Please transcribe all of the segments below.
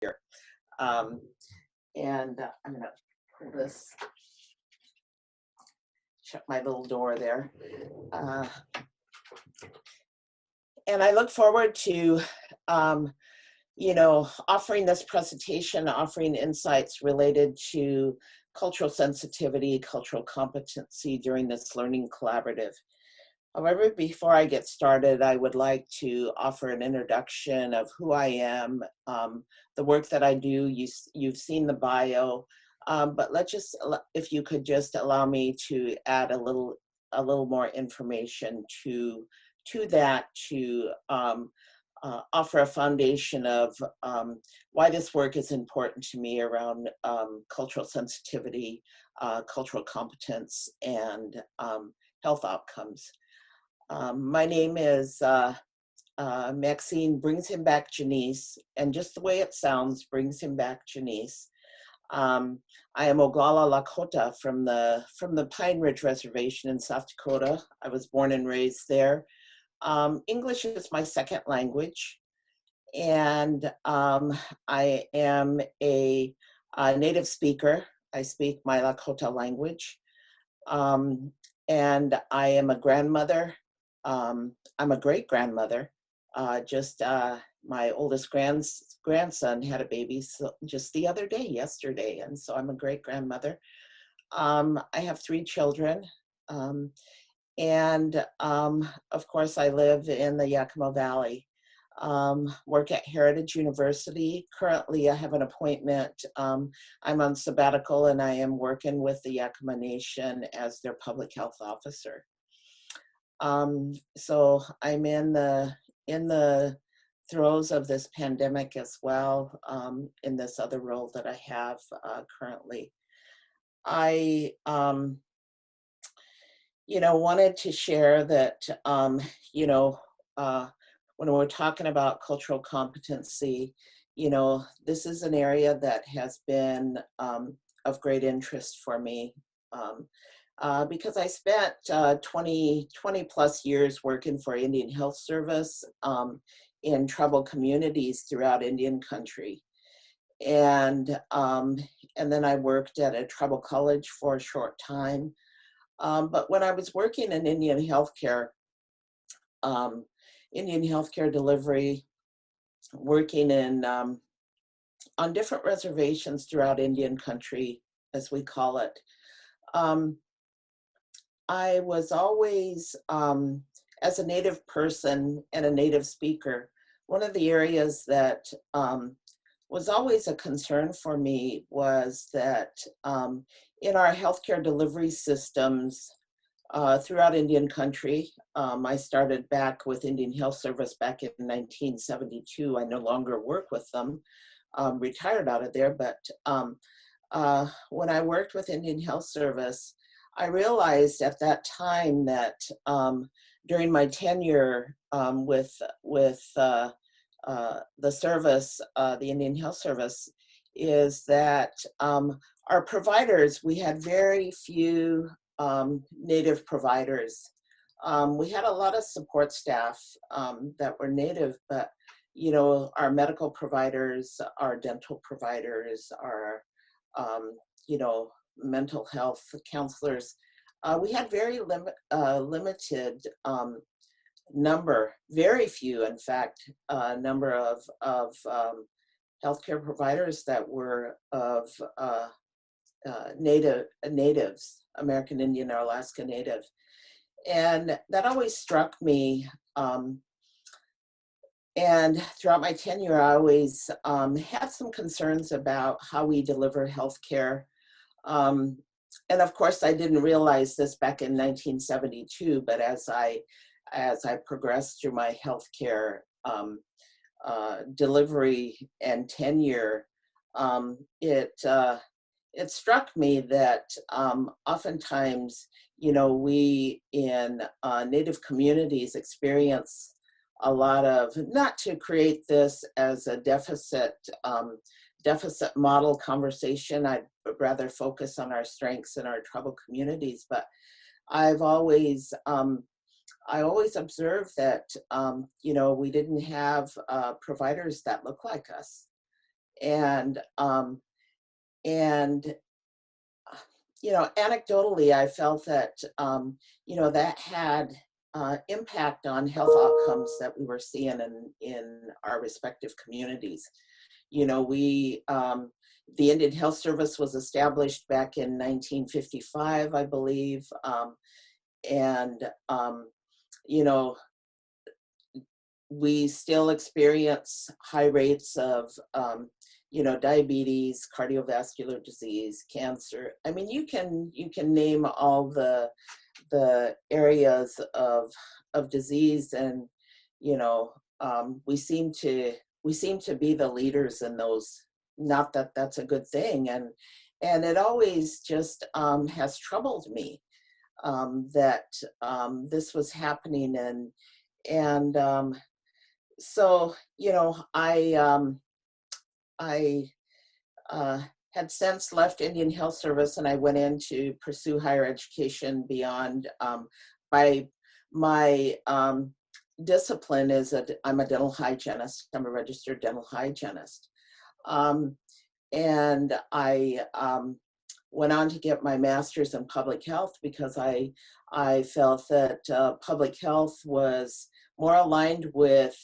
here. Um, and I'm gonna pull this, shut my little door there. And I look forward to, offering this presentation, offering insights related to cultural sensitivity, cultural competency during this learning collaborative. However, before I get started, I would like to offer an introduction of who I am, the work that I do. You've seen the bio, but if you could just allow me to add a little more information to that, to offer a foundation of why this work is important to me around cultural sensitivity, cultural competence, and health outcomes. My name is Maxine, brings him back Janice, and just the way it sounds, brings him back Janice. I am Oglala Lakota from the Pine Ridge Reservation in South Dakota. I was born and raised there. English is my second language, and I am a native speaker. I speak my Lakota language, and I am a grandmother. I'm a great-grandmother. My oldest grandson had a baby just the other day, yesterday, and so I'm a great-grandmother. I have 3 children, and of course I live in the Yakima Valley. Work at Heritage University. Currently I have an appointment. I'm on sabbatical and I am working with the Yakima Nation as their public health officer. So I'm in the throes of this pandemic as well, in this other role that I have currently. I wanted to share that, when we're talking about cultural competency, this is an area that has been of great interest for me. Because I spent 20 plus years working for Indian Health Service in tribal communities throughout Indian country. And then I worked at a tribal college for a short time. But when I was working in Indian healthcare delivery, working on different reservations throughout Indian country, as we call it, I was always, as a Native person and a Native speaker, one of the areas that was always a concern for me was that in our healthcare delivery systems throughout Indian country, I started back with Indian Health Service back in 1972. I no longer work with them, retired out of there, but when I worked with Indian Health Service, I realized at that time that during my tenure with the service, the Indian Health Service, is that our providers, we had very few Native providers. We had a lot of support staff that were Native, but our medical providers, our dental providers, our mental health counselors, we had very limited number, very few, in fact, number of healthcare providers that were of natives, American Indian or Alaska Native. And that always struck me. And throughout my tenure, I always had some concerns about how we deliver healthcare. And of course, I didn't realize this back in 1972, but as I progressed through my healthcare delivery and tenure, it struck me that oftentimes, we in Native communities experience a lot of, not to create this as a deficit model conversation, I'd rather focus on our strengths in our tribal communities, but I always observed that, we didn't have providers that look like us. And, and anecdotally, I felt that, that had impact on health outcomes that we were seeing in our respective communities. The Indian Health Service was established back in 1955, I believe. And, you know, we still experience high rates of, diabetes, cardiovascular disease, cancer. I mean, you can name all the areas of disease, and we seem to be the leaders in those. Not that that's a good thing, and it always just has troubled me that this was happening, and so I had since left Indian Health Service, and I went in to pursue higher education beyond. By my discipline is I'm a dental hygienist. I'm a registered dental hygienist, and I went on to get my master's in public health because I felt that public health was more aligned with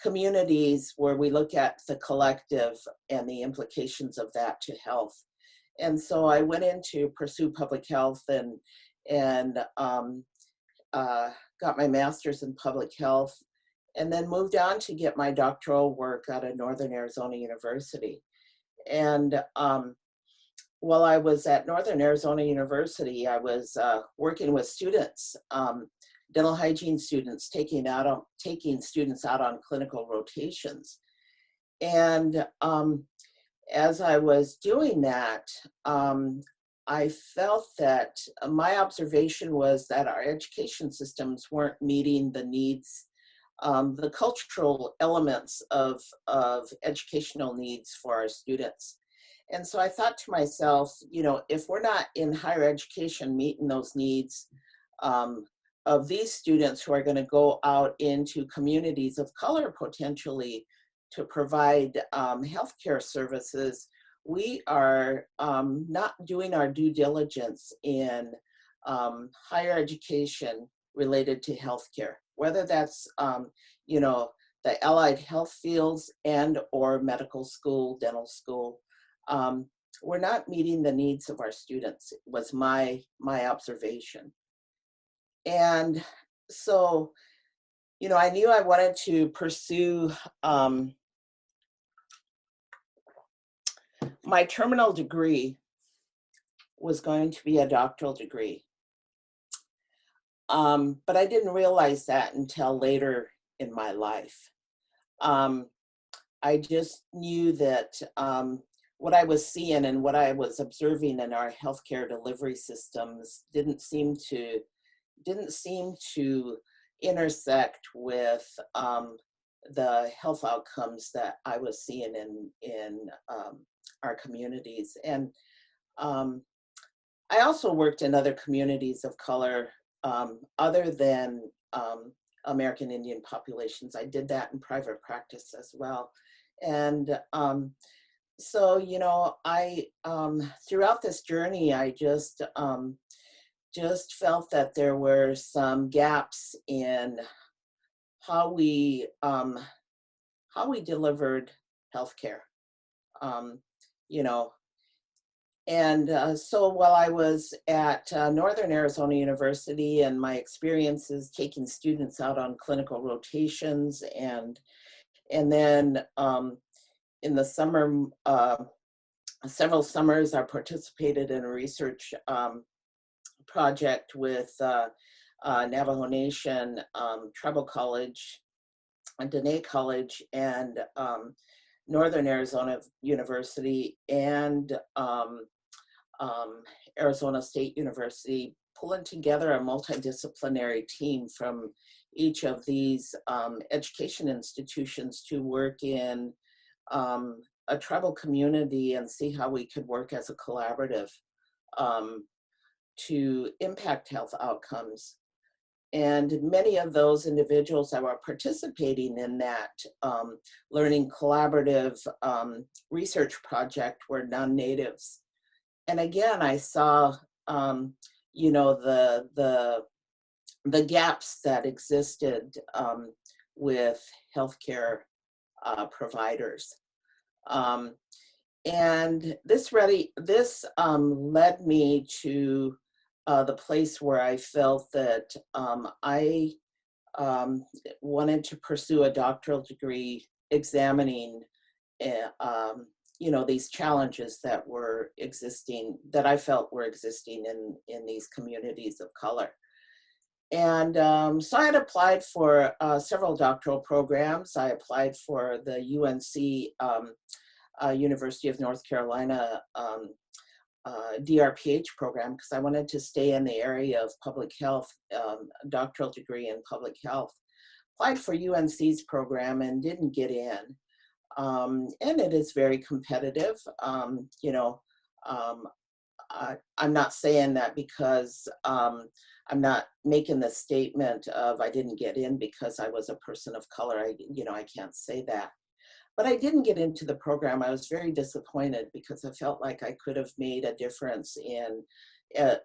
communities where we look at the collective and the implications of that to health. And so I went in to pursue public health and got my master's in public health, and then moved on to get my doctoral work out of Northern Arizona University. And while I was at Northern Arizona University, I was working with students, dental hygiene students, taking students out on clinical rotations. And as I was doing that, I felt that my observation was that our education systems weren't meeting the needs, the cultural elements of educational needs for our students. And so I thought to myself, if we're not in higher education meeting those needs of these students who are going to go out into communities of color potentially to provide healthcare services, we are not doing our due diligence in higher education related to healthcare, whether that's the allied health fields and or medical school, dental school. We're not meeting the needs of our students, was my observation. And so, I knew I wanted to pursue my terminal degree was going to be a doctoral degree. But I didn't realize that until later in my life. I just knew that what I was seeing and what I was observing in our healthcare delivery systems didn't seem to intersect with the health outcomes that I was seeing in our communities. And I also worked in other communities of color other than American Indian populations. I did that in private practice as well. And so, I throughout this journey, I just felt that there were some gaps in how we delivered healthcare. And so while I was at Northern Arizona University, and my experiences taking students out on clinical rotations, and then in the summer, several summers, I participated in a research project with Navajo Nation, Tribal College, Dene College, and Northern Arizona University, and Arizona State University, pulling together a multidisciplinary team from each of these education institutions to work in a tribal community and see how we could work as a collaborative to impact health outcomes. And many of those individuals that were participating in that learning collaborative research project were non-natives. And again, I saw, you know, the gaps that existed with healthcare providers. And this led me to the place where I felt that I wanted to pursue a doctoral degree examining, you know, these challenges that were existing, that I felt were existing in these communities of color. And so I had applied for several doctoral programs. I applied for the UNC University of North Carolina DRPH program because I wanted to stay in the area of public health, doctoral degree in public health. Applied for UNC's program and didn't get in. And it is very competitive. You know, I'm not saying that because I'm not making the statement of I didn't get in because I was a person of color. You know, I can't say that. But I didn't get into the program. I was very disappointed because I felt like I could have made a difference in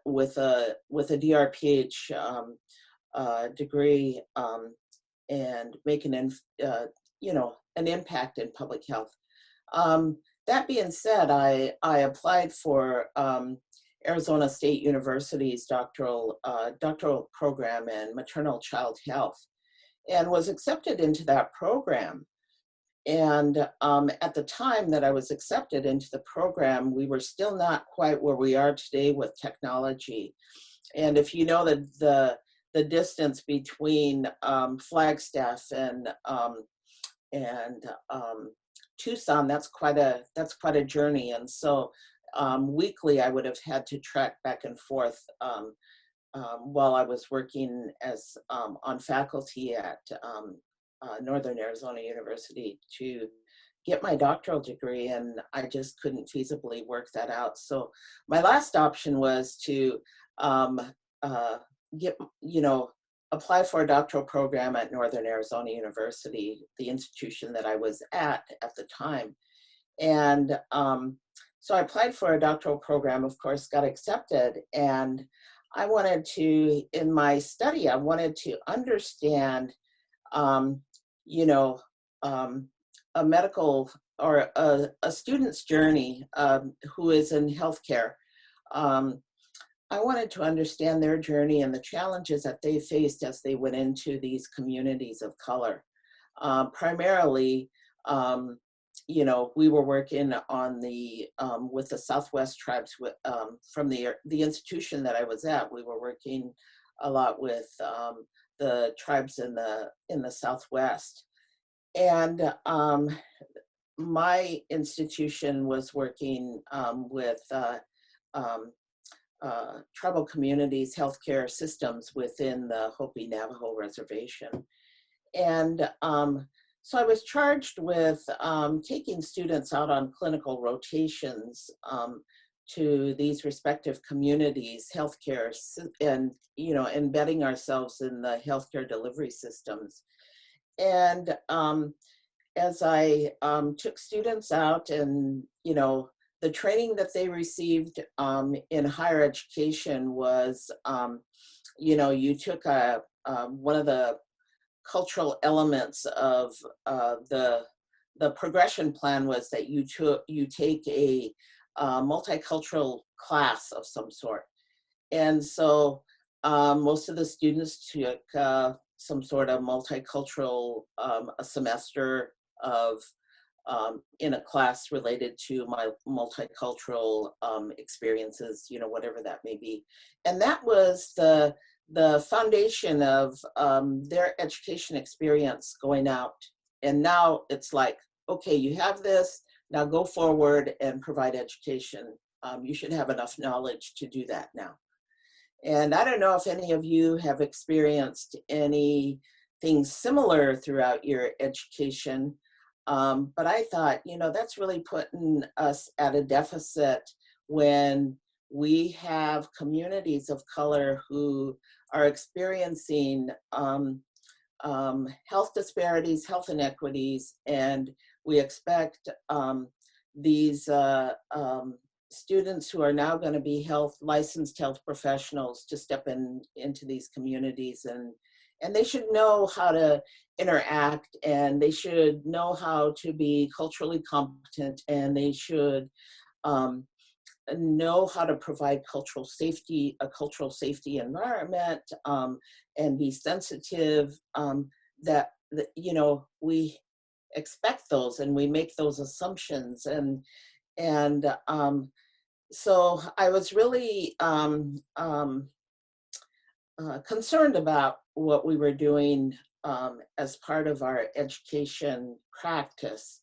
with a DRPH degree and make you know, an impact in public health. That being said, I applied for Arizona State University's doctoral program in maternal child health and was accepted into that program. And at the time that I was accepted into the program, we were still not quite where we are today with technology. And if you know the distance between Flagstaff and Tucson, that's quite a journey. And so weekly, I would have had to track back and forth while I was working as on faculty at Northern Arizona University to get my doctoral degree, and I just couldn't feasibly work that out. So my last option was to apply for a doctoral program at Northern Arizona University, the institution that I was at the time. And so I applied for a doctoral program, of course, got accepted, and I wanted to, in my study, I wanted to understand you know, a medical or a student's journey who is in healthcare. I wanted to understand their journey and the challenges that they faced as they went into these communities of color. Primarily, you know, we were working on the with the Southwest tribes from the institution that I was at. We were working a lot with the tribes in the Southwest, and my institution was working with tribal communities, healthcare systems within the Hopi Navajo Reservation, and so I was charged with taking students out on clinical rotations to these respective communities, healthcare, and, you know, embedding ourselves in the healthcare delivery systems. And as I took students out, and, you know, the training that they received in higher education was, you know, you took one of the cultural elements of the progression plan was that you take a multicultural class of some sort. And so most of the students took some sort of multicultural, a semester of in a class related to my multicultural experiences, you know, whatever that may be. And that was the foundation of their education experience going out. And now it's like, okay, you have this, now go forward and provide education. You should have enough knowledge to do that now. And I don't know if any of you have experienced anything similar throughout your education, but I thought, you know, that's really putting us at a deficit when we have communities of color who are experiencing health disparities, health inequities, and we expect these students who are now going to be licensed health professionals to step into these communities, and they should know how to interact, and they should know how to be culturally competent, and they should know how to provide a cultural safety environment, and be sensitive, that, you know, we expect those and we make those assumptions. And so I was really concerned about what we were doing as part of our education practice.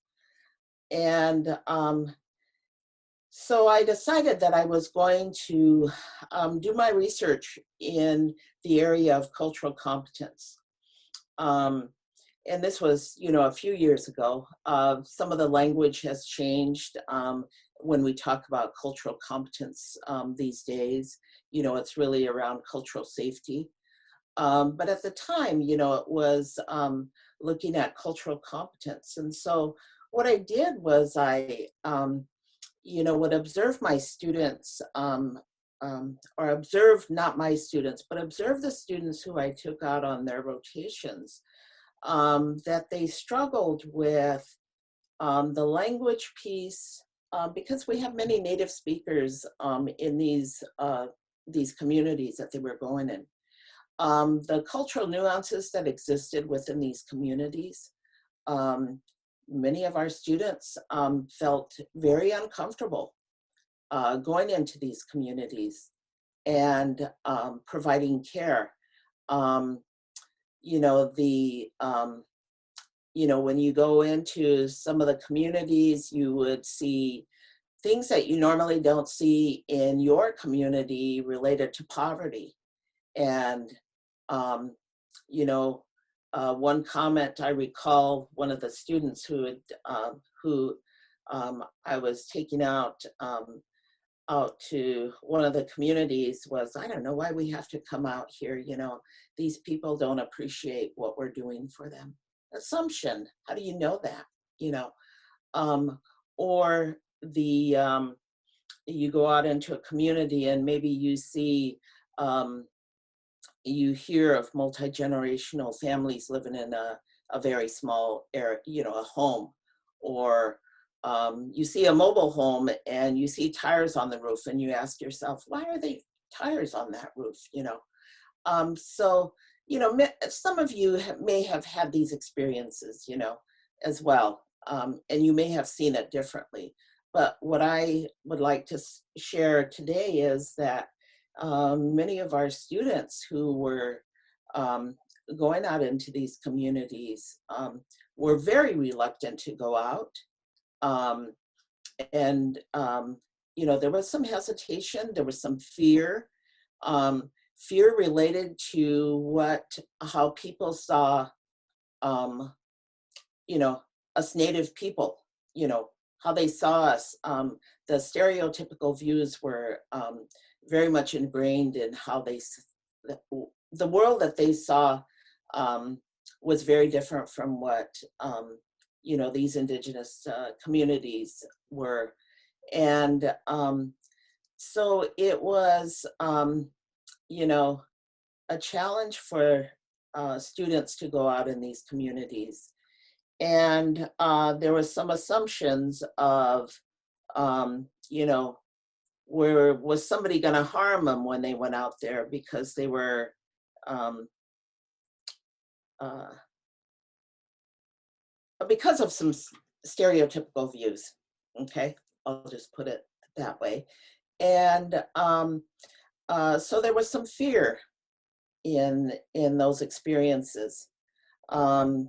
And so I decided that I was going to do my research in the area of cultural competence. And this was, you know, a few years ago. Some of the language has changed when we talk about cultural competence these days. You know, it's really around cultural safety. But at the time, you know, it was looking at cultural competence. And so what I did was I, you know, would observe my students, or observe not my students, but observe the students who I took out on their rotations, that they struggled with the language piece, because we have many native speakers in these communities that they were going in. The cultural nuances that existed within these communities. Many of our students felt very uncomfortable going into these communities and providing care. You know, you know, when you go into some of the communities, you would see things that you normally don't see in your community related to poverty. And, you know, one comment I recall, one of the students who I was taking out to one of the communities was, I don't know why we have to come out here. You know, these people don't appreciate what we're doing for them. Assumption. How do you know that? You know, or you go out into a community and maybe you see. You hear of multi-generational families living in a very small area, you know, a home, or you see a mobile home and you see tires on the roof and you ask yourself, why are they tires on that roof, you know? So, you know, some of you may have had these experiences, you know, as well, and you may have seen it differently. But what I would like to share today is that many of our students who were going out into these communities were very reluctant to go out. And, you know, there was some hesitation, there was some fear, fear related to how people saw, you know, us Native people, you know, how they saw us. The stereotypical views were very much ingrained in how the world that they saw was very different from what, you know, these indigenous communities were. And so it was, you know, a challenge for students to go out in these communities. And there was some assumptions of, you know, was somebody going to harm them when they went out there because they were because of some stereotypical views. Okay, I'll just put it that way. And so there was some fear in those experiences. And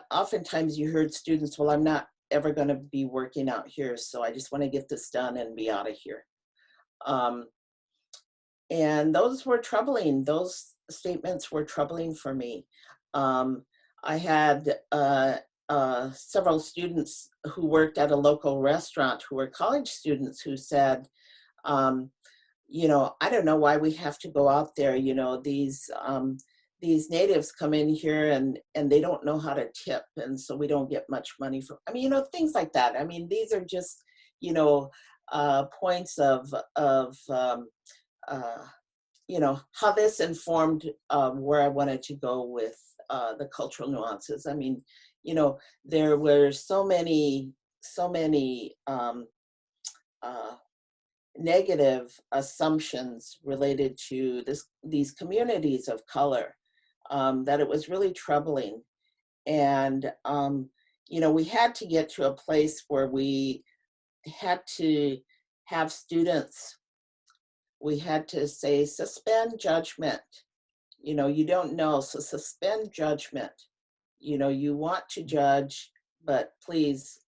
oftentimes you heard students, well, I'm not ever going to be working out here, so I just want to get this done and be out of here. And those were troubling. Those statements were troubling for me. I had several students who worked at a local restaurant who were college students who said, I don't know why we have to go out there. These natives come in here and they don't know how to tip, and so we don't get much money from. I mean, things like that. I mean, these are just points of how this informed where I wanted to go with the cultural nuances. I mean, there were so many negative assumptions related to these communities of color that it was really troubling. And, we had to get to a place where we had to have students, we had to say, suspend judgment. You don't know, so suspend judgment. You want to judge, but please,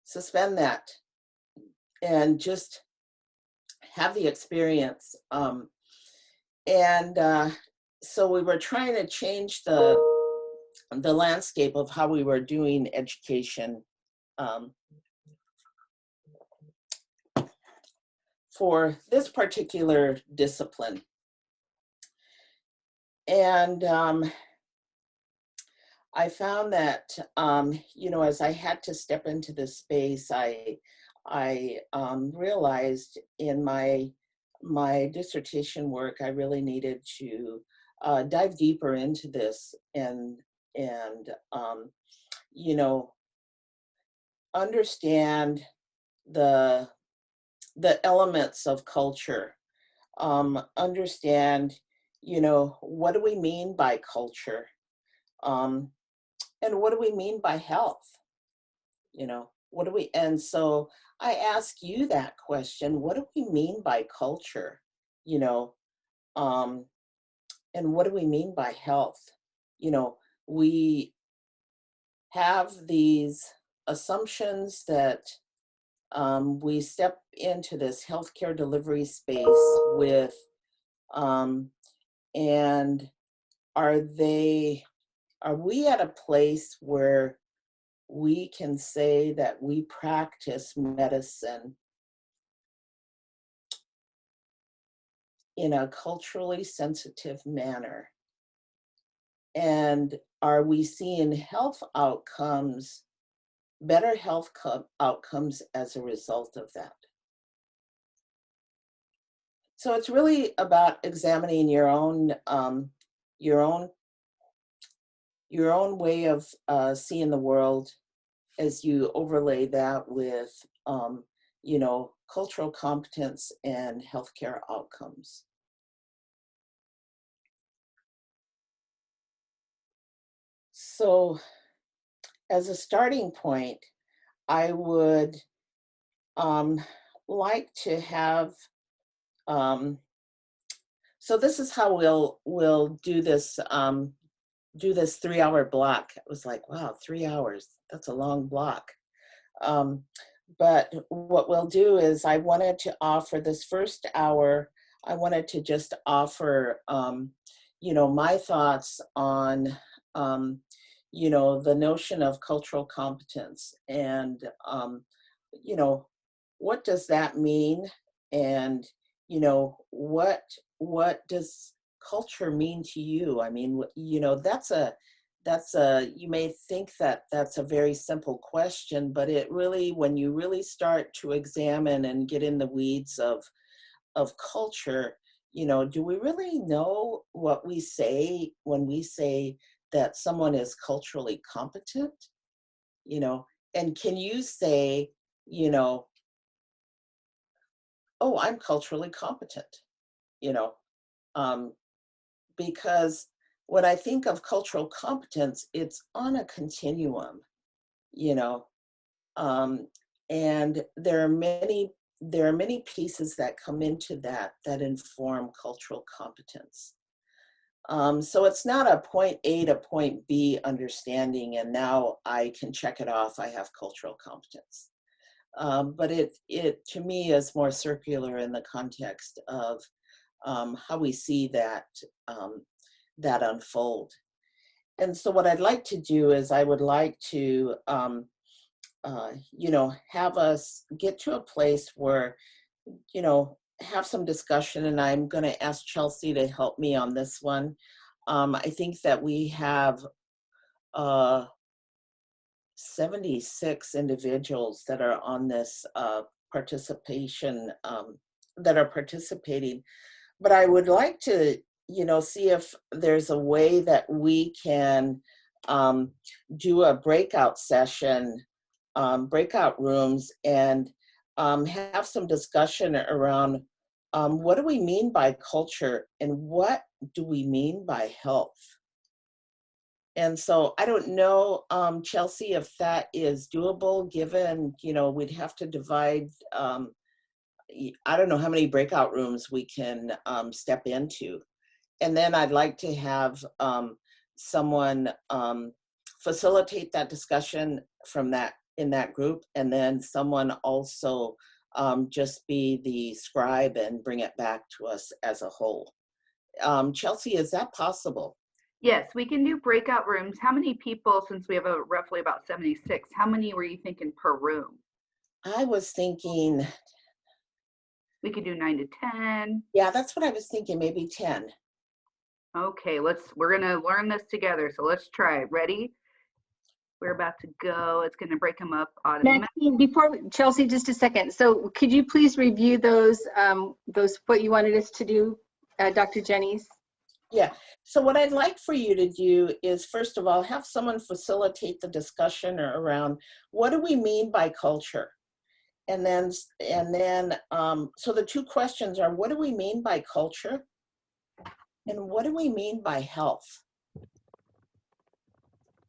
suspend that and just have the experience. So we were trying to change the landscape of how we were doing education for this particular discipline. And I found that, as I had to step into this space, I realized in my dissertation work, I really needed to dive deeper into this and understand the elements of culture, understand, what do we mean by culture, and what do we mean by health? And so I ask you that question: what do we mean by culture? And what do we mean by health? We have these assumptions that we step into this healthcare delivery space with, and are we at a place where we can say that we practice medicine in a culturally sensitive manner? And are we seeing better health outcomes as a result of that? So it's really about examining your own way of seeing the world as you overlay that with cultural competence and healthcare outcomes. So as a starting point, I would like to have, so this is how we'll do this 3-hour block. It was like, wow, 3 hours, that's a long block. But what we'll do is, I wanted to offer this first hour, I wanted to just offer, my thoughts on, the notion of cultural competence and, what does that mean? And, what does culture mean to you? I mean, you may think that that's a very simple question, but it really, when you really start to examine and get in the weeds of culture, do we really know what we say when we say that someone is culturally competent? And can you say, oh, I'm culturally competent, because when I think of cultural competence, it's on a continuum, you know, um, and there are many pieces that come into that inform cultural competence. So it's not a point A to point B understanding, and now I can check it off, I have cultural competence. But it to me is more circular in the context of how we see that unfold. And so what I'd like to do is, I would like to have us get to a place where you know, have some discussion, and I'm going to ask Chelsea to help me on this one. I think that we have 76 individuals that are on this participation, that are participating. But I would like to, you know, see if there's a way that we can do a breakout session, breakout rooms, and have some discussion around what do we mean by culture and what do we mean by health? And so I don't know, Chelsea, if that is doable, given, you know, we'd have to divide, I don't know how many breakout rooms we can step into. And then I'd like to have someone facilitate that discussion from that, in that group, and then someone also just be the scribe and bring it back to us as a whole. Chelsea, is that possible? Yes, we can do breakout rooms. How many people, since we have a roughly about 76, how many were you thinking per room? I was thinking, we could do 9 to 10. Yeah, that's what I was thinking, maybe 10. Okay, we're gonna learn this together. So let's try it. Ready? We're about to go. It's gonna break them up automatically. Maxine, before Chelsea, just a second. So could you please review those what you wanted us to do, Dr. Jennings? Yeah, so what I'd like for you to do is, first of all, have someone facilitate the discussion around what do we mean by culture? And then, so the two questions are, what do we mean by culture? And what do we mean by health?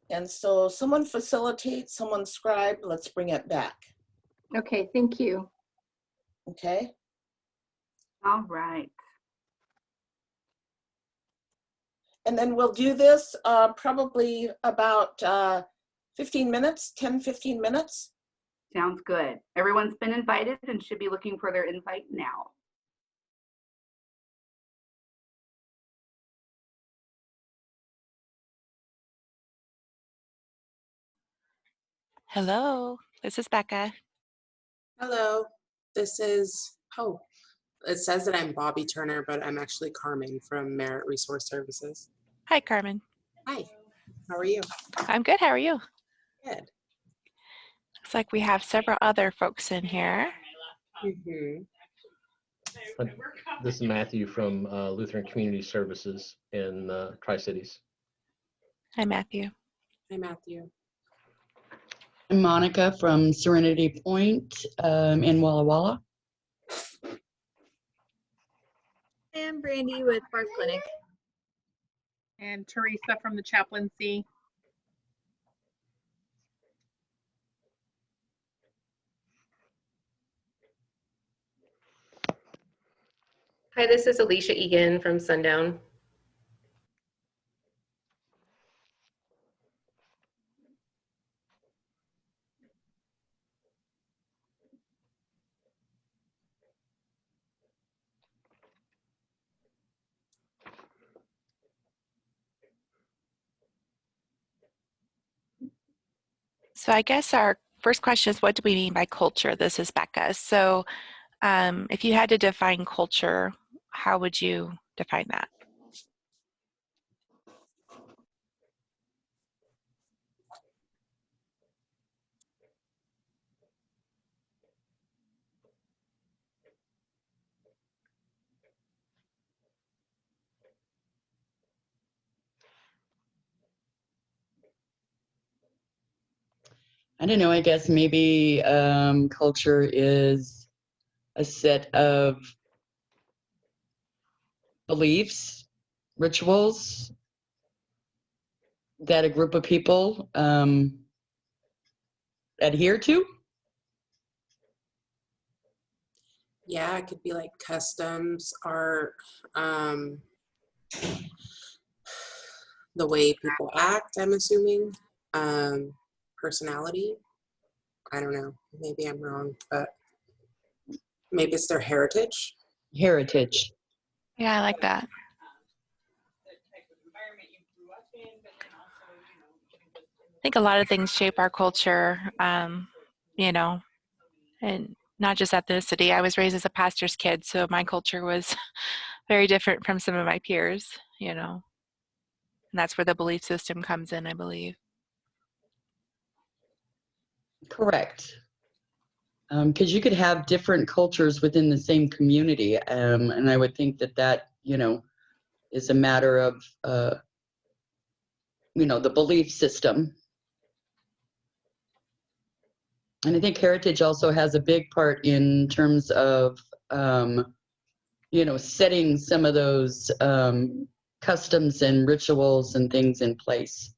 And so someone facilitate, someone scribe, let's bring it back. Okay, thank you. Okay. All right. And then we'll do this probably about 15 minutes, 10, 15 minutes. Sounds good. Everyone's been invited and should be looking for their invite now. Hello, this is Becca. Hello, this is, oh, it says that I'm Bobby Turner, but I'm actually Carmen from Merit Resource Services. Hi, Carmen. Hi, how are you? I'm good. How are you? Good. Looks like we have several other folks in here. Mm-hmm. This is Matthew from Lutheran Community Services in Tri-Cities. Hi, Matthew. Hi, Matthew. I'm Monica from Serenity Point in Walla Walla. I'm Brandy with Park Clinic. And Teresa from the chaplaincy. Hi, this is Alicia Egan from Sundown. So I guess our first question is, what do we mean by culture? This is Becca. So if you had to define culture, how would you define that? I don't know, I guess maybe culture is a set of beliefs, rituals that a group of people adhere to. Yeah, it could be like customs, art, the way people act, I'm assuming, personality. I don't know, maybe I'm wrong, but maybe it's their heritage. Heritage. Yeah, I like that. I think a lot of things shape our culture, you know, and not just ethnicity. I was raised as a pastor's kid, so my culture was very different from some of my peers, you know. And that's where the belief system comes in, I believe. Correct. Because you could have different cultures within the same community. And I would think that that, you know, is a matter of, you know, the belief system. And I think heritage also has a big part in terms of, you know, setting some of those customs and rituals and things in place.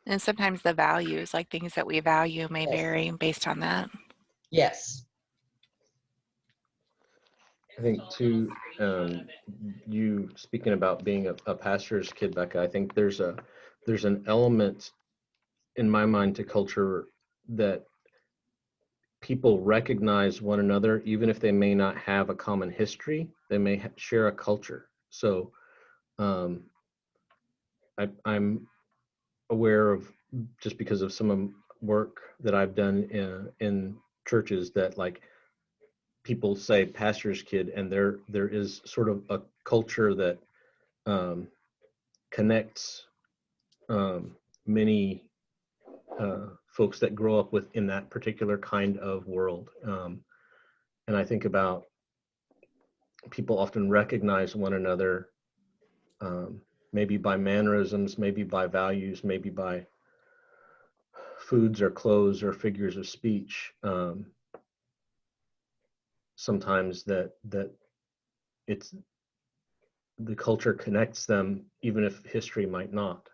And sometimes the values, like things that we value, may Yes. vary based on that. Yes. I think too, you speaking about being a pastor's kid, Becca, I think there's an element in my mind to culture that people recognize one another, even if they may not have a common history, they may share a culture. So I'm aware of, just because of some work that I've done in churches, that like people say pastor's kid, and there is sort of a culture that connects many folks that grow up within that particular kind of world. And I think about people often recognize one another, maybe by mannerisms, maybe by values, maybe by foods or clothes or figures of speech. Sometimes that it's the culture connects them, even if history might not.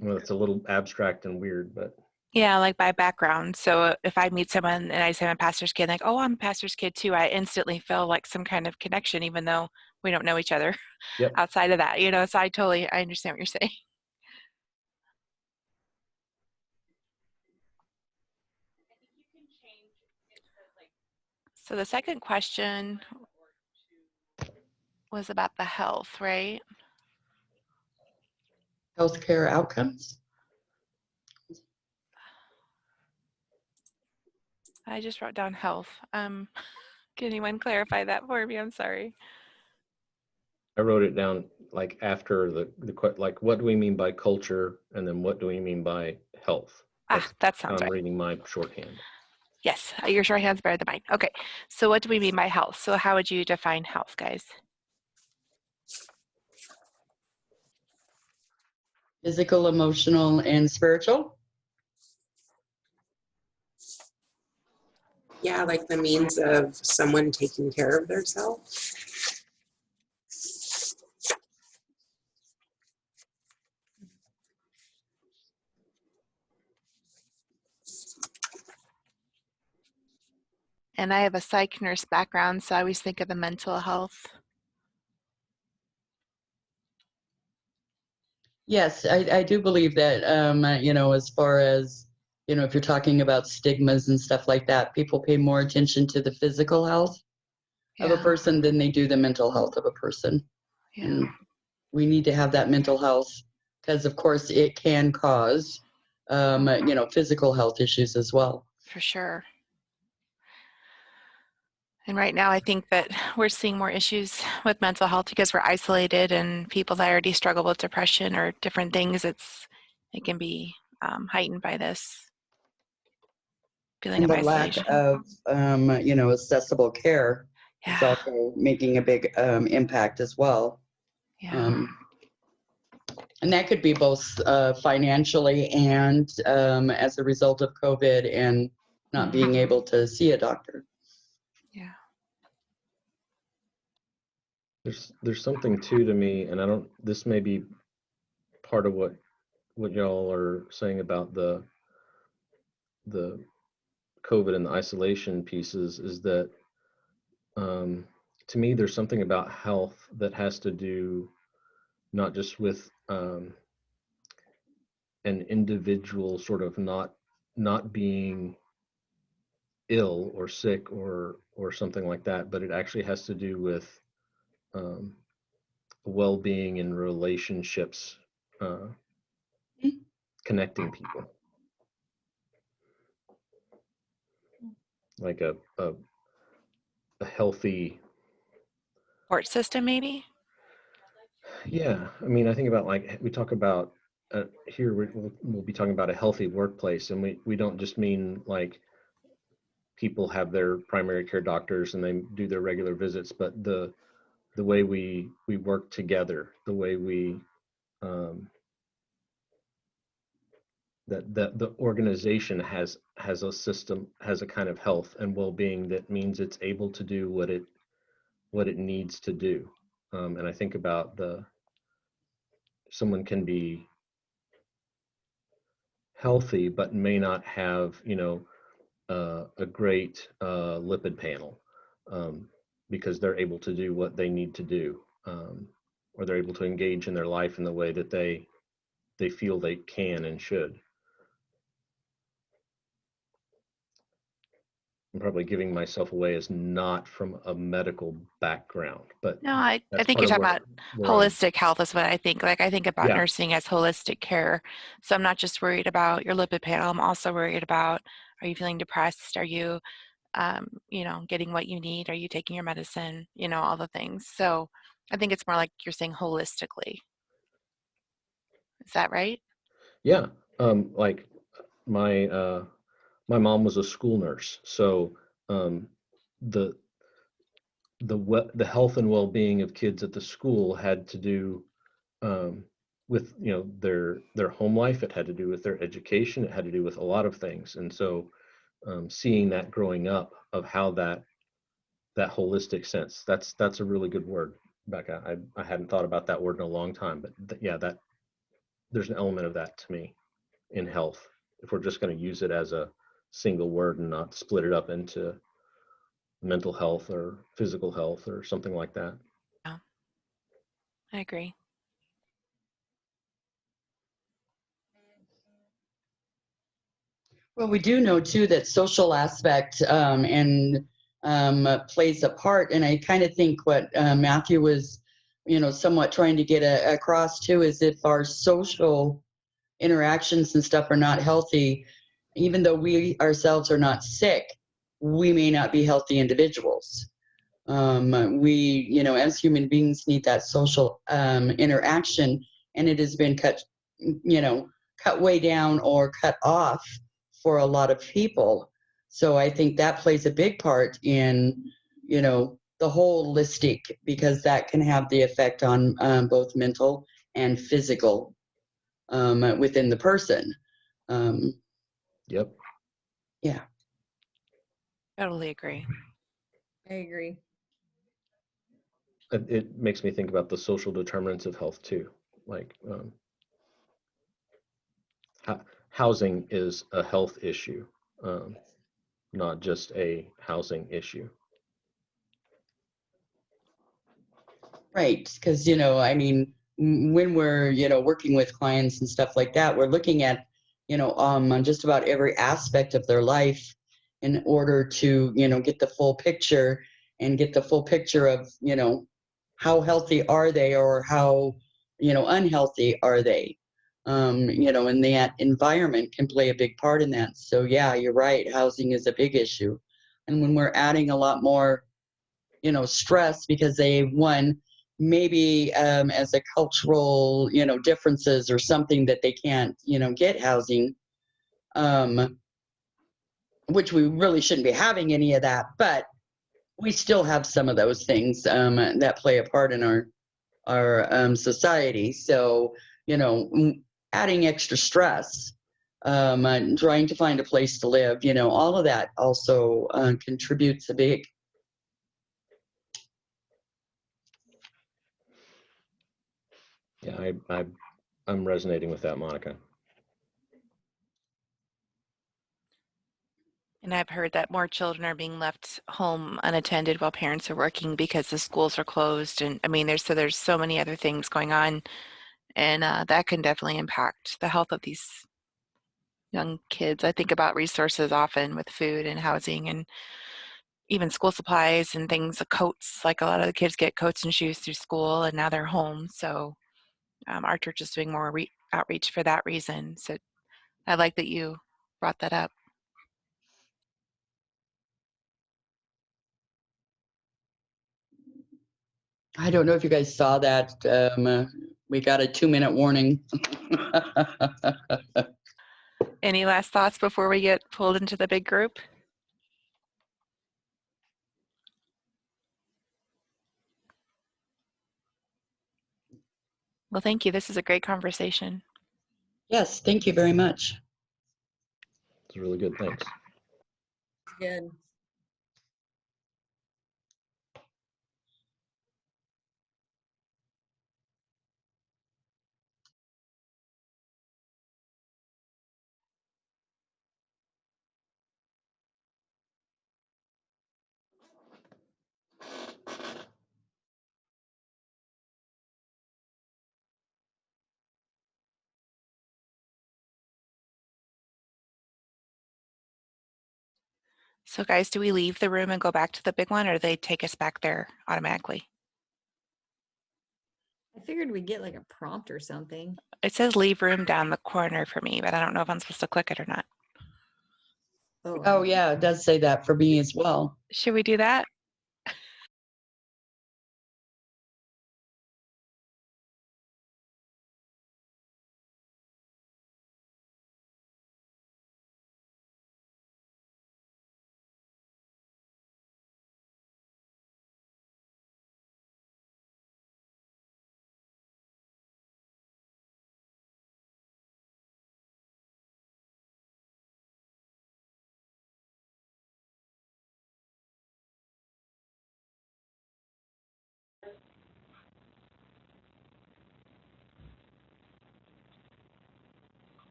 Well, it's a little abstract and weird, but Yeah, like by background. So if I meet someone and I say I'm a pastor's kid, like, oh, I'm a pastor's kid too, I instantly feel like some kind of connection, even though we don't know each other yep. outside of that, you know. So I understand what you're saying. So the second question was about the health, right? Healthcare outcomes. I just wrote down health. Can anyone clarify that for me? I'm sorry. I wrote it down like after the like, what do we mean by culture, and then what do we mean by health? That sounds I'm right. reading my shorthand. Yes, your shorthand's better than mine. Okay, so what do we mean by health? So how would you define health, guys? Physical, emotional, and spiritual. Yeah, like the means of someone taking care of themselves. And I have a psych nurse background, so I always think of the mental health. Yes, I do believe that, you know, as far as, you know, if you're talking about stigmas and stuff like that, people pay more attention to the physical health of a person than they do the mental health of a person. Yeah. And we need to have that mental health because, of course, it can cause, you know, physical health issues as well. For sure. And right now, I think that we're seeing more issues with mental health because we're isolated, and people that already struggle with depression or different things, it can be heightened by this feeling And of the lack isolation. of, you know, accessible care is also making a big impact as well. Yeah. And that could be both financially and as a result of COVID and not being able to see a doctor. Yeah. There's something too to me, and this may be part of what y'all are saying about the COVID and the isolation pieces, is that to me there's something about health that has to do not just with an individual sort of not being ill or sick or something like that, but it actually has to do with well-being in relationships, connecting people. like a healthy. Support system, maybe? Yeah, I mean, I think about, like, we talk about here we'll be talking about a healthy workplace, and we don't just mean like people have their primary care doctors and they do their regular visits, but the way we work together, the way we that the organization has a system, has a kind of health and well-being that means it's able to do what it needs to do. And I think about someone can be healthy but may not have, a great lipid panel, because they're able to do what they need to do, or they're able to engage in their life in the way that they feel they can and should. I'm probably giving myself away as not from a medical background, but No, I that's think part you're of talking about where I'm. holistic health is what I think. Like, I think about Yeah, nursing as holistic care. So I'm not just worried about your lipid panel. I'm also worried about, are you feeling depressed? Are you, getting what you need? Are you taking your medicine? All the things. So I think it's more like you're saying holistically. Is that right? yeah. Like my mom was a school nurse, so the the health and well-being of kids at the school had to do with their home life. It had to do with their education. It had to do with a lot of things. And so seeing that growing up, of how that holistic sense, that's a really good word, Becca. I hadn't thought about that word in a long time, but yeah, that there's an element of that to me in health, if we're just going to use it as a single word and not split it up into mental health or physical health or something like that. Yeah, I agree. Well, we do know too that social aspect and plays a part, and I kind of think what Matthew was, somewhat trying to get across too, is if our social interactions and stuff are not healthy, even though we ourselves are not sick, we may not be healthy individuals. We, as human beings, need that social interaction, and it has been cut way down or cut off for a lot of people. So I think that plays a big part in, the holistic, because that can have the effect on both mental and physical within the person. Yep. Yeah. Totally agree. I agree. It makes me think about the social determinants of health too. Like housing is a health issue, not just a housing issue. Right, because I mean, when we're working with clients and stuff like that, we're looking at on just about every aspect of their life in order to get the full picture, and get the full picture of how healthy are they, or how unhealthy are they. And that environment can play a big part in that. So yeah, you're right, housing is a big issue. And when we're adding a lot more stress because they maybe as a cultural differences or something, that they can't get housing, which we really shouldn't be having any of that, but we still have some of those things that play a part in our society. So adding extra stress, trying to find a place to live, all of that also contributes a big. Yeah, I'm resonating with that, Monica. And I've heard that more children are being left home unattended while parents are working because the schools are closed. And I mean, there's so many other things going on, and that can definitely impact the health of these young kids. I think about resources often with food and housing and even school supplies and things, coats. Like, a lot of the kids get coats and shoes through school, and now they're home. So our church is doing more outreach for that reason. So I like that you brought that up. I don't know if you guys saw that. We got a 2-minute warning. Any last thoughts before we get pulled into the big group? Well, thank you. This is a great conversation. Yes, thank you very much. It's really good. Thanks. Good. So guys, do we leave the room and go back to the big one, or do they take us back there automatically? I figured we'd get like a prompt or something. It says leave room down the corner for me, but I don't know if I'm supposed to click it or not. Oh yeah, it does say that for me as well. Should we do that?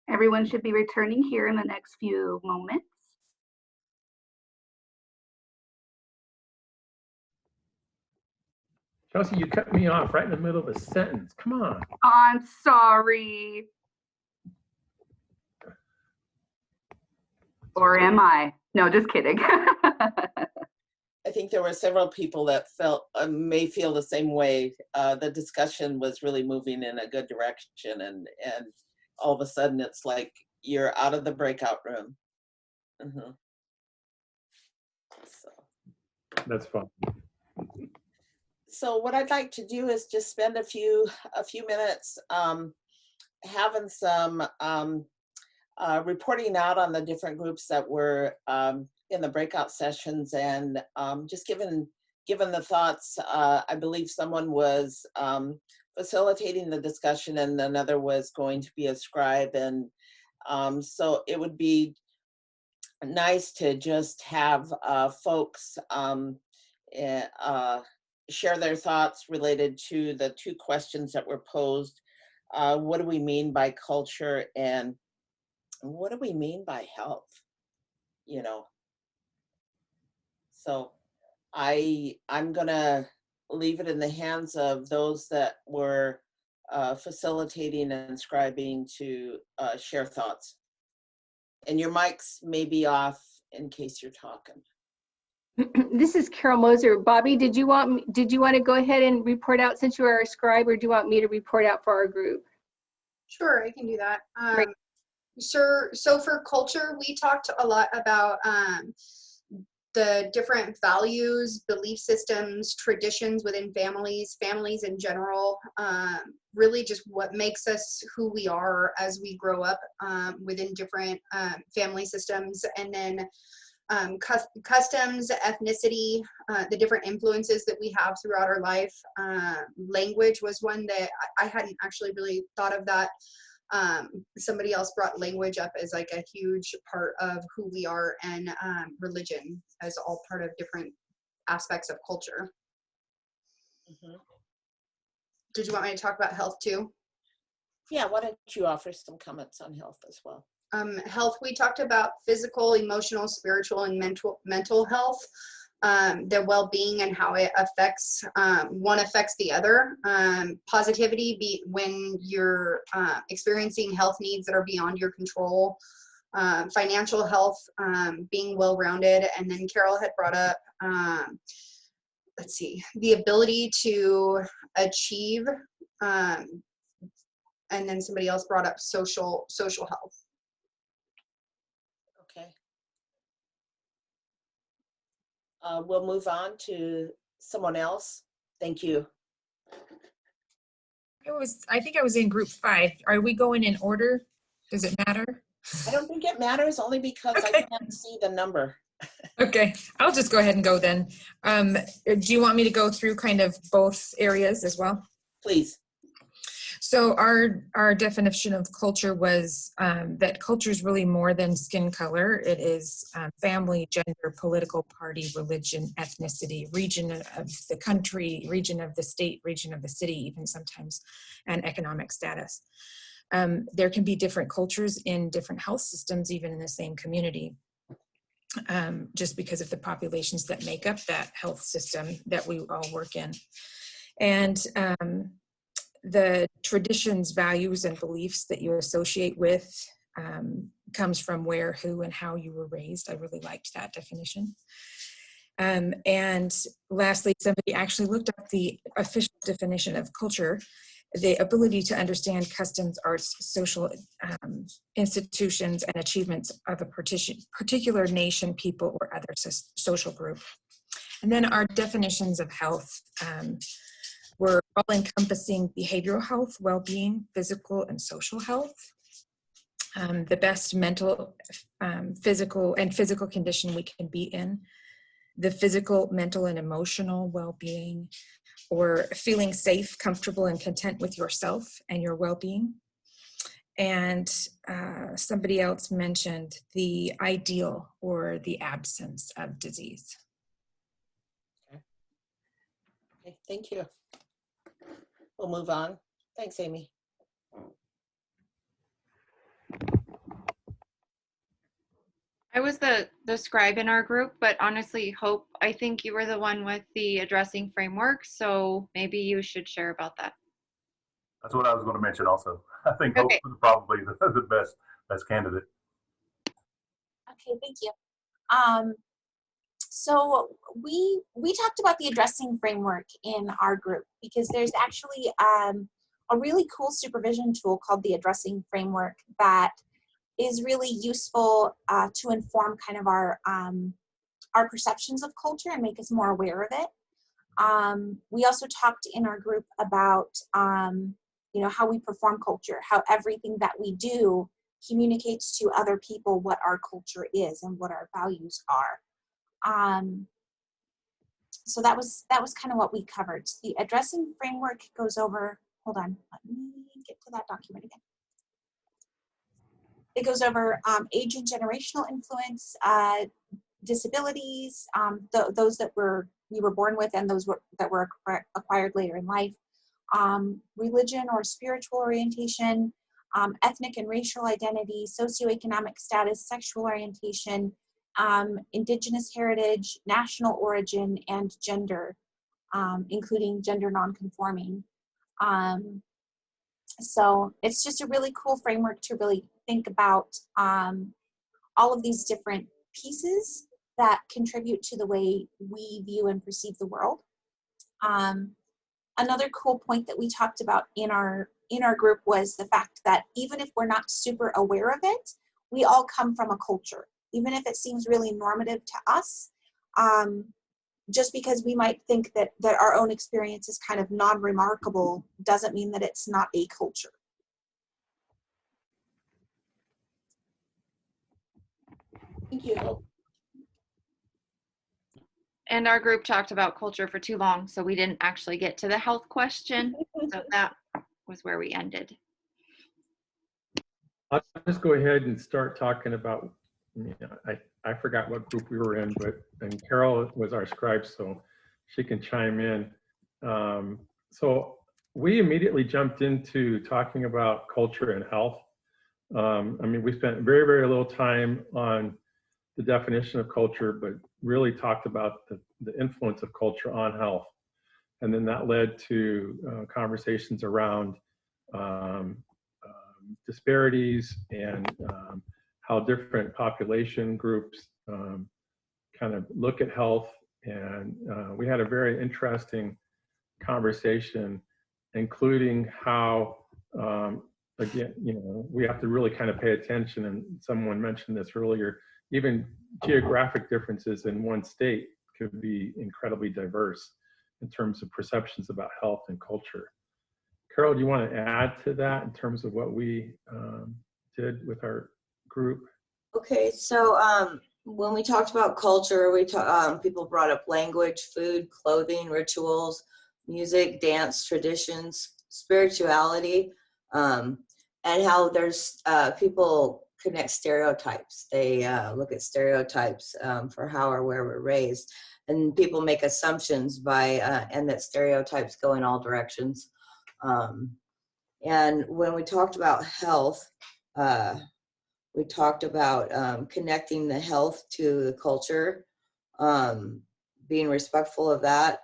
Everyone should be returning here in the next few moments. Chelsea, you cut me off right in the middle of a sentence. Come on. I'm sorry. Or am I? No, just kidding. I think there were several people that felt may feel the same way. The discussion was really moving in a good direction, and all of a sudden it's like you're out of the breakout room. So. That's fun. So what I'd like to do is just spend a few minutes having some reporting out on the different groups that were in the breakout sessions, and just given the thoughts. I believe someone was facilitating the discussion and another was going to be a scribe, and so it would be nice to just have folks share their thoughts related to the two questions that were posed. What do we mean by culture, and what do we mean by health? You know, so I'm gonna leave it in the hands of those that were facilitating and scribing to share thoughts. And your mics may be off in case you're talking. This is Carol Moser. Bobby, did you want to go ahead and report out since you are a scribe, or do you want me to report out for our group? Sure, I can do that. Great. So for culture, we talked a lot about the different values, belief systems, traditions within families in general, really just what makes us who we are as we grow up within different family systems, and then customs, ethnicity, the different influences that we have throughout our life. Language was one that I hadn't actually really thought of that. Somebody else brought language up as like a huge part of who we are, and religion as all part of different aspects of culture. Did you want me to talk about health too? Yeah, why don't you offer some comments on health as well? Health, we talked about physical, emotional, spiritual, and mental health, their well-being and how it affects, one affects the other. Positivity, when you're experiencing health needs that are beyond your control. Financial health, being well-rounded. And then Carol had brought up, let's see, the ability to achieve, and then somebody else brought up social health. Okay. We'll move on to Someone else? Thank you. I think I was in group 5. Are we going in order? Does it matter? I don't think it matters, only because I can't see the number. Okay, I'll just go ahead and go then. Do you want me to go through kind of both areas as well? Please. So our definition of culture was that culture is really more than skin color. It is family, gender, political party, religion, ethnicity, region of the country, region of the state, region of the city, even sometimes, and economic status. There can be different cultures in different health systems, even in the same community, just because of the populations that make up that health system that we all work in. And the traditions, values, and beliefs that you associate with comes from where, who, and how you were raised. I really liked that definition. And lastly, somebody actually looked up the official definition of culture: the ability to understand customs, arts, social institutions, and achievements of a particular nation, people, or other social group. And then our definitions of health were all-encompassing behavioral health, well-being, physical and social health, the best mental, physical condition we can be in, the physical, mental, and emotional well-being, or feeling safe, comfortable, and content with yourself and your well-being. And somebody else mentioned the ideal or the absence of disease. Okay, thank you. We'll move on. Thanks, Amy. I was the scribe in our group, but honestly, Hope, I think you were the one with the addressing framework, so maybe you should share about that. That's what I was going to mention also. I think Hope is probably the best candidate. Okay, thank you. So we talked about the addressing framework in our group because there's actually a really cool supervision tool called the addressing framework that is really useful to inform kind of our perceptions of culture and make us more aware of it. We also talked in our group about how we perform culture, how everything that we do communicates to other people what our culture is and what our values are. So that was kind of what we covered. The addressing framework goes over, hold on, let me get to that document again. It goes over age and generational influence, disabilities, those that we were born with and those that were acquired later in life, religion or spiritual orientation, ethnic and racial identity, socioeconomic status, sexual orientation, indigenous heritage, national origin, and gender, including gender nonconforming. So it's just a really cool framework to really think about all of these different pieces that contribute to the way we view and perceive the world. Another cool point that we talked about in our group was the fact that even if we're not super aware of it, we all come from a culture. Even if it seems really normative to us, just because we might think that our own experience is kind of non-remarkable doesn't mean that it's not a culture. Thank you. And our group talked about culture for too long, so we didn't actually get to the health question. So that was where we ended. I'll just go ahead and start talking about, I forgot what group we were in, and Carol was our scribe, so she can chime in. So we immediately jumped into talking about culture and health. We spent very, very little time on the definition of culture, but really talked about the influence of culture on health. And then that led to conversations around disparities and how different population groups kind of look at health. And we had a very interesting conversation, including how, again, we have to really kind of pay attention, and someone mentioned this earlier, even geographic differences in one state could be incredibly diverse. in terms of perceptions about health and culture. Carol, do you want to add to that in terms of what we did with our group? Okay, so when we talked about culture, people brought up language, food, clothing, rituals, music, dance, traditions, spirituality, and how there's people connect stereotypes. They look at stereotypes for how or where we're raised, and people make assumptions by and that stereotypes go in all directions. And when we talked about health, we talked about connecting the health to the culture, being respectful of that,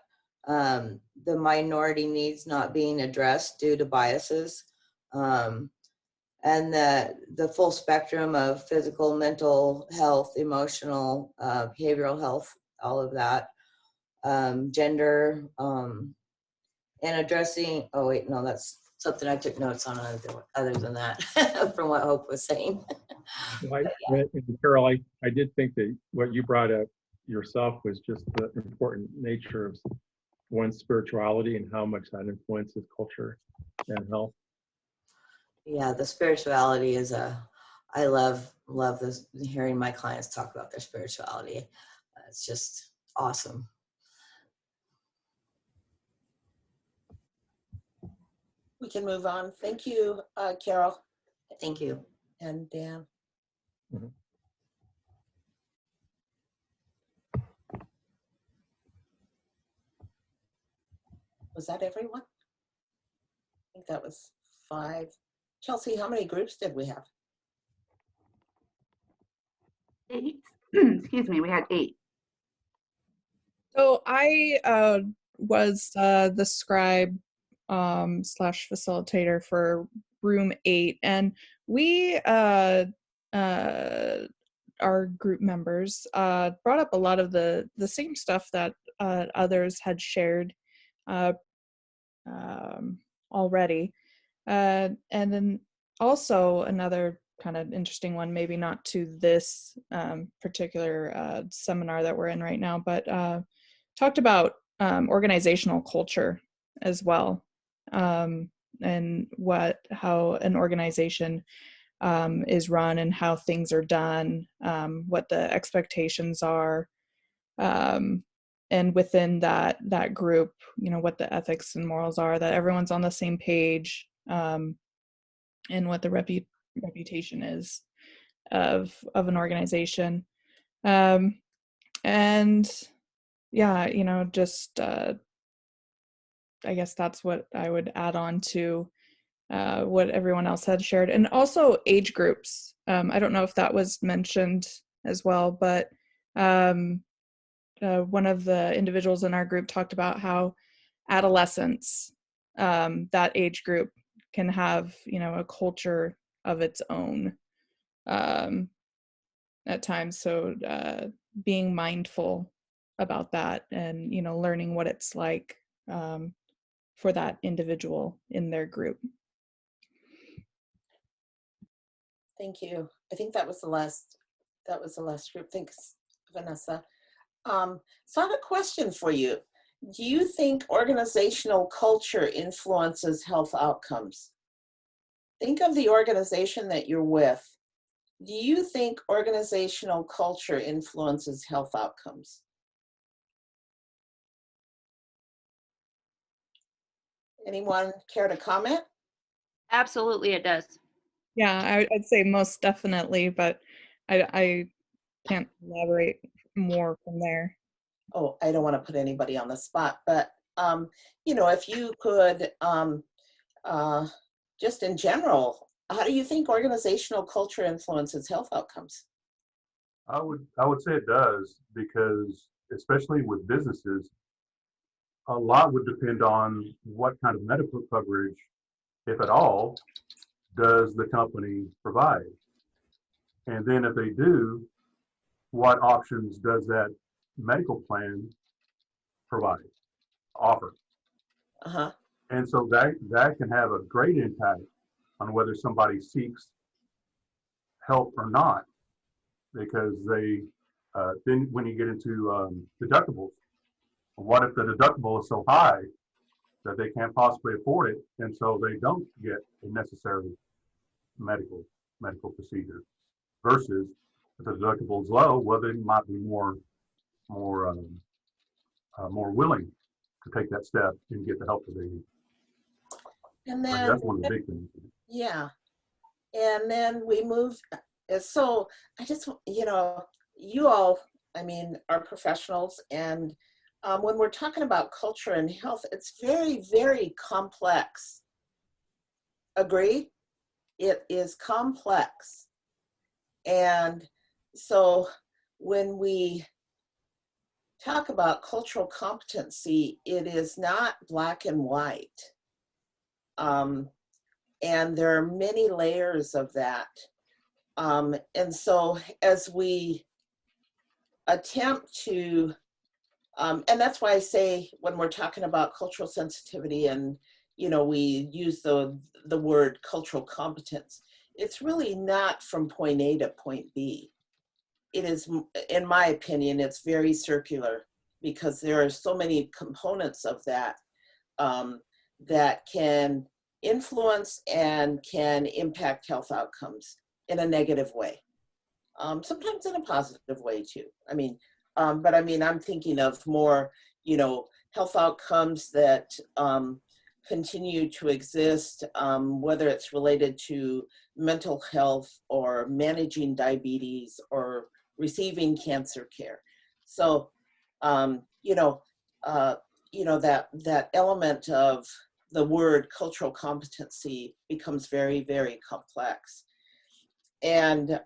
the minority needs not being addressed due to biases, and the full spectrum of physical, mental health, emotional, behavioral health, all of that, gender, and addressing, oh wait, no, that's something I took notes on other than that from what Hope was saying. Carol, I did think that what you brought up yourself was just the important nature of one's spirituality and how much that influences culture and health. Yeah, the spirituality is I love this, hearing my clients talk about their spirituality. It's just awesome. We can move on. Thank you, Carol. Thank you. And Dan. Mm-hmm. Was that everyone? I think that was 5. Chelsea, how many groups did we have? 8. Excuse me, we had 8. So I was the scribe slash facilitator for room 8, and we our group members brought up a lot of the same stuff that others had shared already, and then also another kind of interesting one, maybe not to this particular seminar that we're in right now, but talked about organizational culture as well, and how an organization is run and how things are done, what the expectations are, and within that group, what the ethics and morals are, that everyone's on the same page, and what the reputation is of an organization. And yeah, just I guess that's what I would add on to what everyone else had shared. And also age groups. I don't know if that was mentioned as well, but one of the individuals in our group talked about how adolescents, that age group, can have a culture of its own at times. So being mindful about that, and learning what it's like for that individual in their group. Thank you. I think that was the last group. Thanks, Vanessa. So I have a question for you. Do you think organizational culture influences health outcomes? Think of the organization that you're with. Do you think organizational culture influences health outcomes? Anyone care to comment? Absolutely, it does. Yeah, I'd say most definitely, but I can't elaborate more from there. Oh, I don't want to put anybody on the spot, but if you could, just in general, how do you think organizational culture influences health outcomes? I would say it does, because especially with businesses, a lot would depend on what kind of medical coverage, if at all, does the company provide. And then if they do, what options does that medical plan offer? Uh-huh. And so that can have a great impact on whether somebody seeks help or not, because they then when you get into deductibles, What if the deductible is so high that they can't possibly afford it, and so they don't get a necessary medical procedure? Versus if the deductible is low, well, they might be more willing to take that step and get the help that they need. And I mean, then, that's one of the big things. yeah. And then we move, so I just, you know, you all, I mean, are professionals, and when we're talking about culture and health, it's very, very complex. Agree? It is complex. And so when we talk about cultural competency, it is not black and white. And there are many layers of that. And so as we attempt to, and that's why I say when we're talking about cultural sensitivity and, you know, we use the word cultural competence, it's really not from point A to point B. It is, in my opinion, it's very circular because there are so many components of that that can influence and can impact health outcomes in a negative way. Sometimes in a positive way too. I mean, but I mean, I'm thinking of more, you know, health outcomes that continue to exist, whether it's related to mental health or managing diabetes or receiving cancer care. So, you know, that element of the word cultural competency becomes very, very complex. And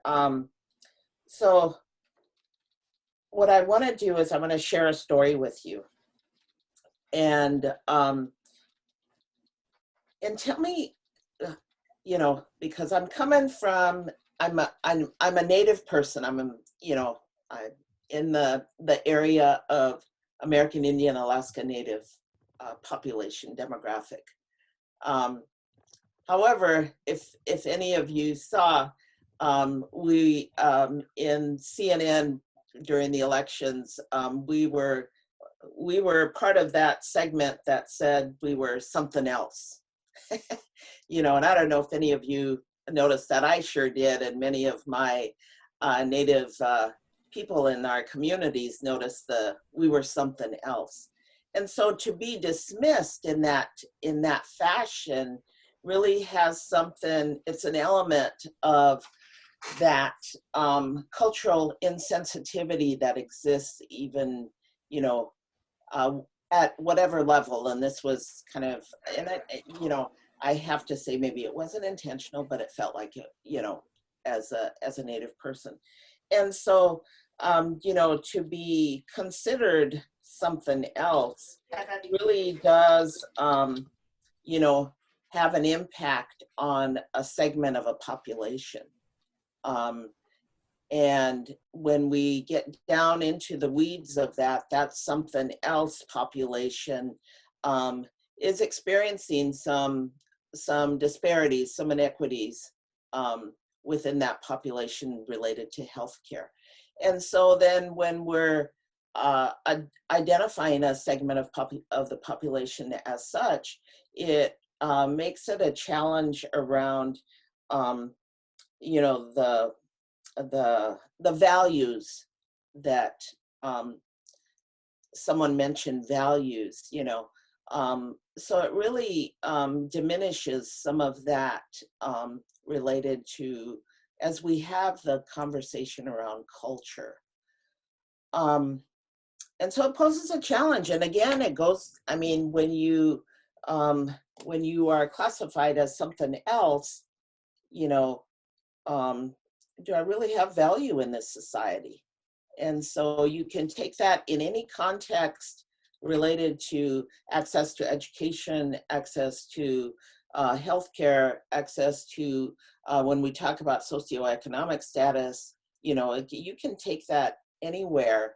so what I want to do is I'm going to share a story with you. And tell me, you know, because I'm coming from, I'm a native person. I'm in the area of American Indian Alaska Native population demographic. However, if any of you saw, we in CNN during the elections, we were part of that segment that said we were something else. You know, and I don't know if any of you noticed that. I sure did, and many of my native people in our communities noticed we were something else. And so to be dismissed in that fashion really has something, it's an element of that cultural insensitivity that exists even, you know, at whatever level. And this was kind of, and you know, I have to say maybe it wasn't intentional, but it felt like it, you know, as a Native person. And so, you know, to be considered something else really does, you know, have an impact on a segment of a population. And when we get down into the weeds of that, that's something else population is experiencing some disparities, some inequities within that population related to healthcare. And so then when we're identifying a segment of the population as such, it makes it a challenge around, you know, the values that someone mentioned, values, you know. So it really diminishes some of that related to, as we have the conversation around culture. And so it poses a challenge. And again, it goes, I mean, when you are classified as something else, you know, do I really have value in this society? And so you can take that in any context related to access to education, access to healthcare, access to when we talk about socioeconomic status, you know, you can take that anywhere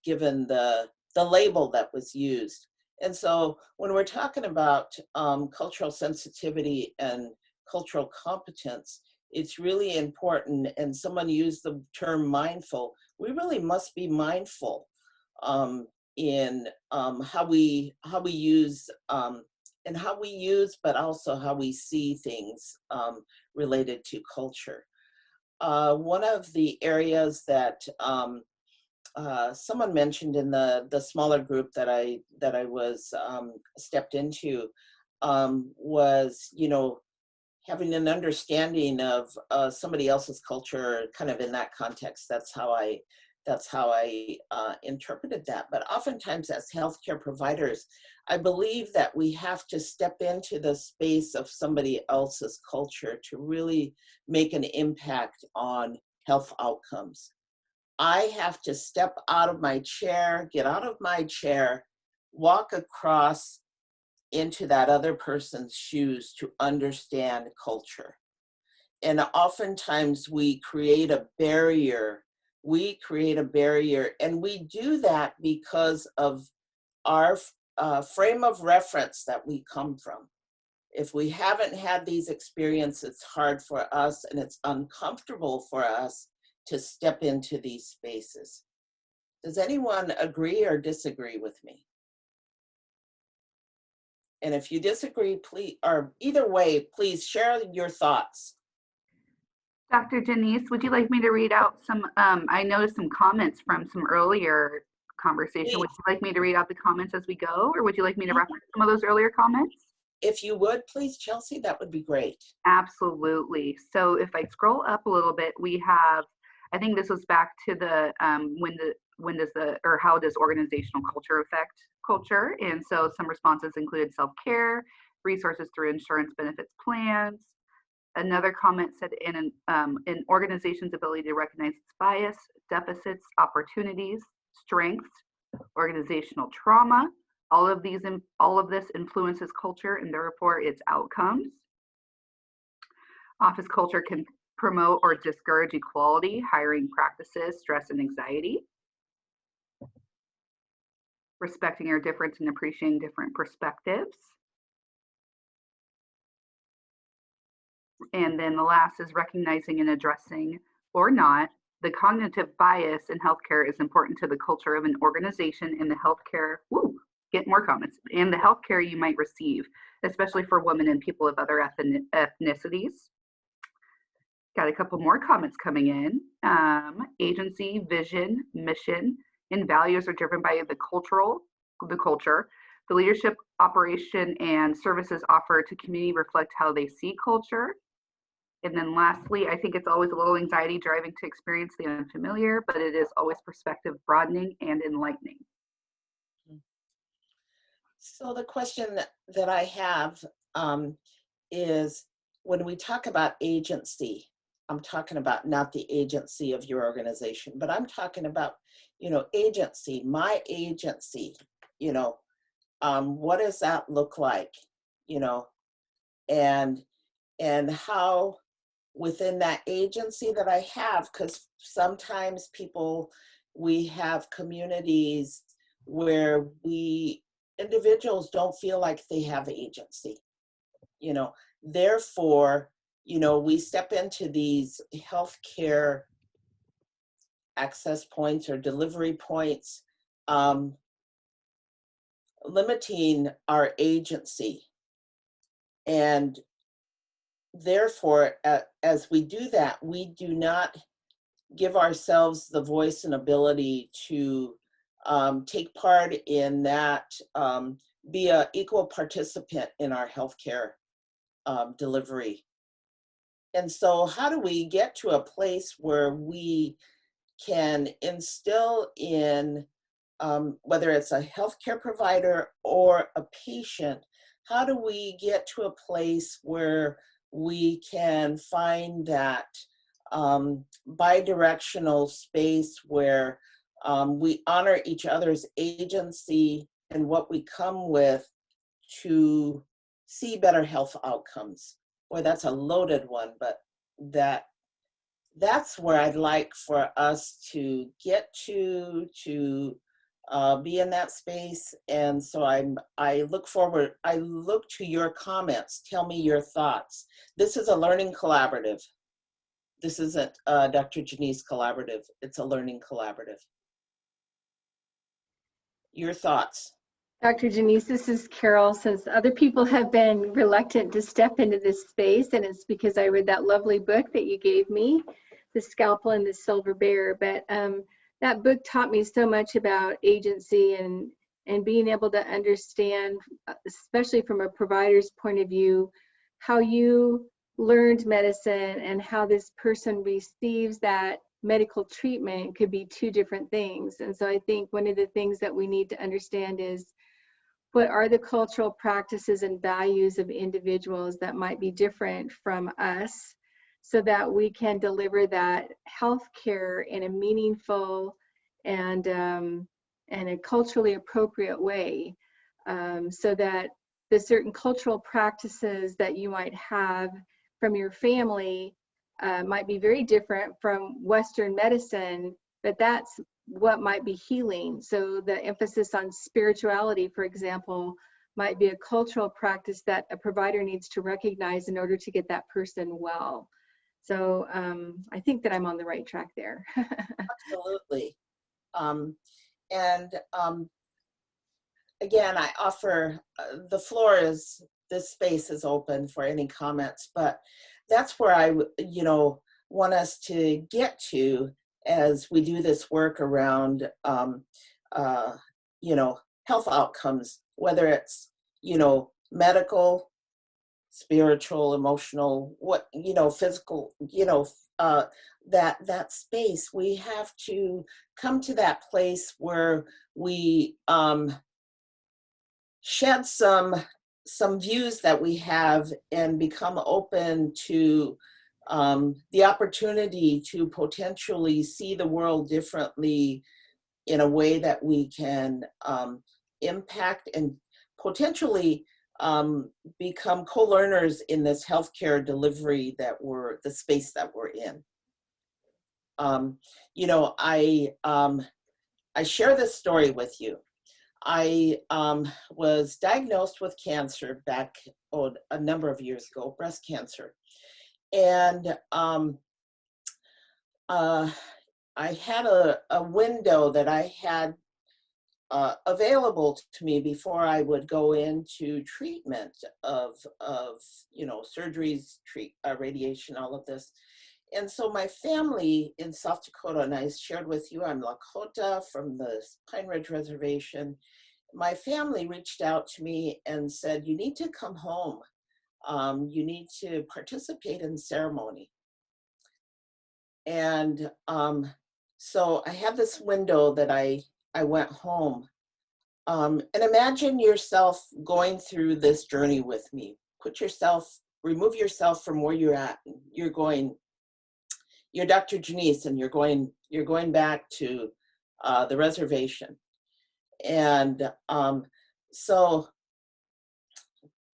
given the label that was used. And so when we're talking about cultural sensitivity and cultural competence, it's really important, and someone used the term mindful. We really must be mindful in how we use and how we use, but also how we see things related to culture. One of the areas that someone mentioned in the smaller group that I was stepped into was, you know, having an understanding of somebody else's culture, kind of in that context. That's how I interpreted that. But oftentimes as healthcare providers, I believe that we have to step into the space of somebody else's culture to really make an impact on health outcomes. I have to step out of my chair, get out of my chair, walk across into that other person's shoes to understand culture. And oftentimes we create a barrier. And we do that because of our frame of reference that we come from. If we haven't had these experiences, it's hard for us and it's uncomfortable for us to step into these spaces. Does anyone agree or disagree with me? And if you disagree, please, or either way, please share your thoughts. Dr. Janice, would you like me to read out some, I noticed some comments from some earlier conversation. Please. Would you like me to read out the comments as we go, or would you like me to reference some of those earlier comments? If you would, please, Chelsea, that would be great. Absolutely. So if I scroll up a little bit, we have, I think this was back to the, how does organizational culture affect culture? And so some responses included self-care, resources through insurance benefits plans. Another comment said in an organization's ability to recognize its bias, deficits, opportunities, strengths, organizational trauma. All of this influences culture and therefore its outcomes. Office culture can promote or discourage equality, hiring practices, stress, and anxiety. Respecting our difference and appreciating different perspectives. And then the last is recognizing and addressing or not the cognitive bias in healthcare is important to the culture of an organization and the healthcare, get more comments, and the healthcare you might receive, especially for women and people of other ethnicities. Got a couple more comments coming in. Agency, vision, mission, and values are driven by the culture. The leadership, operation, and services offered to community reflect how they see culture. And then lastly, I think it's always a little anxiety driving to experience the unfamiliar, but it is always perspective broadening and enlightening. So the question that I have is, when we talk about agency, I'm talking about not the agency of your organization, but I'm talking about, you know, agency, my agency, you know, what does that look like, you know, and how within that agency that I have, because sometimes we have communities where individuals don't feel like they have agency, you know, therefore, you know, we step into these healthcare access points or delivery points, limiting our agency. And therefore, as we do that, we do not give ourselves the voice and ability to take part in that, be an equal participant in our healthcare delivery. And so how do we get to a place where we can instill in, whether it's a healthcare provider or a patient, how do we get to a place where we can find that bidirectional space where we honor each other's agency and what we come with to see better health outcomes? Boy, that's a loaded one, but that's where I'd like for us to get to be in that space. And so I look to your comments. Tell me your thoughts. This is a learning collaborative. This isn't Dr. Janice collaborative. It's a learning collaborative. Your thoughts? Dr. Janice, this is Carol. Since other people have been reluctant to step into this space, and it's because I read that lovely book that you gave me, The Scalpel and the Silver Bear. But that book taught me so much about agency and being able to understand, especially from a provider's point of view, how you learned medicine and how this person receives that medical treatment could be two different things. And so I think one of the things that we need to understand is what are the cultural practices and values of individuals that might be different from us, so that we can deliver that health care in a meaningful and a culturally appropriate way, so that the certain cultural practices that you might have from your family might be very different from Western medicine, but that's what might be healing. So the emphasis on spirituality, for example, might be a cultural practice that a provider needs to recognize in order to get that person well. So I think that I'm on the right track there. Absolutely. Again, I offer, the floor is, this space is open for any comments, but that's where I, want us to get to as we do this work around, health outcomes, whether it's, medical, spiritual, emotional, physical, that space. We have to come to that place where we shed some views that we have and become open to the opportunity to potentially see the world differently in a way that we can impact and potentially become co-learners in this healthcare delivery the space that we're in. I share this story with you. I was diagnosed with cancer back a number of years ago, breast cancer. And I had a window that I had available to me before I would go into treatment of surgeries, radiation, all of this. And so my family in South Dakota, and I shared with you, I'm Lakota from the Pine Ridge Reservation. My family reached out to me and said, you need to come home. You need to participate in ceremony. And so I had this window that I went home. And imagine yourself going through this journey with me. Remove yourself from where you're at. You're Dr. Janice, and you're going back to the reservation. And so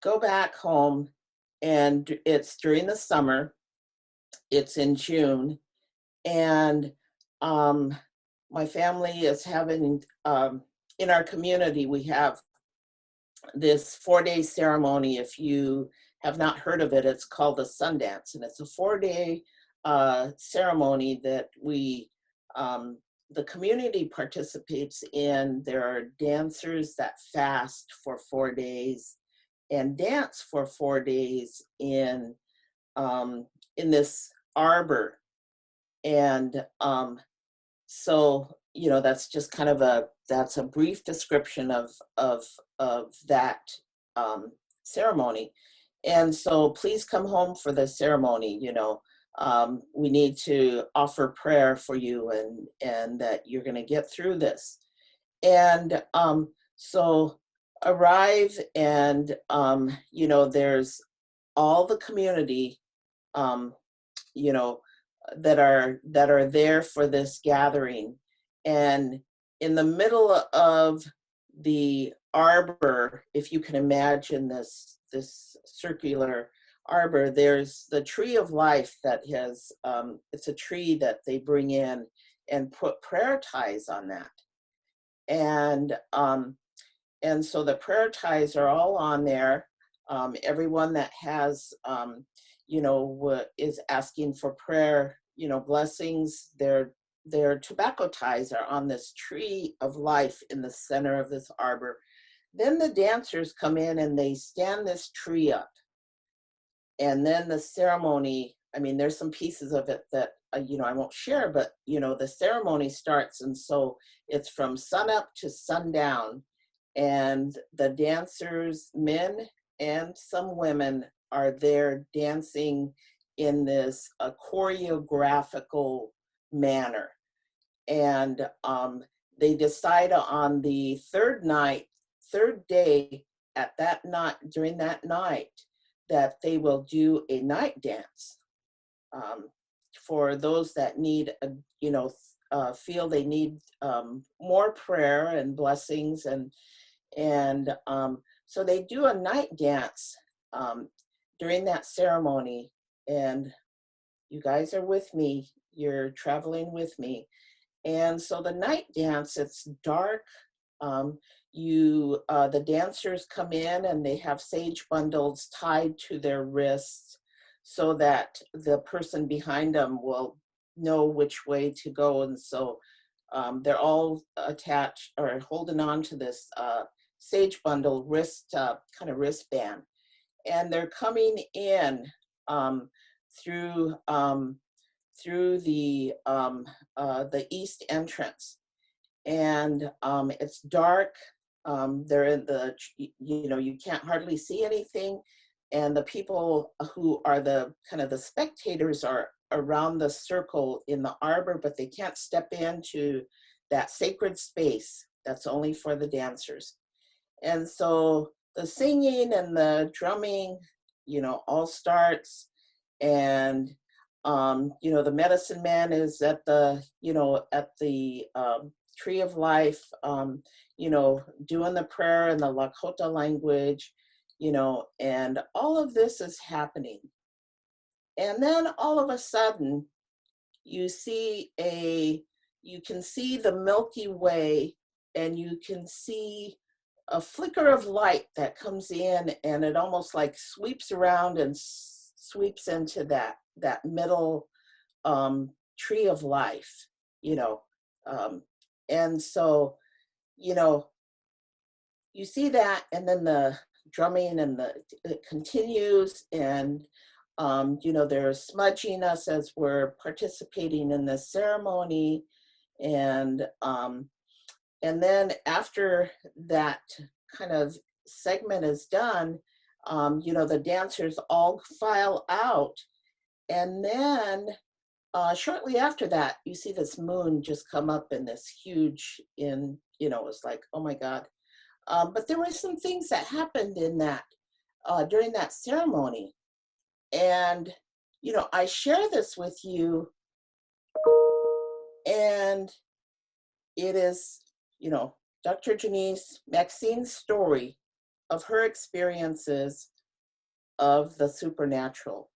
go back home, and it's during the summer. It's in June, and my family is having, in our community, we have this 4-day ceremony. If you have not heard of it, it's called the Sundance, and it's a 4-day ceremony that the community participates in. There are dancers that fast for 4 days and dance for 4 days in this arbor. And so, that's just kind of that's a brief description of that ceremony. And so please come home for the ceremony. We need to offer prayer for you and that you're going to get through this. And so arrive, and there's all the community that are there for this gathering. And in the middle of the arbor, if you can imagine this circular arbor, there's the tree of life that has, it's a tree that they bring in and put prayer ties on that. And so the prayer ties are all on there. Everyone that has, is asking for prayer, blessings, they're their tobacco ties are on this tree of life in the center of this arbor. Then the dancers come in and they stand this tree up. And then the ceremony, I mean, there's some pieces of it that, you know, I won't share, but, you know, the ceremony starts. And so it's from sunup to sundown. And the dancers, men and some women, are there dancing in this choreographical manner. And they decide on the third day at that night, during that night, that they will do a night dance for those that need, you know, feel they need more prayer and blessings. And so they do a night dance during that ceremony. And you guys are with me, you're traveling with me. And so the night dance, it's dark. The dancers come in and they have sage bundles tied to their wrists so that the person behind them will know which way to go. And so they're all attached or holding on to this sage bundle kind of wristband. And they're coming in through the east entrance. And it's dark. They're in the, you know, you can't hardly see anything. And the people who are the kind of the spectators are around the circle in the arbor, but they can't step into that sacred space that's only for the dancers. And so the singing and the drumming, you know, all starts. And you know, the medicine man is at the, you know, at the tree of life, you know, doing the prayer in the Lakota language, you know, and all of this is happening. And then all of a sudden, you can see the Milky Way, and you can see a flicker of light that comes in, and it almost like sweeps around and sweeps into that middle tree of life, you know. And so, you know, you see that, and then the drumming and it continues, and you know, they're smudging us as we're participating in this ceremony. And then after that kind of segment is done, you know, the dancers all file out. And then shortly after that, you see this moon just come up in this huge, you know, it's like, oh my God. But there were some things that happened in that, during that ceremony. And, you know, I share this with you, and it is, you know, Dr. Janice Maxine's story of her experiences of the supernatural,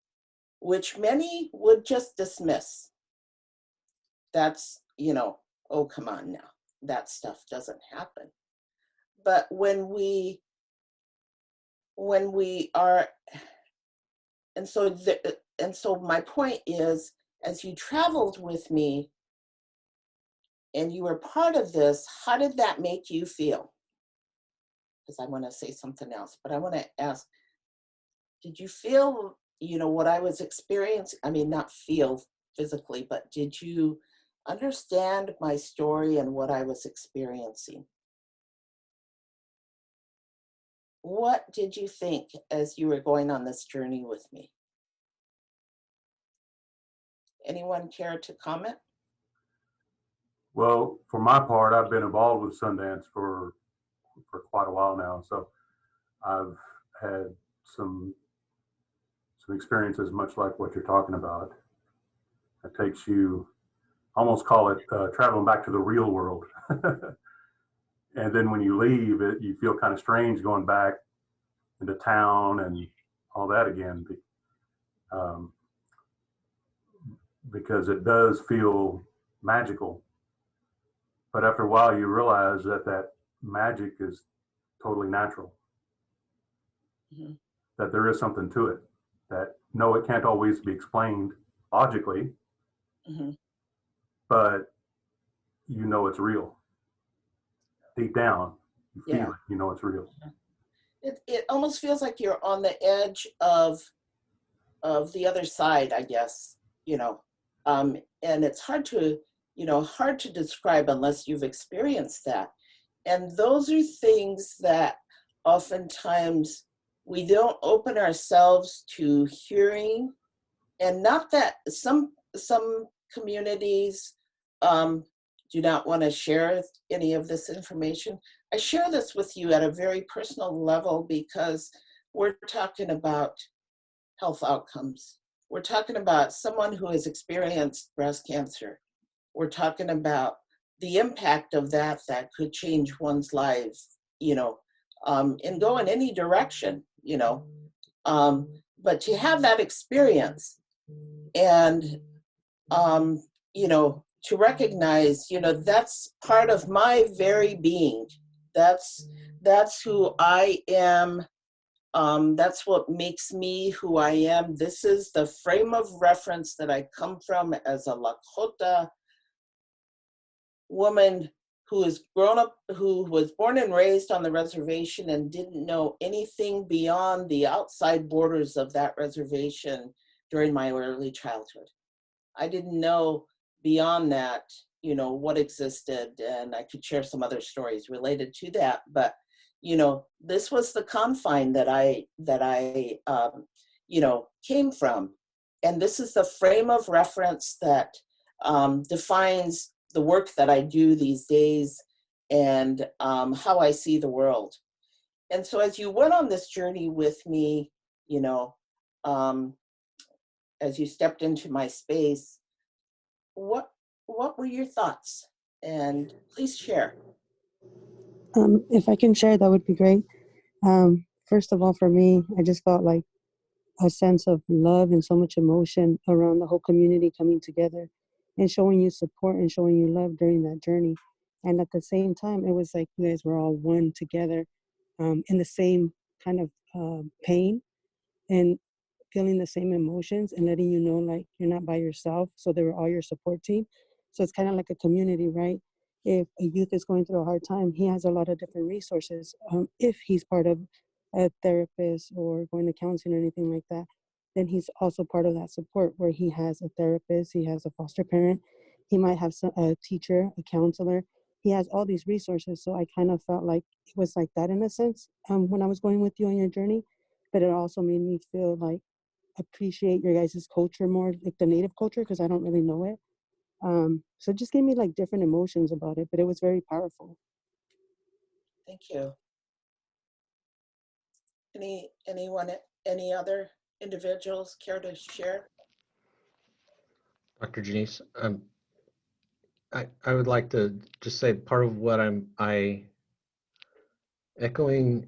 which many would just dismiss. That's, you know, oh, come on now, that stuff doesn't happen. But when we are, and so my point is, as you traveled with me and you were part of this, how did that make you feel? Because I want to say something else, but I want to ask, did you feel, you know, what I was experiencing? I mean, not feel physically, but did you understand my story and what I was experiencing? What did you think as you were going on this journey with me? Anyone care to comment? Well, for my part, I've been involved with Sundance for quite a while now, so I've had some experiences much like what you're talking about. It takes you, almost call it traveling back to the real world. And then when you leave, you feel kind of strange going back into town and all that again, because it does feel magical. But after a while, you realize that magic is totally natural. Mm-hmm. That there is something to it. That no, it can't always be explained logically. Mm-hmm. But you know it's real. Deep down, you feel Yeah. it, you know it's real. It almost feels like you're on the edge of the other side, I guess, you know. And it's hard to, hard to describe unless you've experienced that. And those are things that oftentimes we don't open ourselves to hearing. And not that some communities do not want to share any of this information. I share this with you at a very personal level because we're talking about health outcomes. We're talking about someone who has experienced breast cancer. We're talking about the impact of that could change one's life, and go in any direction, but to have that experience and, to recognize, that's part of my very being. That's who I am. That's what makes me who I am. This is the frame of reference that I come from as a Lakota woman who is grown up, who was born and raised on the reservation and didn't know anything beyond the outside borders of that reservation during my early childhood. I didn't know beyond that, what existed, and I could share some other stories related to that. But, this was the confine that I came from. And this is the frame of reference that defines the work that I do these days and how I see the world. And so as you went on this journey with me, as you stepped into my space, what were your thoughts? And please share. If I can share, that would be great. First of all, for me, I just felt like a sense of love and so much emotion around the whole community coming together and showing you support and showing you love during that journey. And at the same time, it was like you guys were all one together in the same kind of pain and feeling the same emotions and letting you know like you're not by yourself. So they were all your support team. So it's kind of like a community, right? If a youth is going through a hard time, he has a lot of different resources. If he's part of a therapist or going to counseling or anything like that, then he's also part of that support where he has a therapist, he has a foster parent, he might have a teacher, a counselor. He has all these resources. So I kind of felt like it was like that in a sense when I was going with you on your journey. But it also made me feel like appreciate your guys' culture more, like the native culture, because I don't really know it. So it just gave me like different emotions about it, but it was very powerful. Thank you. Any other individuals care to share? Dr. Janice, I would like to just say part of what I echoing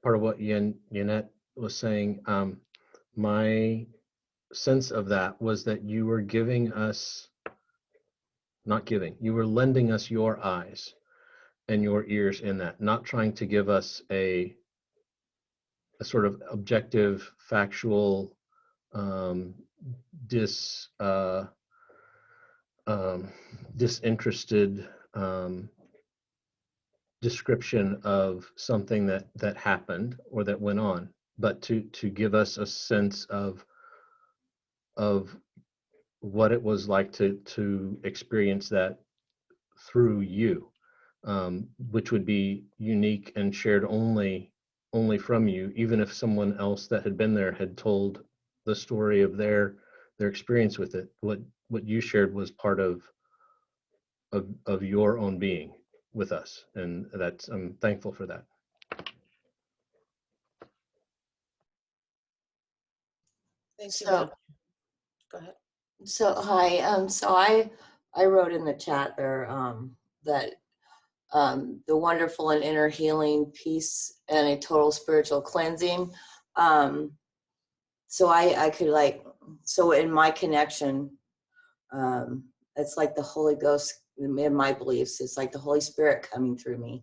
part of what Yanette was saying. My sense of that was that you were giving us, not giving, you were lending us your eyes and your ears in that, not trying to give us a sort of objective, factual, disinterested description of something that happened or that went on, but to give us a sense of what it was like to experience that through you, which would be unique and shared only from you, even if someone else that had been there had told the story of their experience with it. What you shared was part of your own being with us, and I'm thankful for that. Thank you. So, go ahead. So hi. So I wrote in the chat there that the wonderful and inner healing, peace, and a total spiritual cleansing. So I could so in my connection, it's like the Holy Ghost in my beliefs. It's like the Holy Spirit coming through me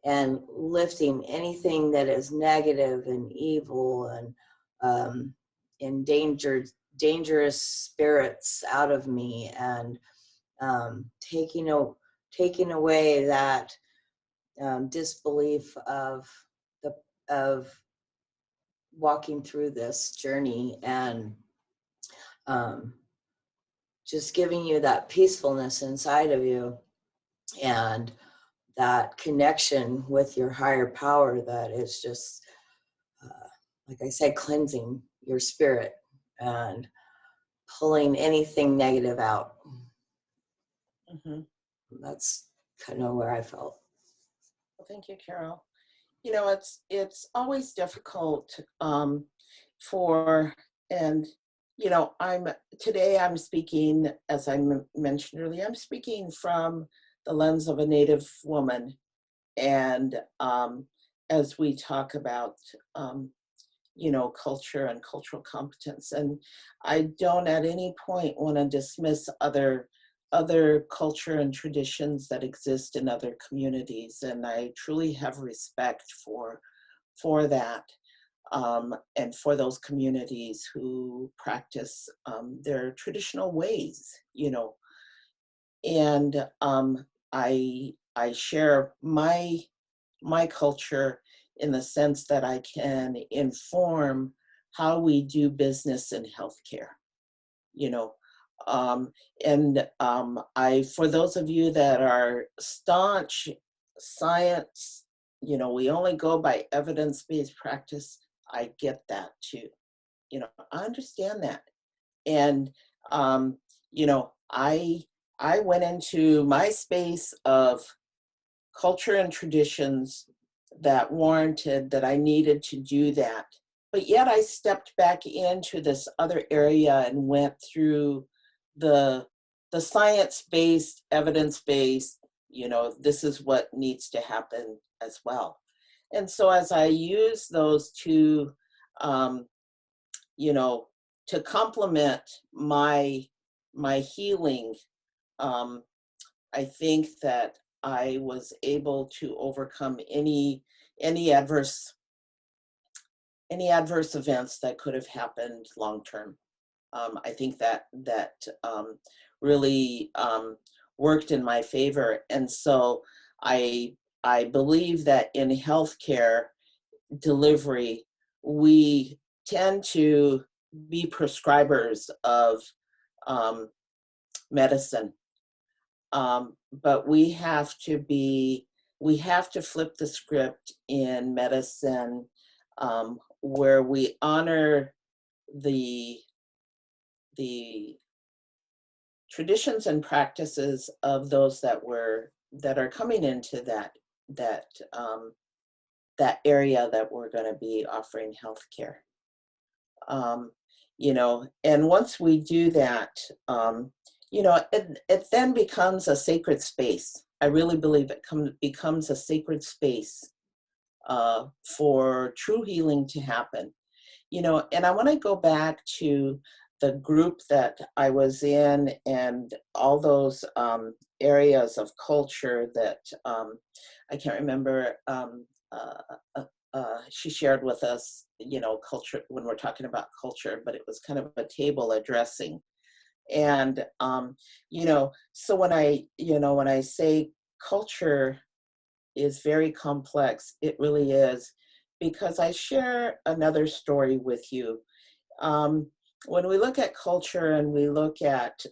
and lifting anything that is negative and evil and endangered, dangerous spirits out of me, and taking away that disbelief of walking through this journey, and just giving you that peacefulness inside of you and that connection with your higher power that is just, like I said, cleansing your spirit and pulling anything negative out. Mm-hmm. That's kind of where I felt. Well, thank you, Carol. You know, it's always difficult and you know, today I'm speaking, as I mentioned earlier, I'm speaking from the lens of a Native woman, and as we talk about you know, culture and cultural competence, and I don't at any point want to dismiss other culture and traditions that exist in other communities, and I truly have respect for that, and for those communities who practice their traditional ways, you know. And I share my culture in the sense that I can inform how we do business in healthcare, you know. For those of you that are staunch science, you know, we only go by evidence-based practice, I get that too. You know, I understand that. And, you know, I went into my space of culture and traditions that warranted that I needed to do that. But yet I stepped back into this other area and went through the science-based, evidence-based, you know, this is what needs to happen as well. And so as I use those two, you know, to complement my healing, I think that I was able to overcome any adverse events that could have happened long term. I think that really worked in my favor, and so I believe that in healthcare delivery, we tend to be prescribers of medicine, but we have to flip the script in medicine, where we honor the traditions and practices of those that are coming into that area that we're going to be offering healthcare. You know, and once we do that, you know, it then becomes a sacred space. I really believe it becomes a sacred space for true healing to happen. You know, and I want to go back to the group that I was in and all those areas of culture that I can't remember. She shared with us, you know, culture when we're talking about culture, but it was kind of a table addressing. And, you know, so when I say culture is very complex, it really is, because I share another story with you. When we look at culture and we look at,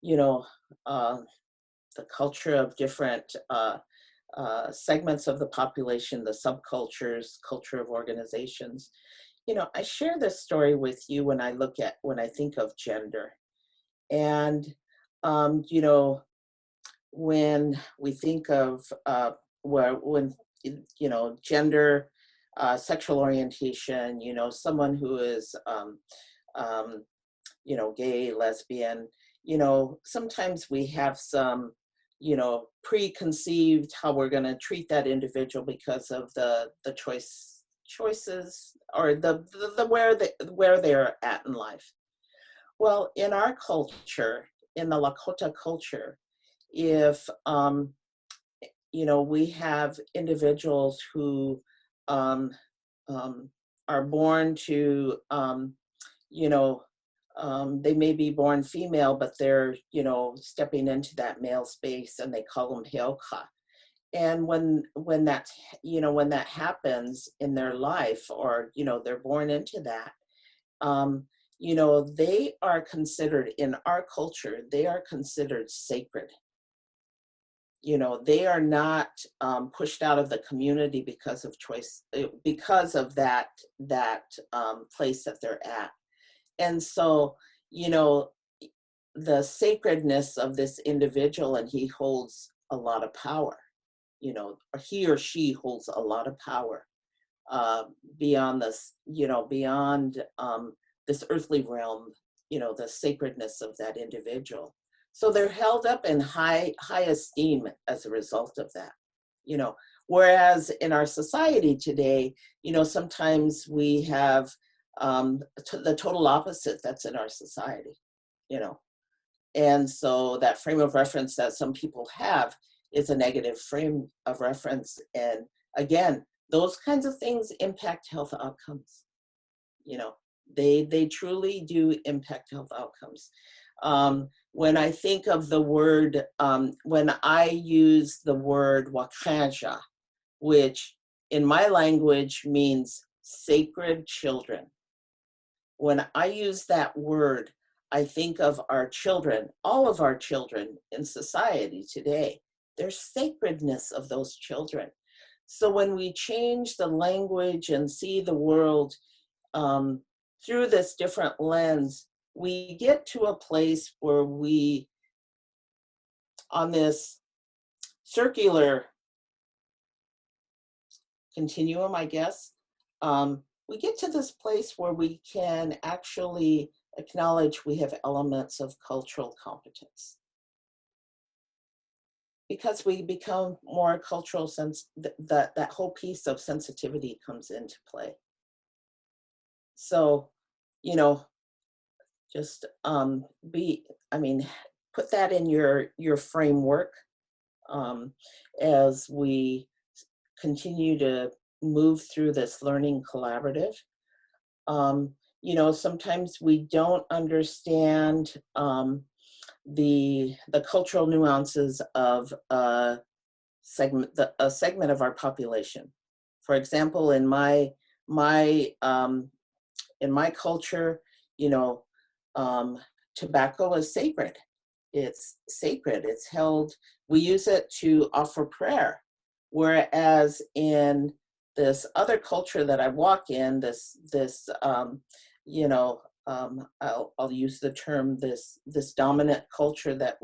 you know, the culture of different segments of the population, the subcultures, culture of organizations, you know, I share this story with you when I think of gender. And, you know, when we think of when you know, gender, sexual orientation, you know, someone who is you know, gay, lesbian, you know, sometimes we have some, you know, preconceived how we're going to treat that individual because of the choices or the where they're at in life. Well, in our culture, in the Lakota culture, if you know, we have individuals who are born to you know, They may be born female, but they're, you know, stepping into that male space, and they call them heoka. And when that, you know, when that happens in their life, or, you know, they're born into that, you know, they are considered, in our culture, they are considered sacred. You know, they are not pushed out of the community because of choice, because of that place that they're at. And so, you know, the sacredness of this individual, and he holds a lot of power, you know, or he or she holds a lot of power beyond this, you know, beyond this earthly realm, you know, the sacredness of that individual. So they're held up in high esteem as a result of that, you know. Whereas in our society today, you know, sometimes we have the total opposite that's in our society, you know. And so that frame of reference that some people have is a negative frame of reference. And again, those kinds of things impact health outcomes. You know, they truly do impact health outcomes. When I think of the word, when I use the word wakanja, which in my language means sacred children. When I use that word, I think of our children, all of our children in society today. There's sacredness of those children. So when we change the language and see the world through this different lens, we get to a place where we, on this circular continuum, I guess, we get to this place where we can actually acknowledge we have elements of cultural competence. Because we become more cultural sense, that whole piece of sensitivity comes into play. So, you know, just put that in your framework as we continue to move through this learning collaborative. You know, sometimes we don't understand the cultural nuances of a segment of our population. For example, in my culture, you know, tobacco is sacred. It's sacred. It's held. We use it to offer prayer. Whereas in this other culture that I walk in, you know, I'll use the term this dominant culture that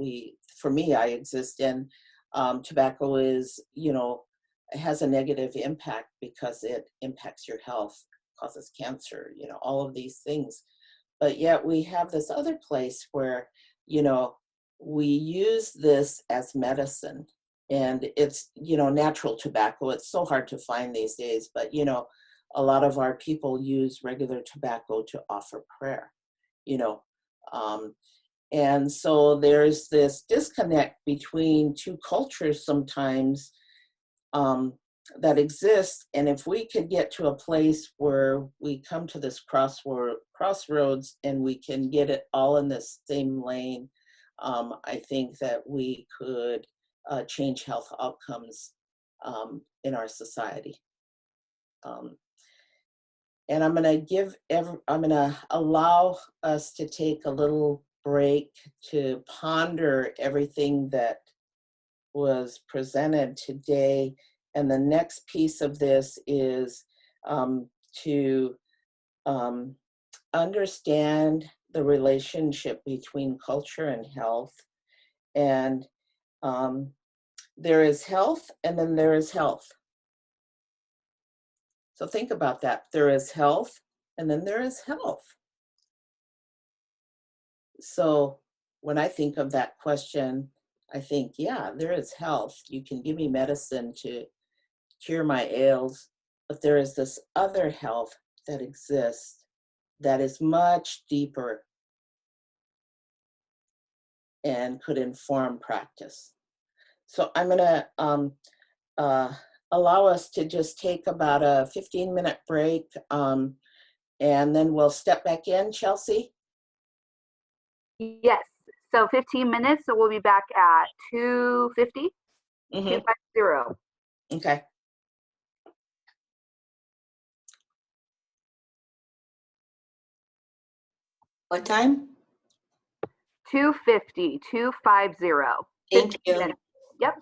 for me, I exist in. Tobacco is, you know, has a negative impact because it impacts your health, causes cancer, you know, all of these things. But yet we have this other place where, you know, we use this as medicine. And it's, you know, natural tobacco. It's so hard to find these days, but, you know, a lot of our people use regular tobacco to offer prayer, you know. And so there's this disconnect between two cultures sometimes that exists. And if we could get to a place where we come to this crossroads and we can get it all in this same lane, I think that we could change health outcomes in our society. And I'm gonna allow us to take a little break to ponder everything that was presented today. And the next piece of this is to understand the relationship between culture and health. And there is health, and then there is health. So think about that. There is health, and then there is health. So when I think of that question, I think, yeah, there is health. You can give me medicine to cure my ails, but there is this other health that exists that is much deeper and could inform practice. So I'm gonna allow us to just take about a 15-minute break, and then we'll step back in, Chelsea. Yes. So 15 minutes. So we'll be back at 2:50. 250. Okay. What time? 250. 250. Thank 15 you. minutes. Yep.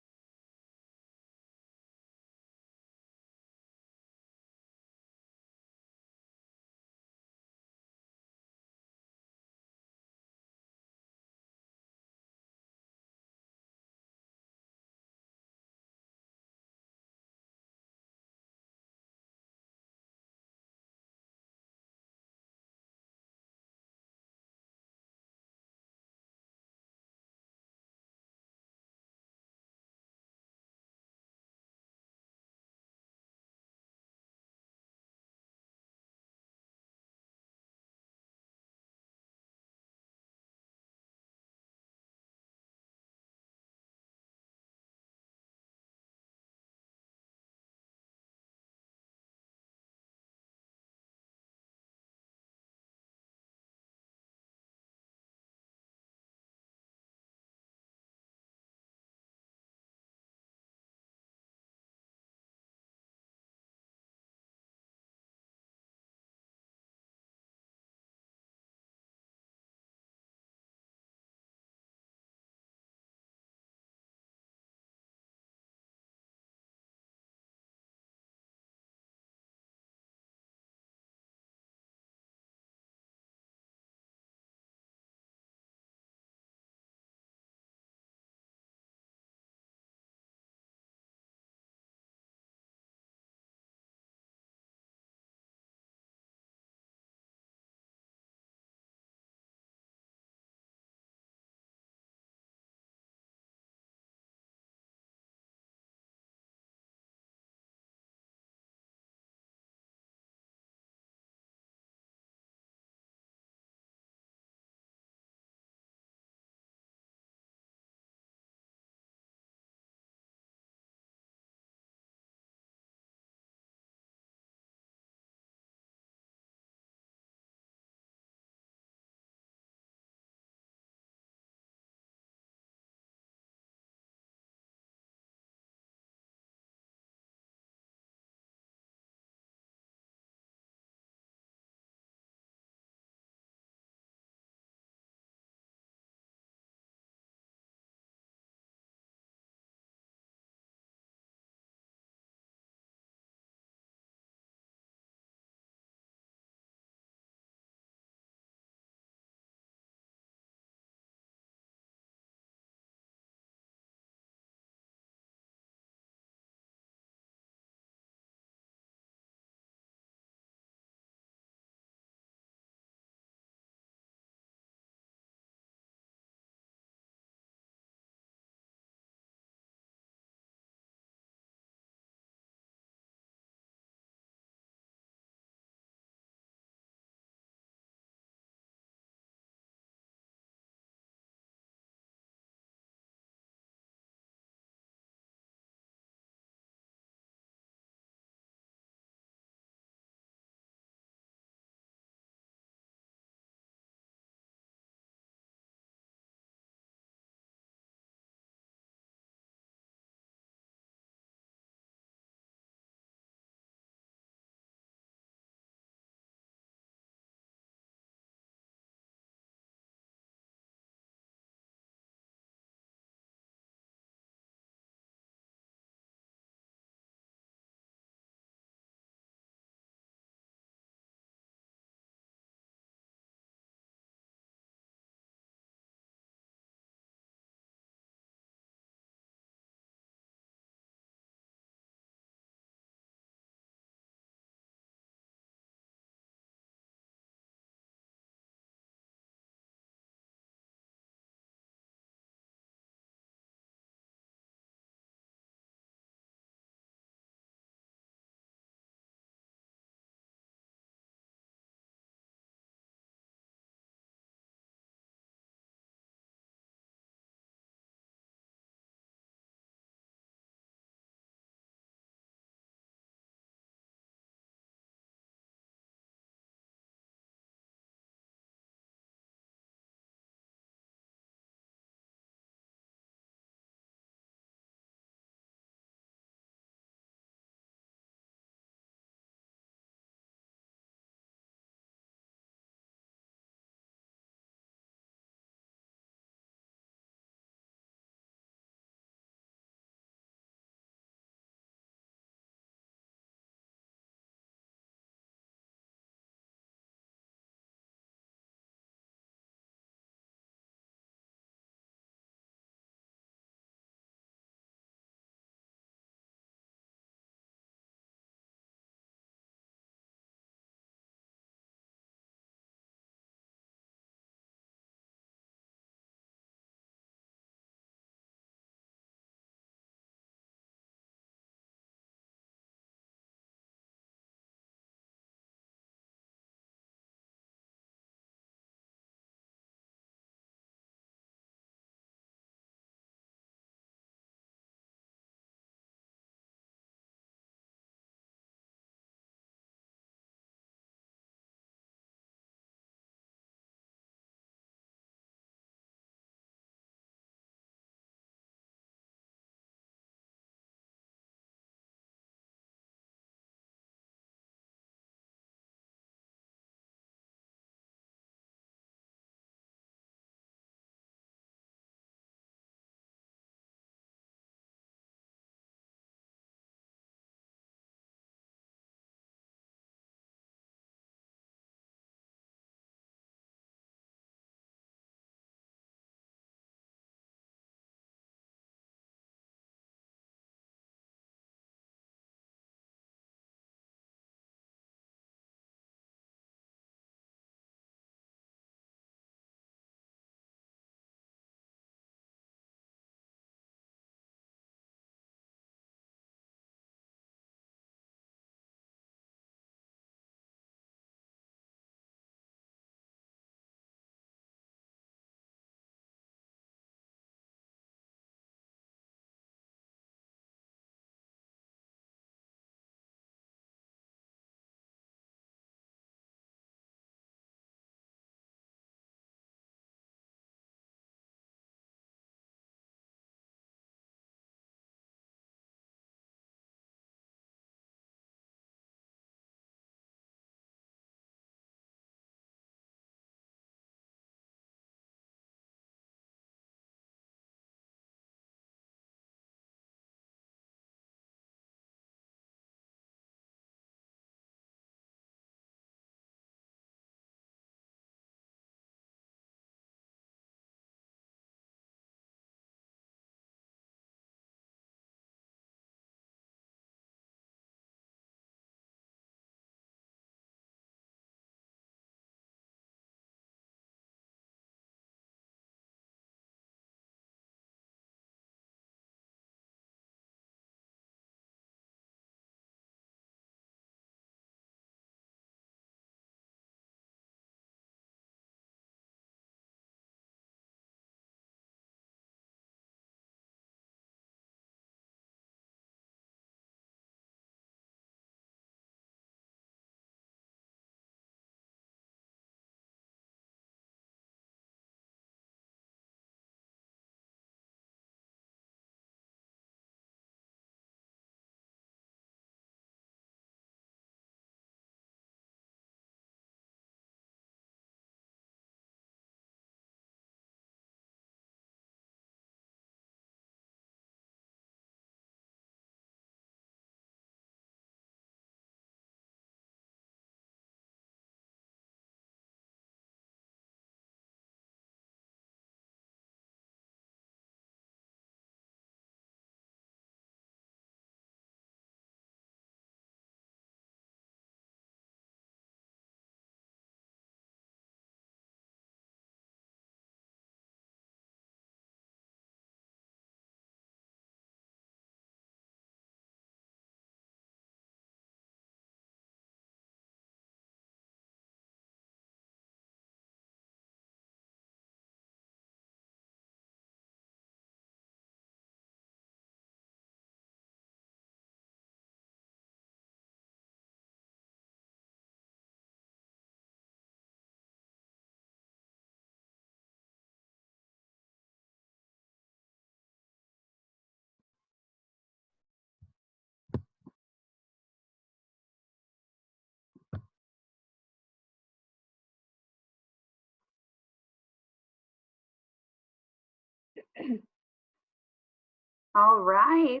All right.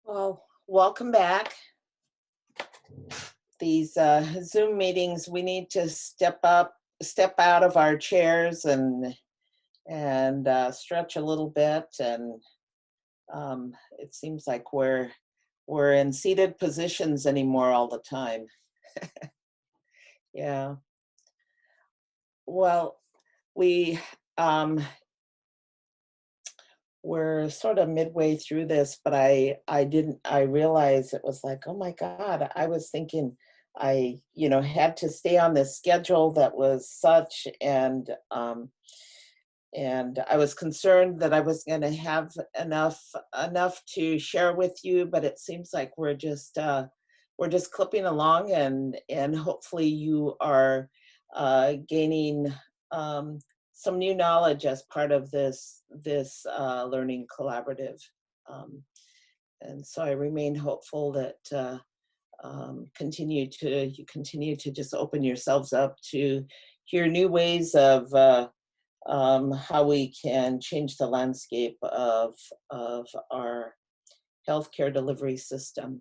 Well, welcome back. These Zoom meetings, we need to step out of our chairs and stretch a little bit. And it seems like we're in seated positions anymore all the time. Yeah. Well, we're sort of midway through this, but I realized it was like, oh my God, I was thinking I, had to stay on this schedule that was such, and I was concerned that I was going to have enough to share with you, but it seems like we're just clipping along, and hopefully you are gaining some new knowledge as part of this learning collaborative. And so I remain hopeful that you continue to just open yourselves up to hear new ways of how we can change the landscape of our healthcare delivery system.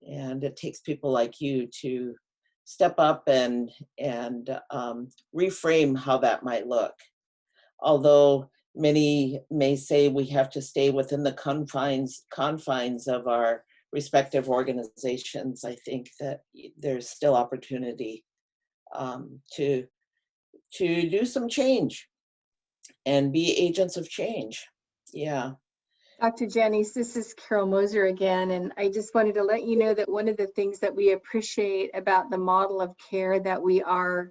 And it takes people like you to step up and reframe how that might look. Although many may say we have to stay within the confines of our respective organizations, I think that there's still opportunity to do some change and be agents of change. Yeah. Dr. Jennings, this is Carol Moser again, and I just wanted to let you know that one of the things that we appreciate about the model of care that we are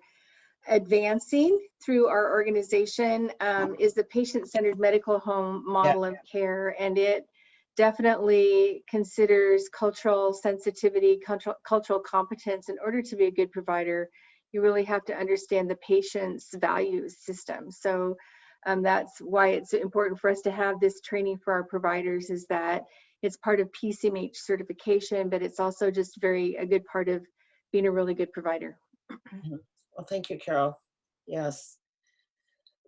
advancing through our organization is the patient-centered medical home model of care, and it definitely considers cultural sensitivity, cultural competence. In order to be a good provider, you really have to understand the patient's values system. So that's why it's important for us to have this training for our providers, is that it's part of PCMH certification, but it's also just a good part of being a really good provider. Well, thank you, Carol. Yes.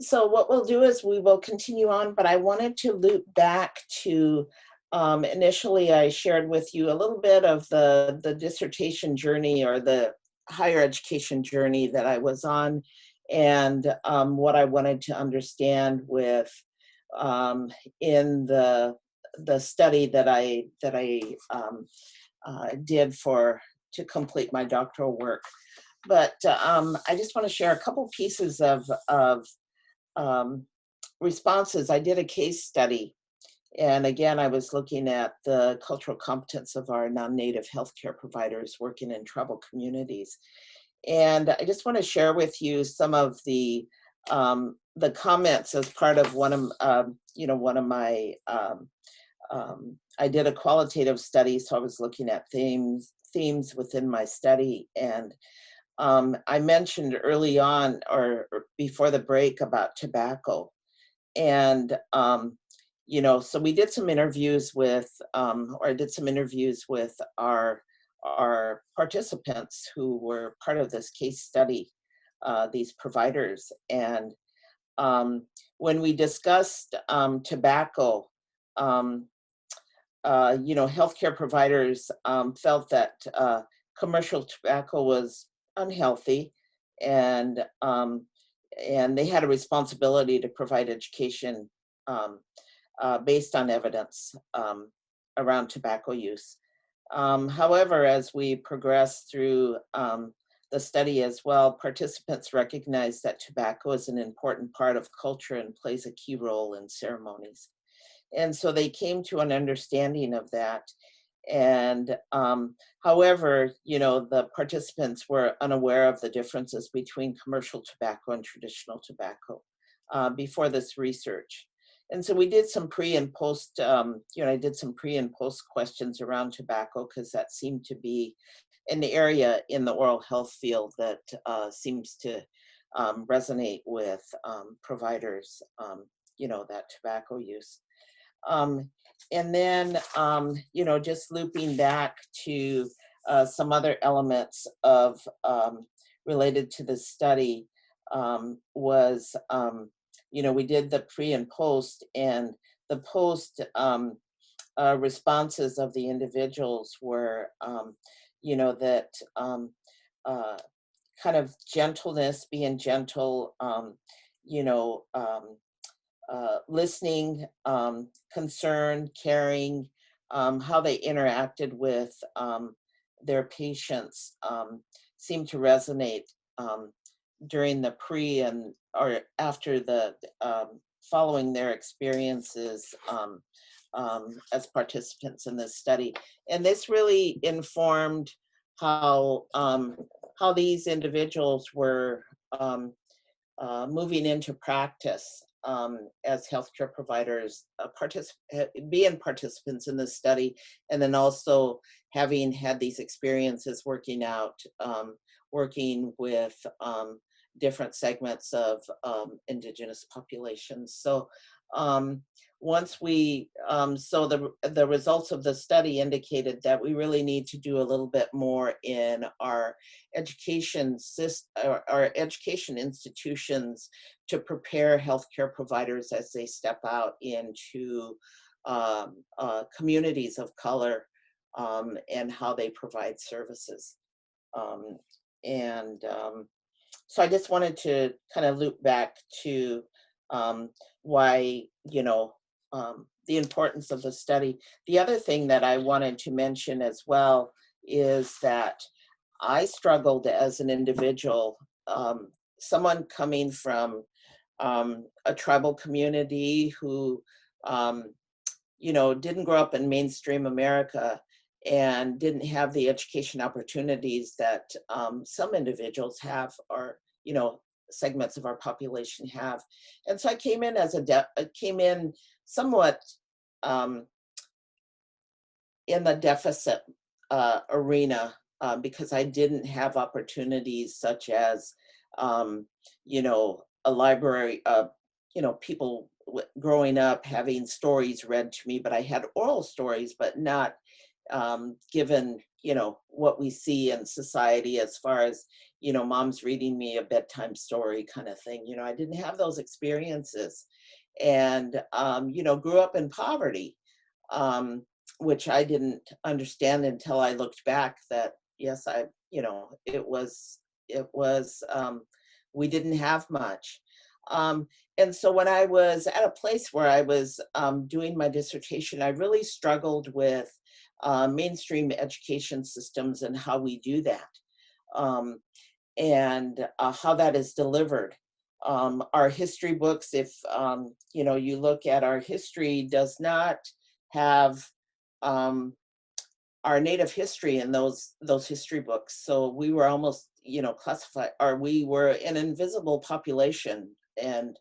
So what we'll do is we will continue on, but I wanted to loop back to initially I shared with you a little bit of the dissertation journey, or the higher education journey that I was on, and what I wanted to understand with in the study that I did to complete my doctoral work. But I just want to share a couple pieces of responses. I did a case study, and again, I was looking at the cultural competence of our non-native healthcare providers working in tribal communities. And I just want to share with you some of the comments as part of one of my, I did a qualitative study, so I was looking at themes within my study. And I mentioned early on, or before the break, about tobacco. And, so we did some interviews with, or I did some interviews with our participants who were part of this case study, these providers. And when we discussed tobacco, healthcare providers felt that commercial tobacco was unhealthy, and they had a responsibility to provide education based on evidence around tobacco use. However, as we progressed through the study as well, participants recognized that tobacco is an important part of culture and plays a key role in ceremonies. And so they came to an understanding of that. And however, the participants were unaware of the differences between commercial tobacco and traditional tobacco before this research. And so we did some pre and post, I did some pre and post questions around tobacco, because that seemed to be an area in the oral health field that seems to resonate with providers, that tobacco use. And then, just looping back to some other elements of related to the study was, we did the pre and post, and the post responses of the individuals were, that kind of gentleness, being gentle, listening, concern, caring, how they interacted with their patients seemed to resonate during the pre and or after the following their experiences as participants in this study. And this really informed how these individuals were moving into practice as healthcare providers, being participants in this study, and then also having had these experiences working with different segments of Indigenous populations. So once we, so the results of the study indicated that we really need to do a little bit more in our education our education institutions to prepare healthcare providers as they step out into communities of color and how they provide services. So I just wanted to kind of loop back to why, the importance of the study. The other thing that I wanted to mention as well is that I struggled as an individual, someone coming from a tribal community who, didn't grow up in mainstream America and didn't have the education opportunities that some individuals have, or segments of our population have. And so I came in somewhat in the deficit arena because I didn't have opportunities such as a library, people growing up having stories read to me, but I had oral stories, but not given, what we see in society as far as, mom's reading me a bedtime story kind of thing. I didn't have those experiences, and, grew up in poverty, which I didn't understand until I looked back that, yes, we didn't have much. And so when I was at a place where I was doing my dissertation, I really struggled with mainstream education systems and how we do that, and how that is delivered. Our history books, if you look at our history, does not have our Native history in those history books. So we were almost, classified, or we were an invisible population, and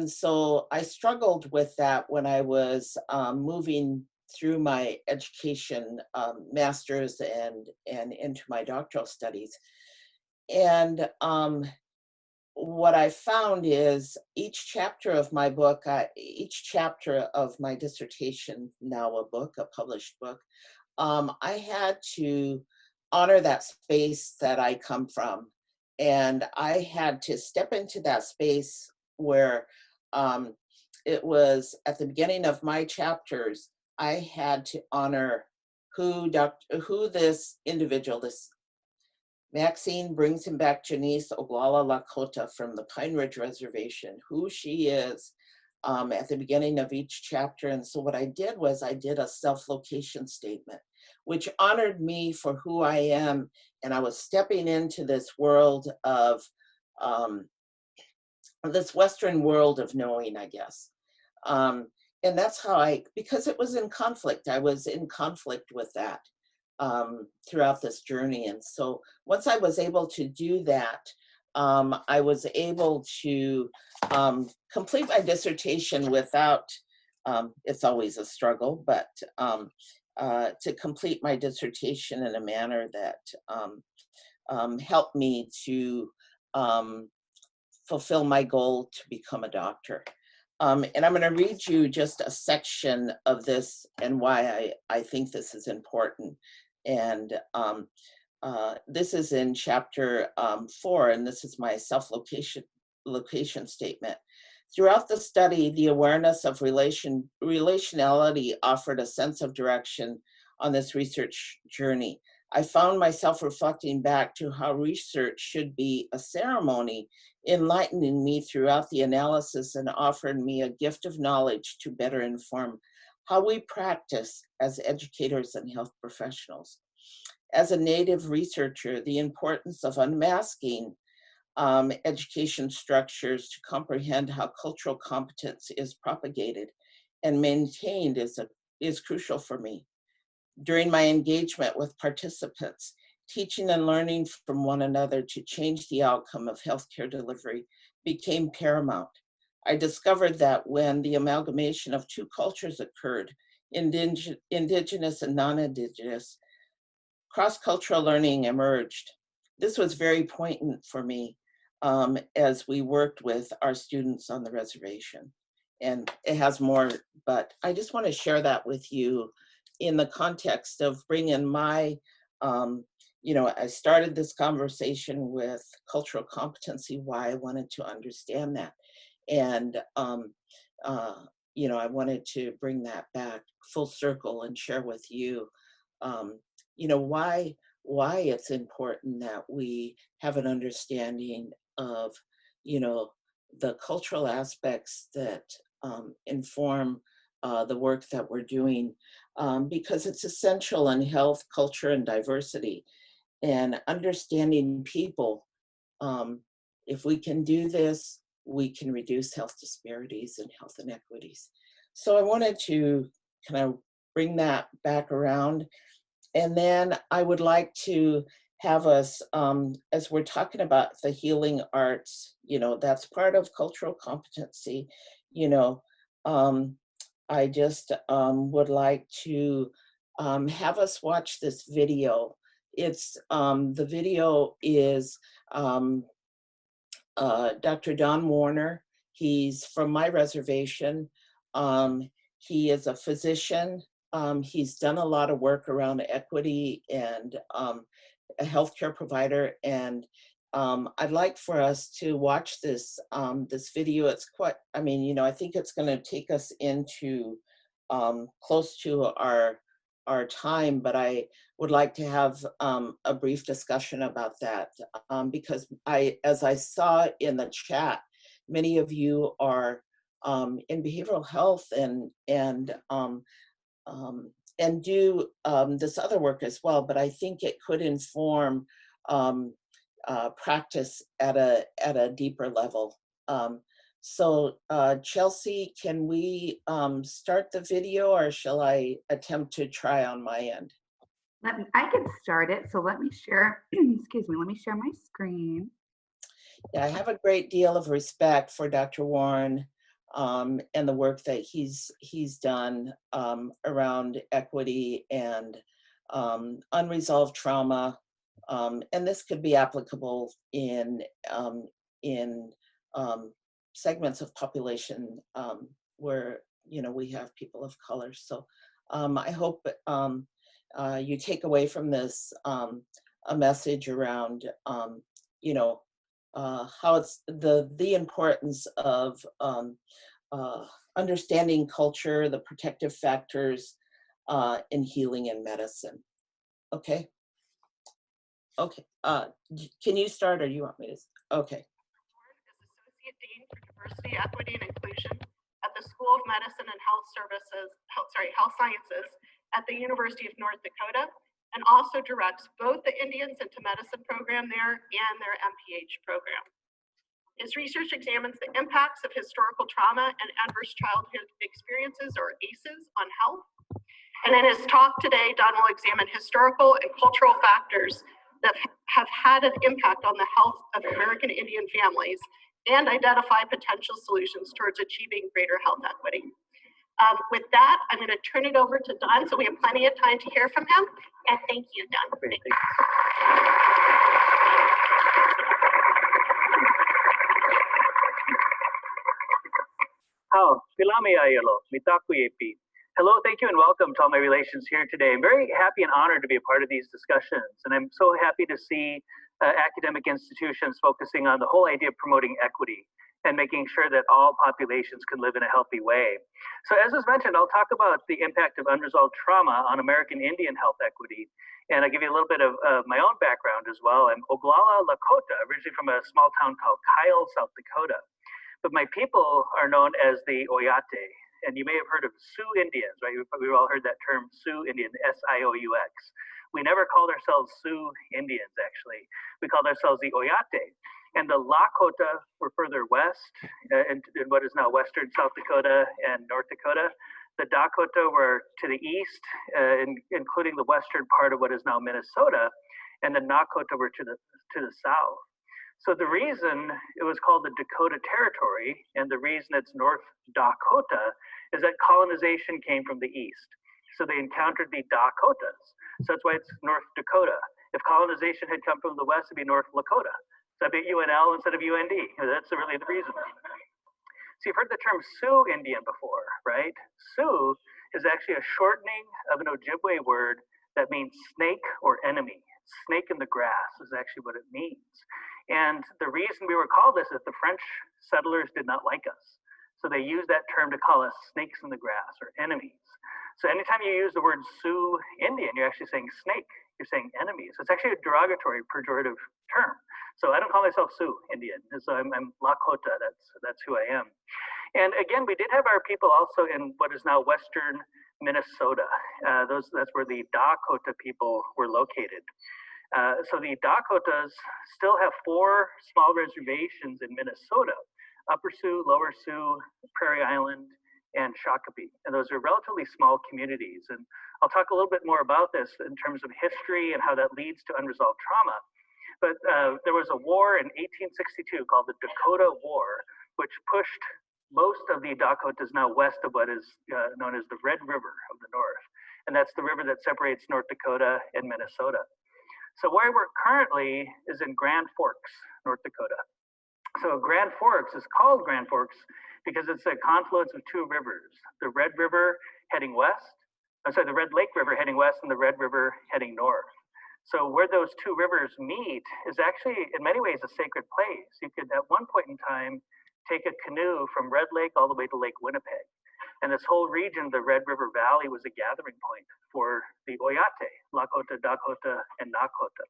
so I struggled with that when I was moving through my education, master's and into my doctoral studies. And what I found is each chapter of my book, each chapter of my dissertation, now a published book, I had to honor that space that I come from. And I had to step into that space where it was at the beginning of my chapters, I had to honor who this individual, this Maxine brings him back Janice Oglala Lakota from the Pine Ridge Reservation, who she is at the beginning of each chapter. And so what I did was I did a self-location statement, which honored me for who I am. And I was stepping into this world of, this Western world of knowing, I guess. And that's how because it was in conflict, I was in conflict with that throughout this journey. And so once I was able to do that, I was able to complete my dissertation without, it's always a struggle, but to complete my dissertation in a manner that helped me to fulfill my goal to become a doctor. And I'm going to read you just a section of this and why I think this is important. And this is in chapter 4, and this is my self-location location statement. Throughout the study, the awareness of relationality offered a sense of direction on this research journey. I found myself reflecting back to how research should be a ceremony, enlightening me throughout the analysis and offering me a gift of knowledge to better inform how we practice as educators and health professionals. As a native researcher, the importance of unmasking education structures to comprehend how cultural competence is propagated and maintained is crucial for me. During my engagement with participants, teaching and learning from one another to change the outcome of healthcare delivery became paramount. I discovered that when the amalgamation of two cultures occurred, indigenous and non-indigenous, cross-cultural learning emerged. This was very poignant for me as we worked with our students on the reservation. And it has more, but I just want to share that with you in the context of bringing my, I started this conversation with cultural competency, why I wanted to understand that. And, I wanted to bring that back full circle and share with you, why it's important that we have an understanding of, the cultural aspects that inform the work that we're doing, because it's essential in health, culture, and diversity. And understanding people, if we can do this, we can reduce health disparities and health inequities. So I wanted to kind of bring that back around. And then I would like to have us, as we're talking about the healing arts, that's part of cultural competency. I just would like to have us watch this video. It's the video is Dr. Don Warner. He's from my reservation. He is a physician. He's done a lot of work around equity and a healthcare provider. And I'd like for us to watch this this video. It's quite, I think it's going to take us into close to our time, but I would like to have a brief discussion about that because as I saw in the chat, many of you are in behavioral health and do this other work as well, but I think it could inform practice at a deeper level. So Chelsea, can we start the video, or shall I attempt to try on my end? I can start it, so let me share, excuse me, let me share my screen. Yeah, I have a great deal of respect for Dr. Warren and the work that he's done around equity and unresolved trauma. And this could be applicable in segments of population where, we have people of color. So I hope you take away from this a message around, how it's the importance of understanding culture, the protective factors in healing and medicine. Okay. Okay. Can you start, or you want me to? Okay. Associate Dean for Diversity, Equity, and Inclusion at the School of Medicine and Health Sciences at the University of North Dakota, and also directs both the Indians into Medicine program there and their MPH program. His research examines the impacts of historical trauma and adverse childhood experiences, or ACEs, on health. And in his talk today, Don will examine historical and cultural factors that have had an impact on the health of American Indian families and identify potential solutions towards achieving greater health equity. With that, I'm going to turn it over to Don so we have plenty of time to hear from him. And thank you, Don. Thank you. Hello, thank you, and welcome to all my relations here today. I'm very happy and honored to be a part of these discussions, and I'm so happy to see academic institutions focusing on the whole idea of promoting equity. and making sure that all populations can live in a healthy way. So as was mentioned, I'll talk about the impact of unresolved trauma on American Indian health equity. And I'll give you a little bit of my own background as well. I'm Oglala Lakota, originally from a small town called Kyle, South Dakota. But my people are known as the Oyate. And you may have heard of Sioux Indians, right? We've all heard that term, Sioux Indian, S-I-O-U-X. We never called ourselves Sioux Indians, actually. We called ourselves the Oyate. And the Lakota were further west in what is now western South Dakota and North Dakota. The Dakota were to the east, including the western part of what is now Minnesota, and the Nakota were to the south. So the reason it was called the Dakota Territory, and the reason it's North Dakota, is that colonization came from the east. So they encountered the Dakotas. So that's why it's North Dakota. If colonization had come from the west, it'd be North Lakota. So that'd be UNL instead of UND. That's really the reason. So you've heard the term Sioux Indian before, right? Sioux is actually a shortening of an Ojibwe word that means snake or enemy. Snake in the grass is actually what it means. And the reason we were called this is the French settlers did not like us. So they used that term to call us snakes in the grass or enemies. So anytime you use the word Sioux Indian, you're actually saying snake, you're saying enemy. So it's actually a derogatory, pejorative term. So I don't call myself Sioux Indian. So I'm Lakota, that's who I am. And again, we did have our people also in what is now western Minnesota. That's where the Dakota people were located. So the Dakotas still have 4 small reservations in Minnesota: Upper Sioux, Lower Sioux, Prairie Island, and Shakopee. And those are relatively small communities. And I'll talk a little bit more about this in terms of history and how that leads to unresolved trauma. But there was a war in 1862 called the Dakota War, which pushed most of the Dakotas now west of what is known as the Red River of the North. And that's the river that separates North Dakota and Minnesota. So where I work currently is in Grand Forks, North Dakota. So Grand Forks is called Grand Forks because it's a confluence of 2 rivers, the Red River heading west, the Red Lake River heading west, and the Red River heading north. So where those 2 rivers meet is actually in many ways a sacred place. You could at one point in time take a canoe from Red Lake all the way to Lake Winnipeg. And this whole region, the Red River Valley, was a gathering point for the Oyate, Lakota, Dakota, and Nakota.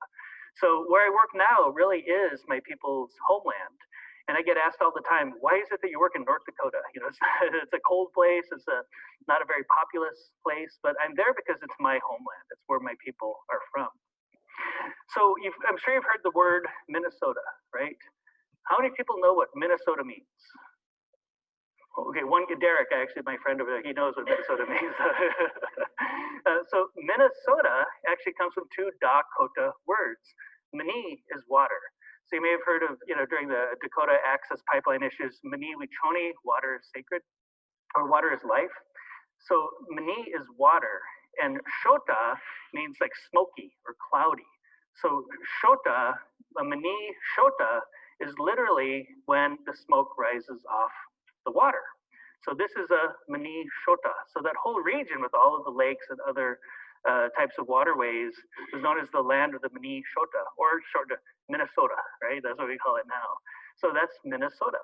So where I work now really is my people's homeland. And I get asked all the time, why is it that you work in North Dakota? You know, it's a cold place. It's not a very populous place, but I'm there because it's my homeland. It's where my people are from. So I'm sure you've heard the word Minnesota, right? How many people know what Minnesota means? Okay, Derek, actually my friend over there, he knows what Minnesota means. So Minnesota actually comes from 2 Dakota words. Mini is water. So you may have heard of, during the Dakota Access Pipeline issues, Mini Wichoni, water is sacred, or water is life. So Mini is water, and Shota means like smoky or cloudy. So Shota, Mini Shota, is literally when the smoke rises off the water. So this is a Mini Shota. So that whole region with all of the lakes and other types of waterways is known as the land of the Mini Shota, or short Minnesota, right? That's what we call it now. So that's Minnesota.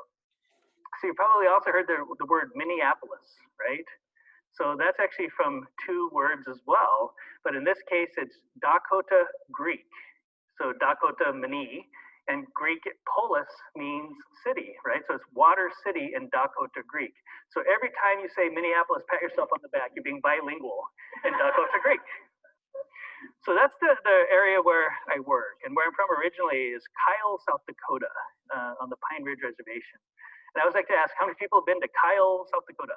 So you probably also heard the word Minneapolis, right? So that's actually from 2 words as well, but in this case it's Dakota Greek. So Dakota Mini, and Greek polis means city, right? So it's water city in Dakota Greek. So every time you say Minneapolis, pat yourself on the back, you're being bilingual in Dakota Greek. So that's the area where I work, and where I'm from originally is Kyle, South Dakota, on the Pine Ridge Reservation. And I always like to ask, how many people have been to Kyle, South Dakota?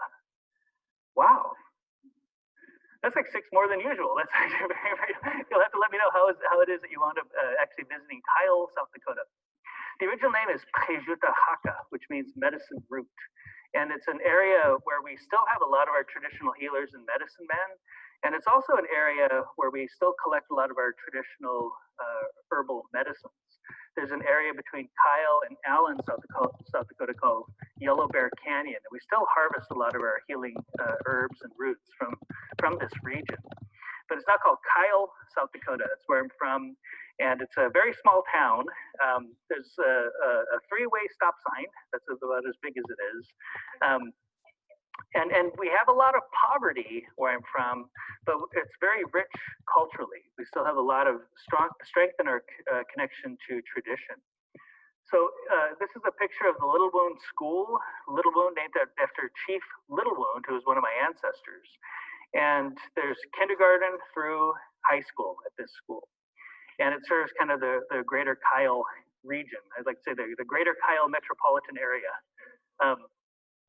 Wow. That's like 6 more than usual. That's actually you'll have to let me know how it is that you wound up actually visiting Kyle, South Dakota. The original name is Prejutahaka, which means medicine root. And it's an area where we still have a lot of our traditional healers and medicine men. And it's also an area where we still collect a lot of our traditional herbal medicines. There's an area between Kyle and Allen, South Dakota called Yellow Bear Canyon. And we still harvest a lot of our healing herbs and roots from this region. But it's not called Kyle, South Dakota. It's where I'm from. And it's a very small town. There's a three-way stop sign. That's about as big as it is. And we have a lot of poverty where I'm from, but it's very rich culturally. We still have a lot of strength in our connection to tradition. So this is a picture of the Little Wound School. Little Wound named after Chief Little Wound, who was one of my ancestors. And there's kindergarten through high school at this school. And it serves kind of the greater Kyle region. I'd like to say the greater Kyle metropolitan area.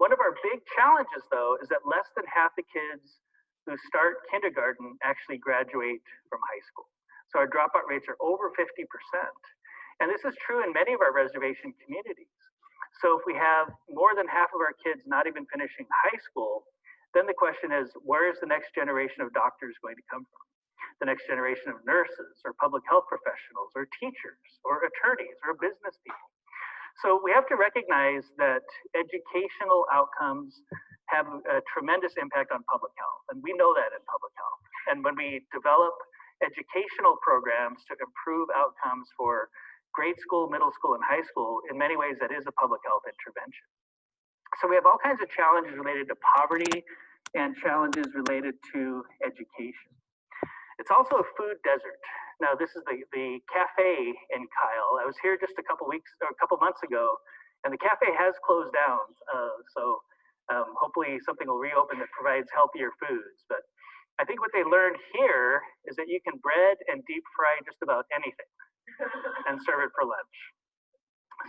One of our big challenges, though, is that less than half the kids who start kindergarten actually graduate from high school. So our dropout rates are over 50%. And this is true in many of our reservation communities. So if we have more than half of our kids not even finishing high school, then the question is, where is the next generation of doctors going to come from? The next generation of nurses or public health professionals or teachers or attorneys or business people. So we have to recognize that educational outcomes have a tremendous impact on public health. And we know that in public health. And when we develop educational programs to improve outcomes for grade school, middle school, and high school, in many ways that is a public health intervention. So we have all kinds of challenges related to poverty and challenges related to education. It's also a food desert. Now this is the cafe in Kyle. I was here just a couple months ago, and the cafe has closed down. Hopefully something will reopen that provides healthier foods. But I think what they learned here is that you can bread and deep fry just about anything and serve it for lunch.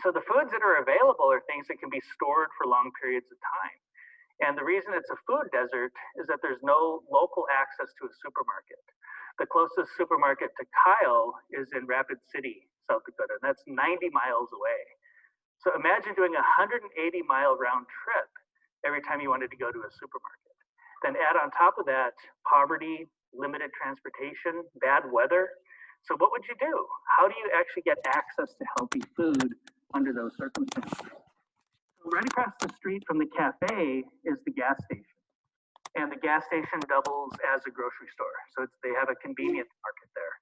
So the foods that are available are things that can be stored for long periods of time. And the reason it's a food desert is that there's no local access to a supermarket. The closest supermarket to Kyle is in Rapid City, South Dakota, and that's 90 miles away. So imagine doing a 180-mile round trip every time you wanted to go to a supermarket. Then add on top of that poverty, limited transportation, bad weather. So what would you do? How do you actually get access to healthy food under those circumstances? So right across the street from the cafe is the gas station. And the gas station doubles as a grocery store. So they have a convenience market there.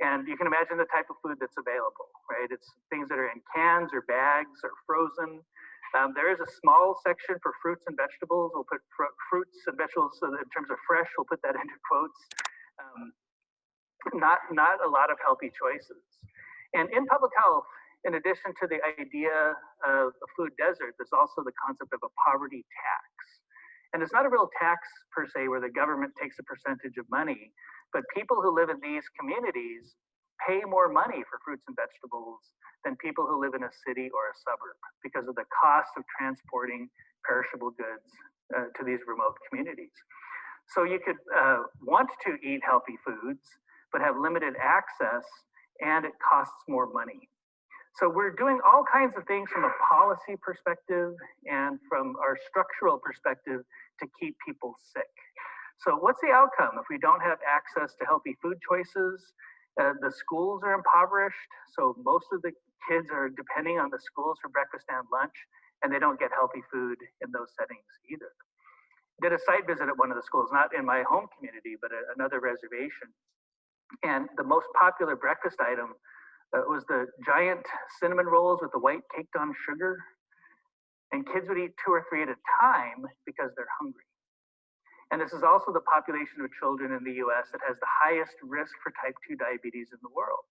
And you can imagine the type of food that's available, right? It's things that are in cans or bags or frozen. There is a small section for fruits and vegetables. We'll put fruits and vegetables, so that in terms of fresh, we'll put that into quotes. Not a lot of healthy choices. And in public health, in addition to the idea of a food desert, there's also the concept of a poverty tax. And it's not a real tax per se where the government takes a percentage of money, but people who live in these communities pay more money for fruits and vegetables than people who live in a city or a suburb because of the cost of transporting perishable goods to these remote communities. So you could want to eat healthy foods, but have limited access, and it costs more money. So we're doing all kinds of things from a policy perspective and from our structural perspective to keep people sick. So what's the outcome if we don't have access to healthy food choices? The schools are impoverished, so most of the kids are depending on the schools for breakfast and lunch, and they don't get healthy food in those settings either. Did a site visit at one of the schools, not in my home community, but at another reservation. And the most popular breakfast item was the giant cinnamon rolls with the white caked on sugar. And kids would eat 2 or 3 at a time because they're hungry. And this is also the population of children in the US that has the highest risk for type 2 diabetes in the world.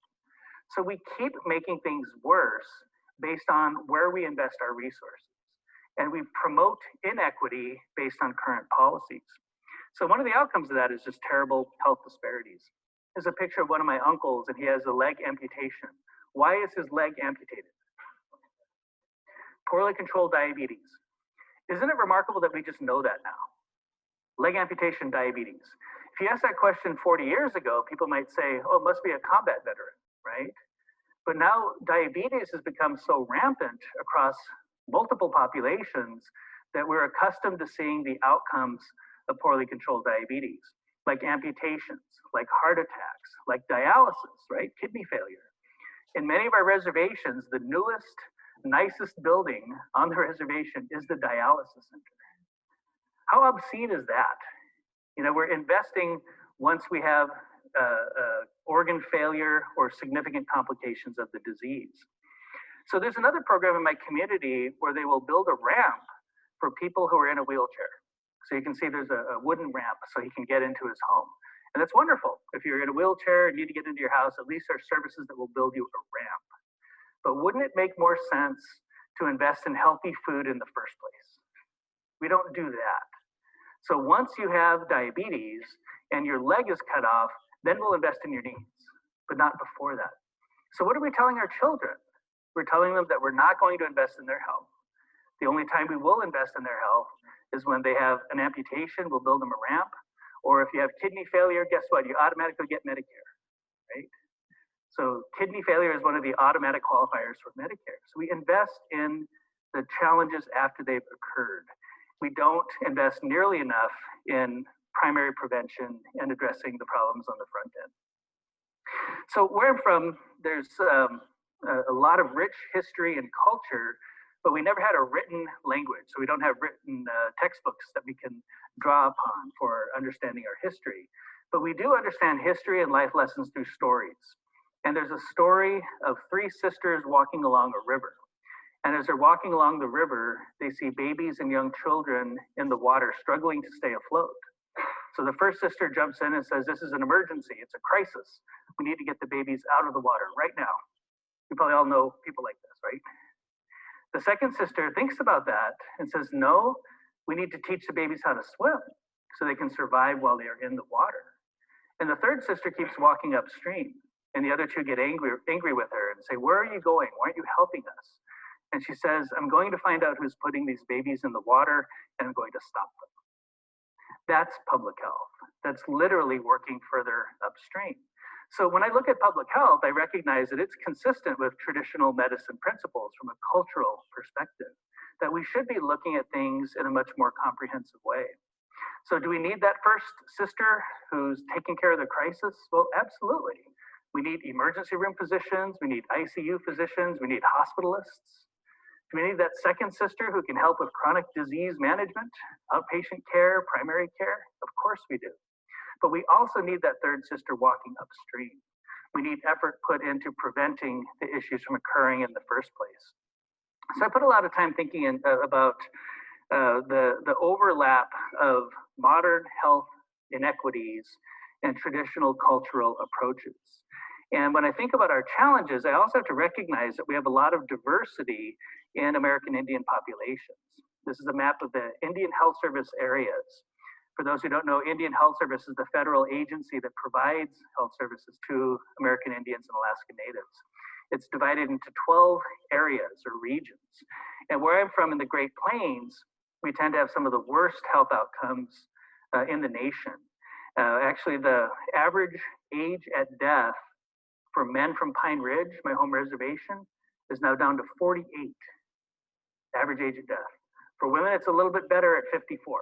So we keep making things worse based on where we invest our resources. And we promote inequity based on current policies. So one of the outcomes of that is just terrible health disparities. Here's a picture of one of my uncles, and he has a leg amputation. Why is his leg amputated? Poorly controlled diabetes. Isn't it remarkable that we just know that now? Leg amputation, diabetes. If you asked that question 40 years ago, people might say, oh, it must be a combat veteran, right? But now diabetes has become so rampant across multiple populations that we're accustomed to seeing the outcomes of poorly controlled diabetes, like amputations, like heart attacks, like dialysis, right? Kidney failure. In many of our reservations, the newest, nicest building on the reservation is the dialysis center. How obscene is that? You know, we're investing once we have organ failure or significant complications of the disease. So there's another program in my community where they will build a ramp for people who are in a wheelchair. So you can see there's a wooden ramp so he can get into his home. And that's wonderful. If you're in a wheelchair and need to get into your house, at least there are services that will build you a ramp. But wouldn't it make more sense to invest in healthy food in the first place? We don't do that. So once you have diabetes and your leg is cut off, then we'll invest in your knees, but not before that. So what are we telling our children? We're telling them that we're not going to invest in their health. The only time we will invest in their health is when they have an amputation, we'll build them a ramp. Or if you have kidney failure, guess what? You automatically get Medicare, right? So kidney failure is one of the automatic qualifiers for Medicare. So we invest in the challenges after they've occurred. We don't invest nearly enough in primary prevention and addressing the problems on the front end. So where I'm from, there's a lot of rich history and culture, but we never had a written language. So we don't have written textbooks that we can draw upon for understanding our history. But we do understand history and life lessons through stories. And there's a story of three sisters walking along a river. And as they're walking along the river, they see babies and young children in the water struggling to stay afloat. So the first sister jumps in and says, this is an emergency, it's a crisis. We need to get the babies out of the water right now. You probably all know people like this, right? The second sister thinks about that and says, no, we need to teach the babies how to swim so they can survive while they are in the water. And the third sister keeps walking upstream. And the other two get angry with her and say, where are you going? Why aren't you helping us? And she says, I'm going to find out who's putting these babies in the water and I'm going to stop them. That's public health. That's literally working further upstream. So when I look at public health, I recognize that it's consistent with traditional medicine principles from a cultural perspective, that we should be looking at things in a much more comprehensive way. So do we need that first sister who's taking care of the crisis? Well, absolutely. We need emergency room physicians, we need ICU physicians, we need hospitalists. Do we need that second sister who can help with chronic disease management, outpatient care, primary care? Of course we do. But we also need that third sister walking upstream. We need effort put into preventing the issues from occurring in the first place. So I put a lot of time thinking about the overlap of modern health inequities and traditional cultural approaches. And when I think about our challenges, I also have to recognize that we have a lot of diversity in American Indian populations. This is a map of the Indian Health Service areas. For those who don't know, Indian Health Service is the federal agency that provides health services to American Indians and Alaska Natives. It's divided into 12 areas or regions. And where I'm from in the Great Plains, we tend to have some of the worst health outcomes in the nation. Actually, the average age at death for men from Pine Ridge, my home reservation, is now down to 48, average age of death. For women, it's a little bit better at 54.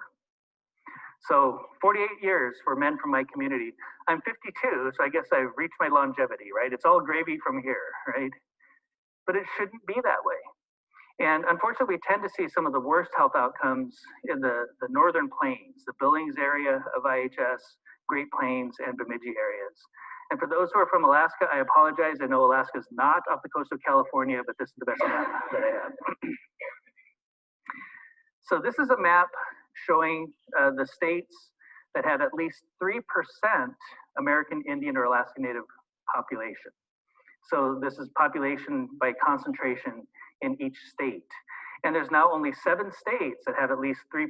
So 48 years for men from my community. I'm 52, so I guess I've reached my longevity, right? It's all gravy from here, right? But it shouldn't be that way. And unfortunately, we tend to see some of the worst health outcomes in the northern plains, the Billings area of IHS, Great Plains, and Bemidji areas. And for those who are from Alaska, I apologize. I know Alaska is not off the coast of California, but this is the best map that I have. So this is a map showing the states that have at least 3% American Indian or Alaska Native population. So this is population by concentration in each state. And there's now only 7 states that have at least 3%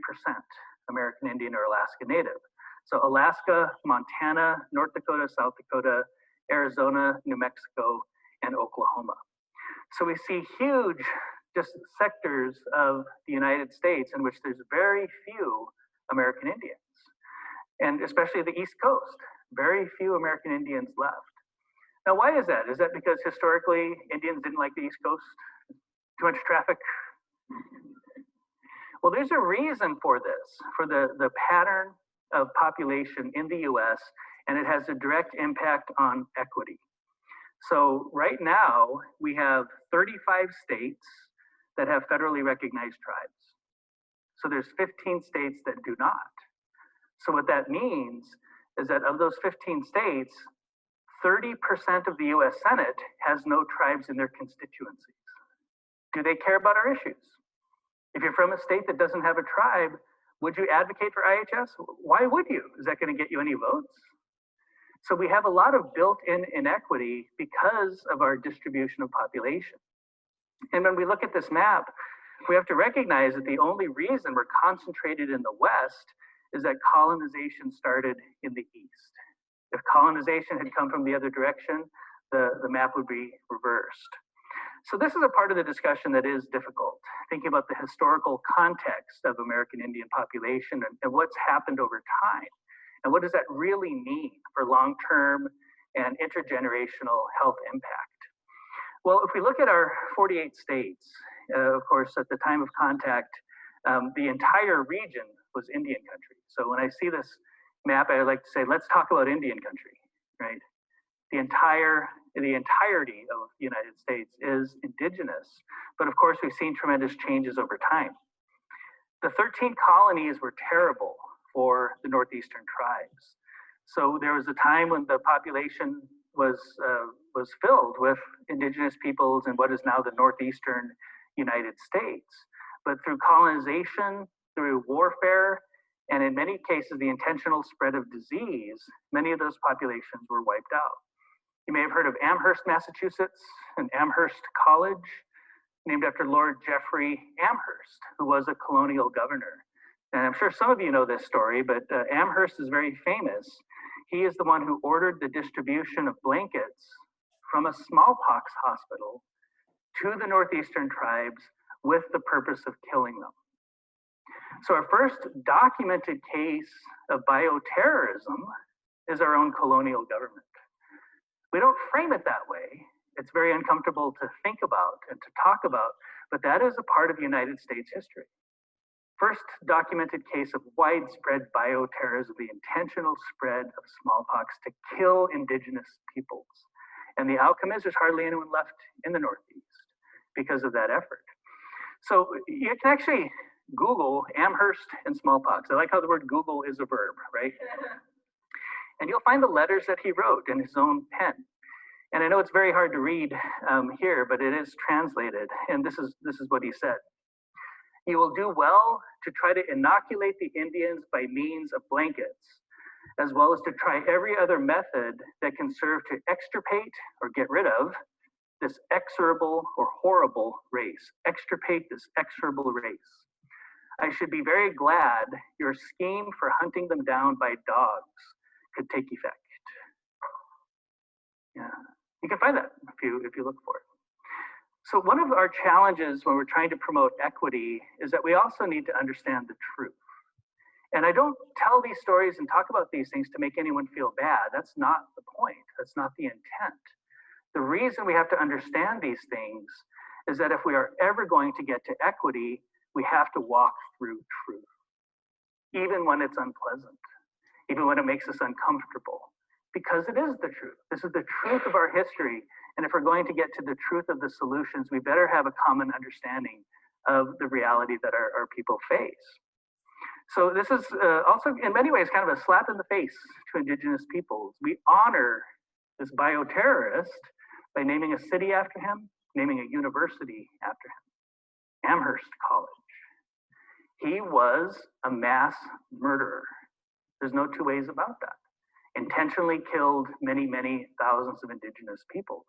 American Indian or Alaska Native. So Alaska, Montana, North Dakota, South Dakota, Arizona, New Mexico, and Oklahoma. So we see huge just sectors of the United States in which there's very few American Indians, and especially the East Coast, very few American Indians left. Now, why is that? Is that because historically Indians didn't like the East Coast? Too much traffic? Well, there's a reason for this, for the pattern of population in the US, and it has a direct impact on equity. So right now, we have 35 states that have federally recognized tribes. So there's 15 states that do not. So what that means is that of those 15 states, 30% of the US Senate has no tribes in their constituencies. Do they care about our issues? If you're from a state that doesn't have a tribe, would you advocate for IHS? Why would you? Is that going to get you any votes? So we have a lot of built-in inequity because of our distribution of population. And when we look at this map, we have to recognize that the only reason we're concentrated in the West is that colonization started in the East. If colonization had come from the other direction, the map would be reversed. So this is a part of the discussion that is difficult, thinking about the historical context of American Indian population and what's happened over time. And what does that really mean for long-term and intergenerational health impact? Well, if we look at our 48 states, of course, at the time of contact, the entire region was Indian country. So when I see this map, I like to say, let's talk about Indian country, right? The entirety of the United States is indigenous, but of course we've seen tremendous changes over time. The 13 colonies were terrible for the northeastern tribes. So there was a time when the population was filled with indigenous peoples in what is now the northeastern United States. But through colonization, through warfare, and in many cases the intentional spread of disease, many of those populations were wiped out. You may have heard of Amherst, Massachusetts, and Amherst College, named after Lord Jeffrey Amherst, who was a colonial governor. And I'm sure some of you know this story, but Amherst is very famous. He is the one who ordered the distribution of blankets from a smallpox hospital to the northeastern tribes with the purpose of killing them. So our first documented case of bioterrorism is our own colonial government. We don't frame it that way. It's very uncomfortable to think about and to talk about, but that is a part of United States history. First documented case of widespread bioterrorism, the intentional spread of smallpox to kill indigenous peoples. And the outcome is there's hardly anyone left in the Northeast because of that effort. So you can actually Google Amherst and smallpox. I like how the word Google is a verb, right? And you'll find the letters that he wrote in his own pen. And I know it's very hard to read here, but it is translated. And this is what he said. You will do well to try to inoculate the Indians by means of blankets, as well as to try every other method that can serve to extirpate or get rid of this execrable or horrible race. Extirpate this execrable race. I should be very glad your scheme for hunting them down by dogs could take effect. Yeah, you can find that if you look for it. So one of our challenges when we're trying to promote equity is that we also need to understand the truth. And I don't tell these stories and talk about these things to make anyone feel bad. That's not the point. That's not the intent. The reason we have to understand these things is that if we are ever going to get to equity, we have to walk through truth, even when it's unpleasant, even when it makes us uncomfortable, because it is the truth. This is the truth of our history. And if we're going to get to the truth of the solutions, we better have a common understanding of the reality that our people face. So this is also in many ways kind of a slap in the face to indigenous peoples. We honor this bioterrorist by naming a city after him, naming a university after him, Amherst College. He was a mass murderer. There's no two ways about that. Intentionally killed many, many thousands of indigenous peoples.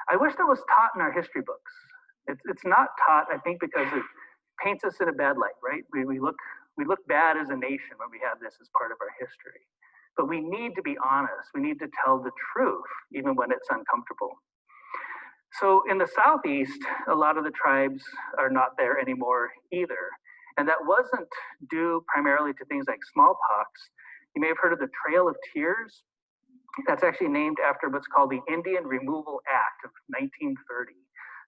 I wish that was taught in our history books. It's not taught, I think, because it paints us in a bad light, right? We look bad as a nation when we have this as part of our history. But we need to be honest. We need to tell the truth, even when it's uncomfortable. So in the Southeast, a lot of the tribes are not there anymore either. And that wasn't due primarily to things like smallpox. You may have heard of the Trail of Tears. That's actually named after what's called the Indian Removal Act of 1930.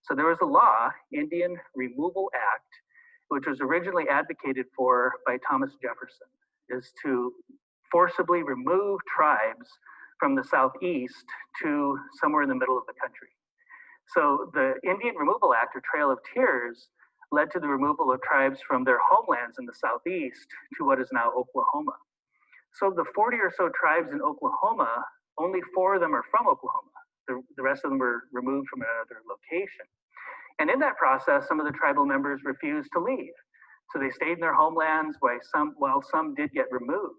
So there was a law, Indian Removal Act, which was originally advocated for by Thomas Jefferson, is to forcibly remove tribes from the Southeast to somewhere in the middle of the country. So the Indian Removal Act, or Trail of Tears, led to the removal of tribes from their homelands in the Southeast to what is now Oklahoma. So the 40 or so tribes in Oklahoma, only 4 of them are from Oklahoma. The rest of them were removed from another location. And in that process, some of the tribal members refused to leave. So they stayed in their homelands while some did get removed.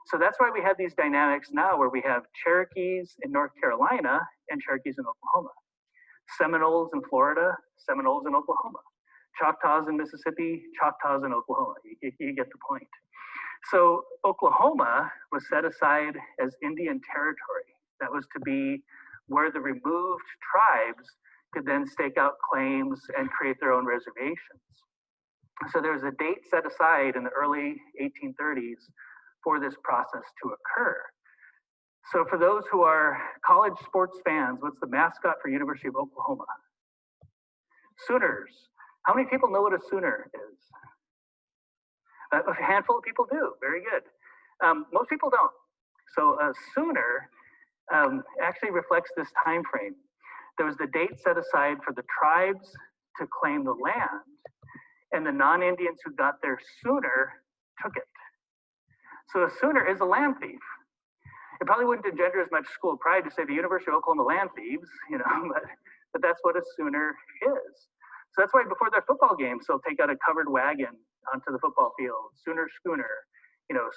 So that's why we have these dynamics now where we have Cherokees in North Carolina and Cherokees in Oklahoma. Seminoles in Florida, Seminoles in Oklahoma. Choctaws in Mississippi, Choctaws in Oklahoma. You get the point. So Oklahoma was set aside as Indian territory. That was to be where the removed tribes could then stake out claims and create their own reservations. So there was a date set aside in the early 1830s for this process to occur. So for those who are college sports fans, what's the mascot for University of Oklahoma? Sooners. How many people know what a Sooner is? A handful of people do. Very good. Most people don't. So a Sooner actually reflects this time frame. There was the date set aside for the tribes to claim the land, and the non-Indians who got there sooner took it. So a Sooner is a land thief. It probably wouldn't engender as much school pride to say the University of Oklahoma land thieves, but that's what a Sooner is. So that's why before their football games, they'll take out a covered wagon onto the football field, Sooner schooner,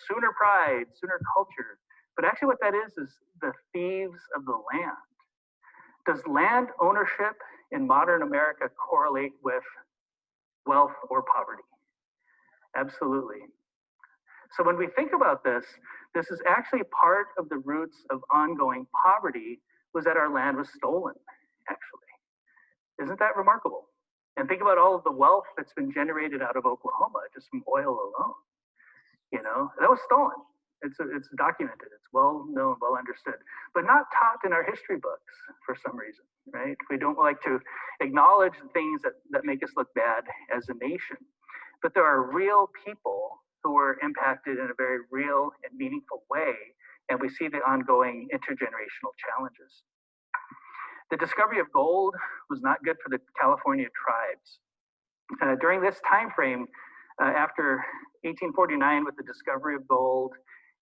Sooner pride, Sooner culture. But actually what that is the thieves of the land. Does land ownership in modern America correlate with wealth or poverty? Absolutely. So when we think about this is actually part of the roots of ongoing poverty, was that our land was stolen, actually. Isn't that remarkable? And think about all of the wealth that's been generated out of Oklahoma, just from oil alone. That was stolen. It's documented, it's well known, well understood, but not taught in our history books for some reason, right? We don't like to acknowledge things that make us look bad as a nation. But there are real people who were impacted in a very real and meaningful way, and we see the ongoing intergenerational challenges. The discovery of gold was not good for the California tribes. During this time frame, after 1849 with the discovery of gold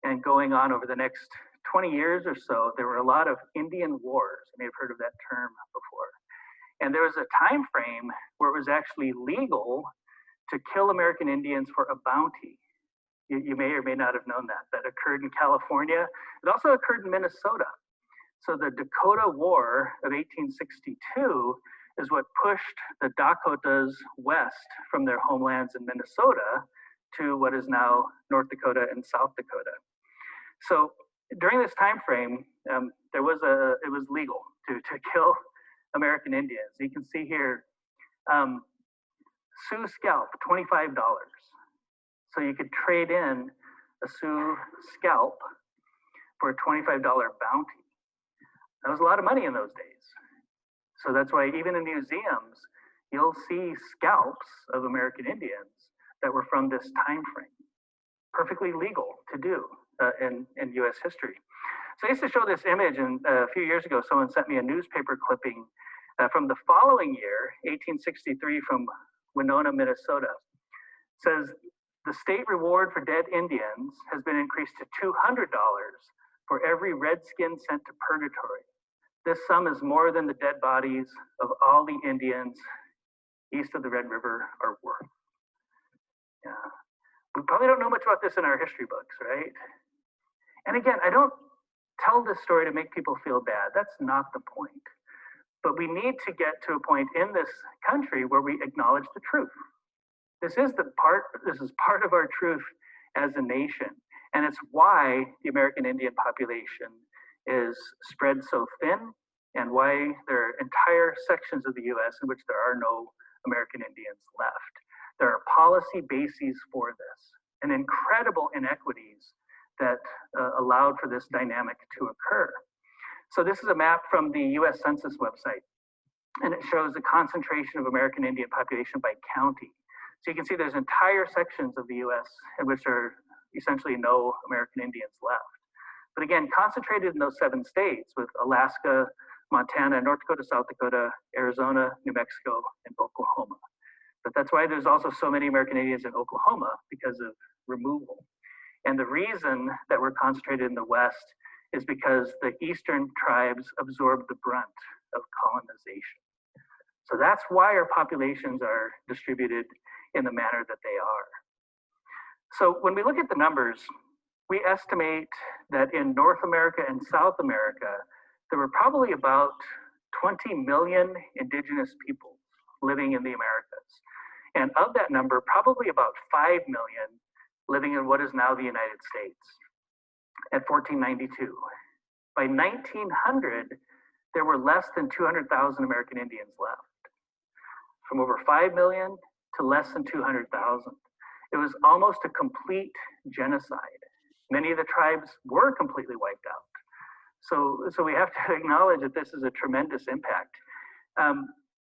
and going on over the next 20 years or so, there were a lot of Indian wars. You may have heard of that term before. And there was a time frame where it was actually legal to kill American Indians for a bounty. You may or may not have known that. That occurred in California. It also occurred in Minnesota. So the Dakota War of 1862 is what pushed the Dakotas west from their homelands in Minnesota to what is now North Dakota and South Dakota. So during this time frame, it was legal to kill American Indians. You can see here, Sioux scalp, $25. So you could trade in a Sioux scalp for a $25 bounty. That was a lot of money in those days. So that's why even in museums, you'll see scalps of American Indians that were from this time frame. Perfectly legal to do in US history. So I used to show this image, and a few years ago, someone sent me a newspaper clipping from the following year, 1863, from Winona, Minnesota. It says, the state reward for dead Indians has been increased to $200 for every redskin sent to purgatory. This sum is more than the dead bodies of all the Indians east of the Red River are worth. Yeah. We probably don't know much about this in our history books, right? And again, I don't tell this story to make people feel bad. That's not the point. But we need to get to a point in this country where we acknowledge the truth. This is part of our truth as a nation. And it's why the American Indian population is spread so thin, and why there are entire sections of the US in which there are no American Indians left. There are policy bases for this, and incredible inequities that allowed for this dynamic to occur. So this is a map from the US Census website, and it shows the concentration of American Indian population by county. So you can see there's entire sections of the US in which there are essentially no American Indians left. But again, concentrated in those 7 states with Alaska, Montana, North Dakota, South Dakota, Arizona, New Mexico, and Oklahoma. But that's why there's also so many American Indians in Oklahoma, because of removal. And the reason that we're concentrated in the West is because the Eastern tribes absorbed the brunt of colonization. So that's why our populations are distributed in the manner that they are. So when we look at the numbers, we estimate that in North America and South America, there were probably about 20 million indigenous people living in the Americas. And of that number, probably about 5 million living in what is now the United States at 1492. By 1900, there were less than 200,000 American Indians left. From over 5 million to less than 200,000. It was almost a complete genocide. Many of the tribes were completely wiped out. So we have to acknowledge that this is a tremendous impact.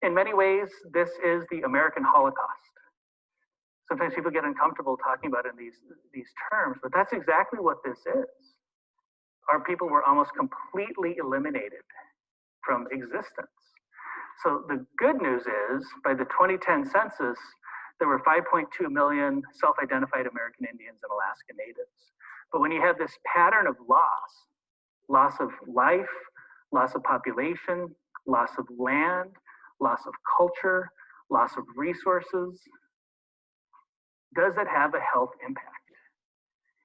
In many ways, this is the American Holocaust. Sometimes people get uncomfortable talking about it in these terms, but that's exactly what this is. Our people were almost completely eliminated from existence. So the good news is, by the 2010 census, there were 5.2 million self-identified American Indians and Alaska Natives. But when you have this pattern of loss of life, loss of population, loss of land, loss of culture, loss of resources, does it have a health impact?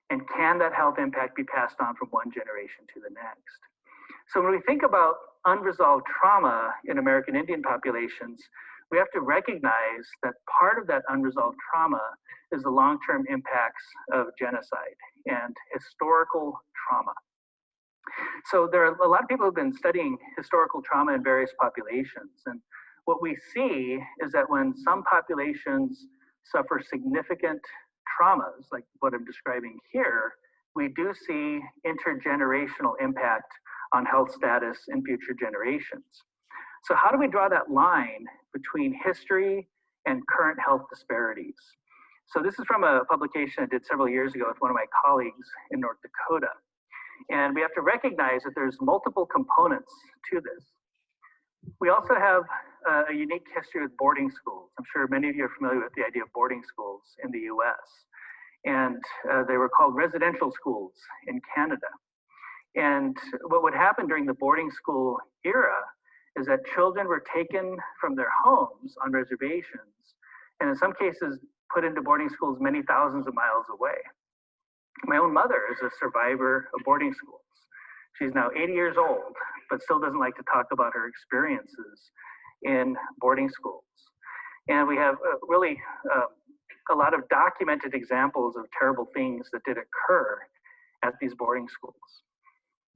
And can that health impact be passed on from one generation to the next? So when we think about unresolved trauma in American Indian populations, we have to recognize that part of that unresolved trauma is the long-term impacts of genocide and historical trauma. So there are a lot of people who've been studying historical trauma in various populations. And what we see is that when some populations suffer significant traumas, like what I'm describing here, we do see intergenerational impact on health status in future generations. So how do we draw that line between history and current health disparities? So this is from a publication I did several years ago with one of my colleagues in North Dakota. And we have to recognize that there's multiple components to this. We also have a unique history with boarding schools. I'm sure many of you are familiar with the idea of boarding schools in the US. And they were called residential schools in Canada. And what would happen during the boarding school era is that children were taken from their homes on reservations, and in some cases put into boarding schools many thousands of miles away. My own mother is a survivor of boarding schools. She's now 80 years old, but still doesn't like to talk about her experiences in boarding schools. And we have really a lot of documented examples of terrible things that did occur at these boarding schools.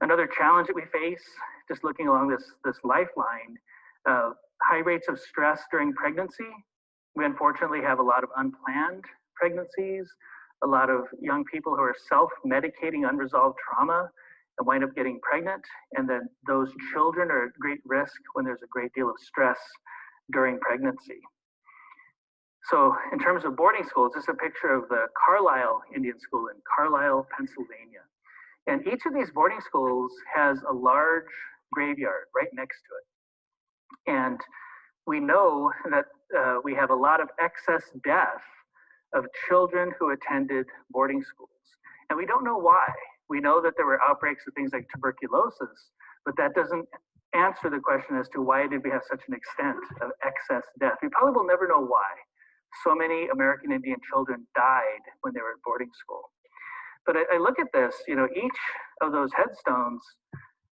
Another challenge that we face, just looking along this lifeline, high rates of stress during pregnancy. We unfortunately have a lot of unplanned pregnancies, a lot of young people who are self-medicating unresolved trauma and wind up getting pregnant, and then those children are at great risk when there's a great deal of stress during pregnancy. So in terms of boarding schools, this is a picture of the Carlisle Indian School in Carlisle, Pennsylvania. And each of these boarding schools has a large graveyard right next to it. And we know that we have a lot of excess death of children who attended boarding schools. And we don't know why. We know that there were outbreaks of things like tuberculosis, but that doesn't answer the question as to why did we have such an extent of excess death. We probably will never know why so many American Indian children died when they were at boarding school. But I look at this, you know, each of those headstones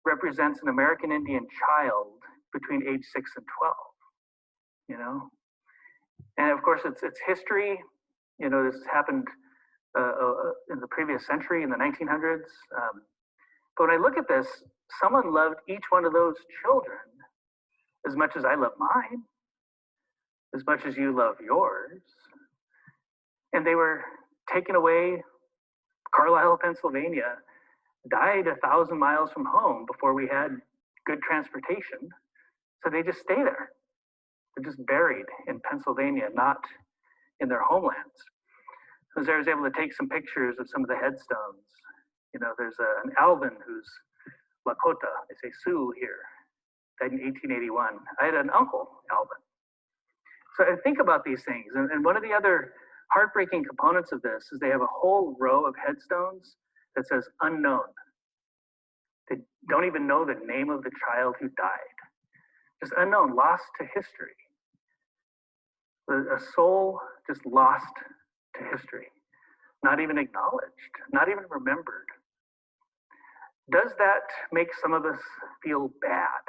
represents an American Indian child between age 6 and 12, you know? And of course, it's history. You know, this happened in the previous century, in the 1900s. But when I look at this, someone loved each one of those children as much as I love mine, as much as you love yours. And they were taken away. Carlisle, Pennsylvania, died 1,000 miles from home before we had good transportation. So they just stay there. They're just buried in Pennsylvania, not in their homelands. I was able to take some pictures of some of the headstones. You know, there's an Alvin who's Lakota, they say Sioux here, died in 1881. I had an uncle, Alvin. So I think about these things. And one of the other heartbreaking components of this is they have a whole row of headstones that says unknown. They don't even know the name of the child who died. Just unknown, lost to history. A soul just lost to history, not even acknowledged, not even remembered. Does that make some of us feel bad?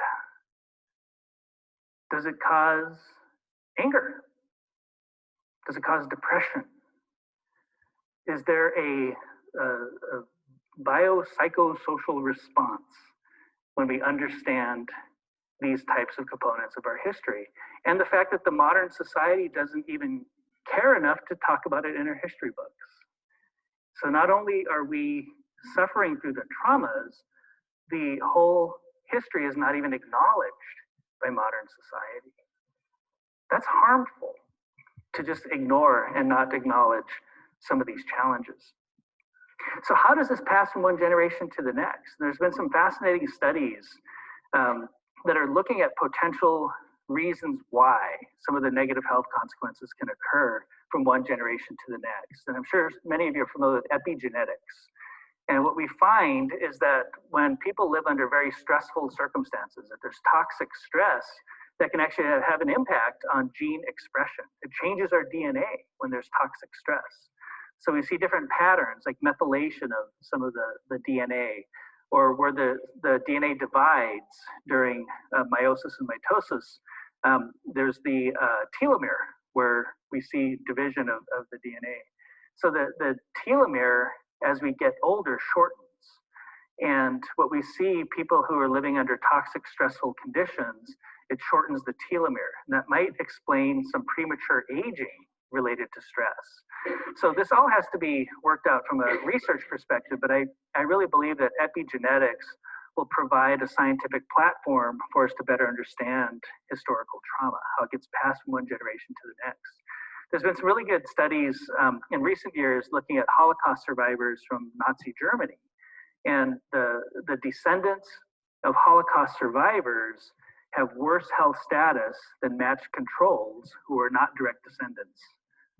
Does it cause anger? Does it cause depression? Is there a biopsychosocial response when we understand these types of components of our history? And the fact that the modern society doesn't even care enough to talk about it in our history books. So not only are we suffering through the traumas, the whole history is not even acknowledged by modern society. That's harmful, to just ignore and not acknowledge some of these challenges. So how does this pass from one generation to the next? There's been some fascinating studies that are looking at potential reasons why some of the negative health consequences can occur from one generation to the next. And I'm sure many of you are familiar with epigenetics. And what we find is that when people live under very stressful circumstances, that there's toxic stress that can actually have an impact on gene expression. It changes our DNA when there's toxic stress. So we see different patterns like methylation of some of the DNA, or where the DNA divides during meiosis and mitosis. There's the telomere where we see division of the DNA. So the telomere, as we get older, shortens. And what we see, people who are living under toxic, stressful conditions, it shortens the telomere. And that might explain some premature aging related to stress. So this all has to be worked out from a research perspective, but I really believe that epigenetics will provide a scientific platform for us to better understand historical trauma, how it gets passed from one generation to the next. There's been some really good studies in recent years looking at Holocaust survivors from Nazi Germany. And the descendants of Holocaust survivors have worse health status than matched controls who are not direct descendants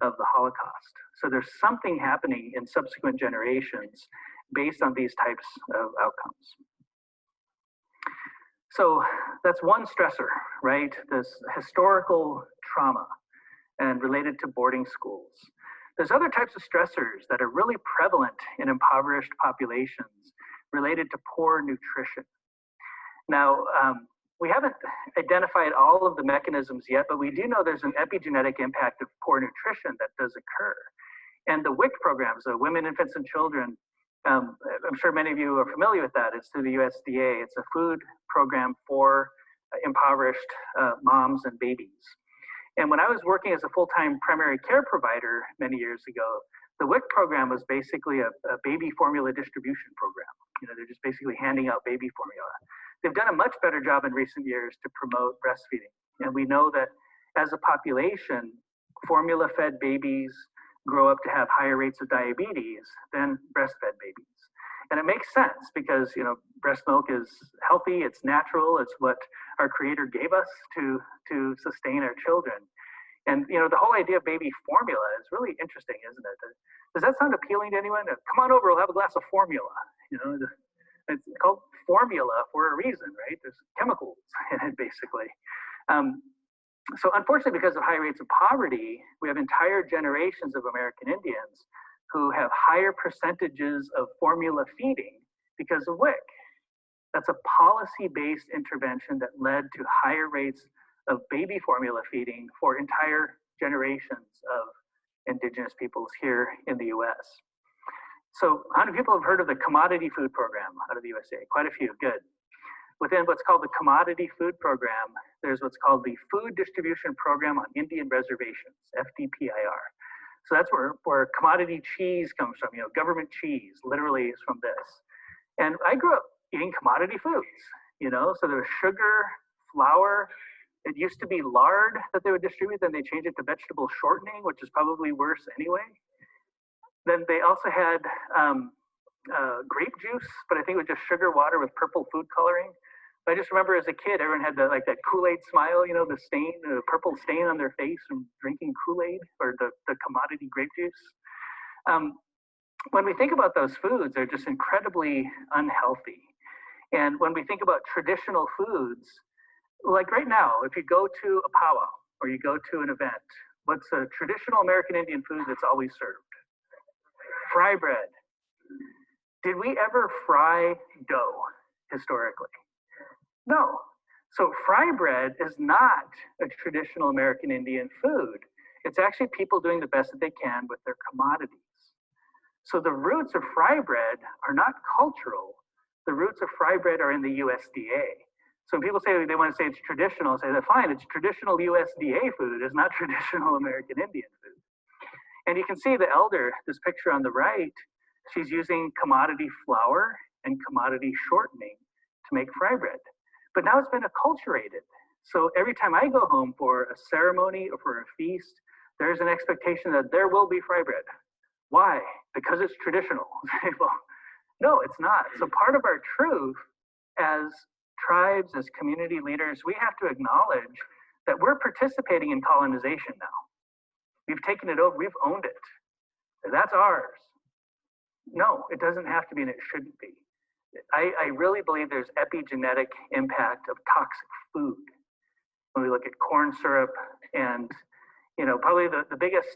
of the Holocaust. So there's something happening in subsequent generations based on these types of outcomes. So that's one stressor, right? This historical trauma and related to boarding schools. There's other types of stressors that are really prevalent in impoverished populations related to poor nutrition. Now, we haven't identified all of the mechanisms yet, but we do know there's an epigenetic impact of poor nutrition that does occur. And the WIC programs, the Women, Infants, and Children, I'm sure many of you are familiar with that. It's through the USDA. It's a food program for impoverished moms and babies. And when I was working as a full-time primary care provider many years ago, the WIC program was basically a baby formula distribution program. You know, they're just basically handing out baby formula. They've done a much better job in recent years to promote breastfeeding. And we know that as a population, formula-fed babies grow up to have higher rates of diabetes than breastfed babies. And it makes sense because, you know, breast milk is healthy, it's natural, it's what our Creator gave us to sustain our children. And, you know, the whole idea of baby formula is really interesting, isn't it? Does that sound appealing to anyone? Come on over, we'll have a glass of formula. You know, it's called formula for a reason, right? There's chemicals in it, basically. So unfortunately, because of high rates of poverty, we have entire generations of American Indians who have higher percentages of formula feeding because of WIC. That's a policy-based intervention that led to higher rates of baby formula feeding for entire generations of indigenous peoples here in the US. So how many people have heard of the commodity food program out of the USA? Quite a few, good. Within what's called the commodity food program, there's what's called the Food Distribution Program on Indian Reservations, FDPIR. So that's where commodity cheese comes from, you know, government cheese literally is from this. And I grew up eating commodity foods, you know, so there was sugar, flour. It used to be lard that they would distribute, then they changed it to vegetable shortening, which is probably worse anyway. Then they also had grape juice, but I think it was just sugar water with purple food coloring. But I just remember as a kid, everyone had the, like that Kool-Aid smile, you know, the stain, the purple stain on their face from drinking Kool-Aid or the commodity grape juice. When we think about those foods, they're just incredibly unhealthy. And when we think about traditional foods, like right now, if you go to a powwow or you go to an event, what's a traditional American Indian food that's always served? Fry bread. Did we ever fry dough historically? No. So fry bread is not a traditional American Indian food. It's actually people doing the best that they can with their commodities. So the roots of fry bread are not cultural. The roots of fry bread are in the USDA. So when people say they want to say it's traditional, I say that fine, it's traditional USDA food, it's not traditional American Indian food. And you can see the elder, this picture on the right, she's using commodity flour and commodity shortening to make fry bread. But now it's been acculturated. So every time I go home for a ceremony or for a feast, there's an expectation that there will be fry bread. Why? Because it's traditional. Well, no, it's not. So part of our truth as tribes, as community leaders, we have to acknowledge that we're participating in colonization now. We've taken it over, we've owned it. That's ours. No, it doesn't have to be and it shouldn't be. I really believe there's epigenetic impact of toxic food. When we look at corn syrup and, you know, probably the biggest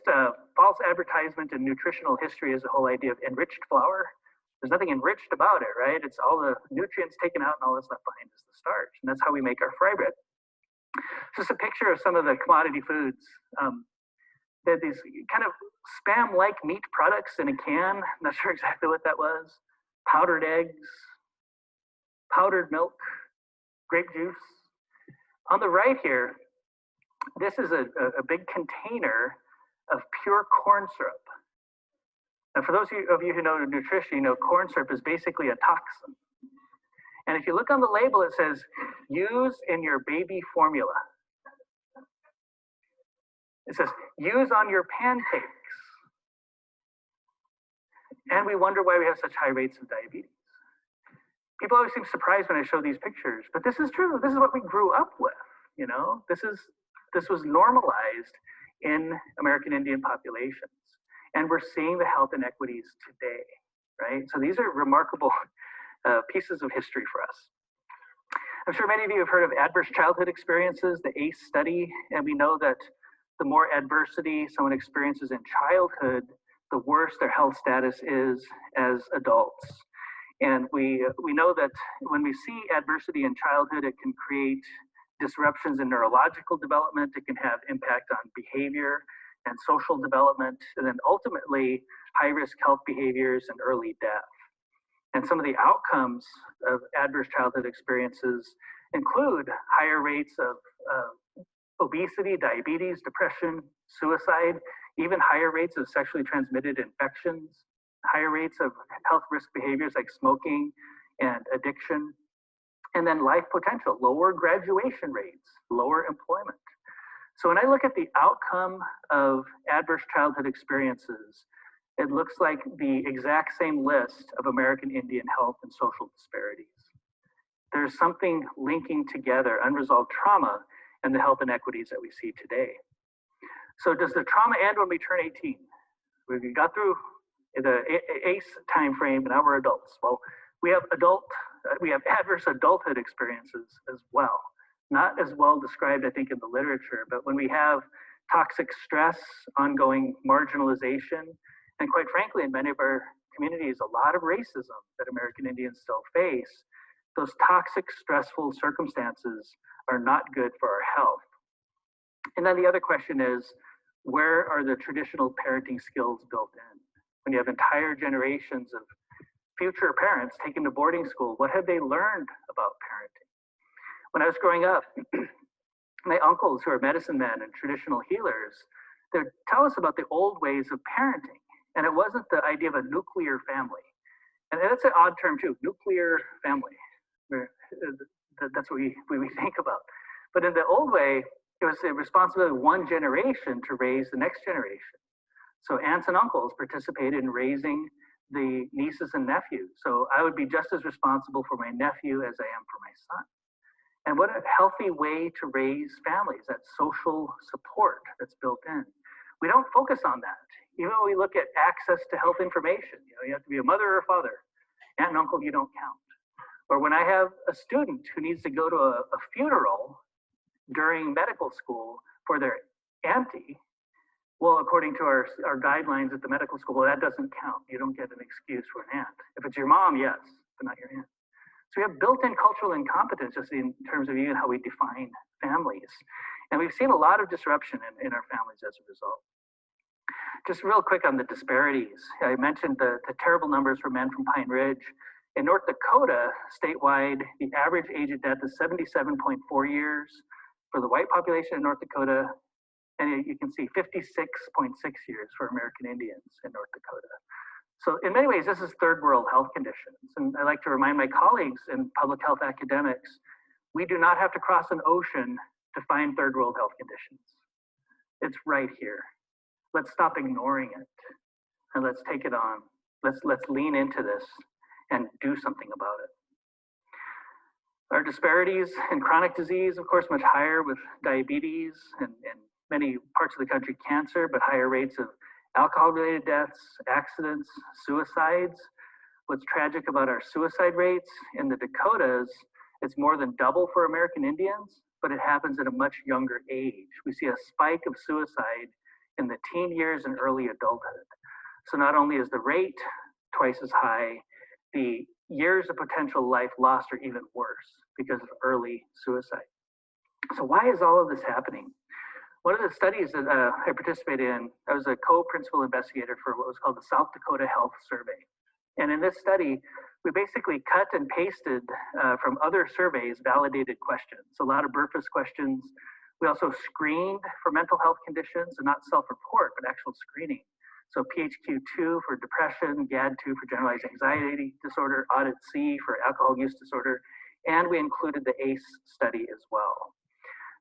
false advertisement in nutritional history is the whole idea of enriched flour. There's nothing enriched about it, right? It's all the nutrients taken out and all that's left behind is the starch. And that's how we make our fry bread. Just a picture of some of the commodity foods. They had these kind of spam-like meat products in a can. I'm not sure exactly what that was. Powdered eggs, powdered milk, grape juice. On the right here, this is a big container of pure corn syrup. Now, for those of you who know nutrition, you know corn syrup is basically a toxin. And if you look on the label, it says, use in your baby formula. It says, use on your pancakes. And we wonder why we have such high rates of diabetes. People always seem surprised when I show these pictures, but this is true. This is what we grew up with, you know? This was normalized in American Indian populations. And we're seeing the health inequities today, right? So these are remarkable pieces of history for us. I'm sure many of you have heard of adverse childhood experiences, the ACE study, and we know that the more adversity someone experiences in childhood, the worse their health status is as adults. And we know that when we see adversity in childhood, it can create disruptions in neurological development, it can have impact on behavior and social development, and then ultimately high-risk health behaviors and early death. And some of the outcomes of adverse childhood experiences include higher rates of obesity, diabetes, depression, suicide, even higher rates of sexually transmitted infections, higher rates of health risk behaviors like smoking and addiction, and then life potential, lower graduation rates, lower employment. So when I look at the outcome of adverse childhood experiences, it looks like the exact same list of American Indian health and social disparities. There's something linking together unresolved trauma and the health inequities that we see today. So does the trauma end when we turn 18? We got through the ACE timeframe, and now we're adults. Well, we have adverse adulthood experiences as well. Not as well described, I think, in the literature, but when we have toxic stress, ongoing marginalization, and quite frankly, in many of our communities, a lot of racism that American Indians still face, those toxic, stressful circumstances are not good for our health. And then the other question is, where are the traditional parenting skills built in? When you have entire generations of future parents taken to boarding school, what have they learned about parenting? When I was growing up, my uncles who are medicine men and traditional healers, they would tell us about the old ways of parenting. And it wasn't the idea of a nuclear family. And that's an odd term too, nuclear family. That's what we think about. But in the old way, it was the responsibility of one generation to raise the next generation. So aunts and uncles participated in raising the nieces and nephews. So I would be just as responsible for my nephew as I am for my son. And what a healthy way to raise families, that social support that's built in. We don't focus on that. Even when we look at access to health information, you have to be a mother or a father. Aunt and uncle, you don't count. Or when I have a student who needs to go to a funeral during medical school for their auntie, well, according to our guidelines at the medical school, well, that doesn't count. You don't get an excuse for an aunt. If it's your mom, yes, but not your aunt. So we have built-in cultural incompetence just in terms of even how we define families. And we've seen a lot of disruption in our families as a result. Just real quick on the disparities. I mentioned the terrible numbers for men from Pine Ridge. In North Dakota, statewide, the average age of death is 77.4 years for the white population in North Dakota, and you can see 56.6 years for American Indians in North Dakota. So in many ways, this is third world health conditions. And I like to remind my colleagues in public health academics, we do not have to cross an ocean to find third world health conditions. It's right here. Let's stop ignoring it and let's take it on. Let's lean into this and do something about it. Our disparities in chronic disease, of course, much higher with diabetes and many parts of the country cancer, but higher rates of alcohol-related deaths, accidents, suicides. What's tragic about our suicide rates in the Dakotas, it's more than double for American Indians, but it happens at a much younger age. We see a spike of suicide in the teen years and early adulthood. So not only is the rate twice as high, the years of potential life lost are even worse because of early suicide. So why is all of this happening? One of the studies that I participated in, I was a co-principal investigator for what was called the South Dakota Health Survey. And in this study, we basically cut and pasted from other surveys validated questions. A lot of Burfus questions. We also screened for mental health conditions, and not self-report, but actual screening. So PHQ-2 for depression, GAD-2 for generalized anxiety disorder, Audit-C for alcohol use disorder, and we included the ACE study as well.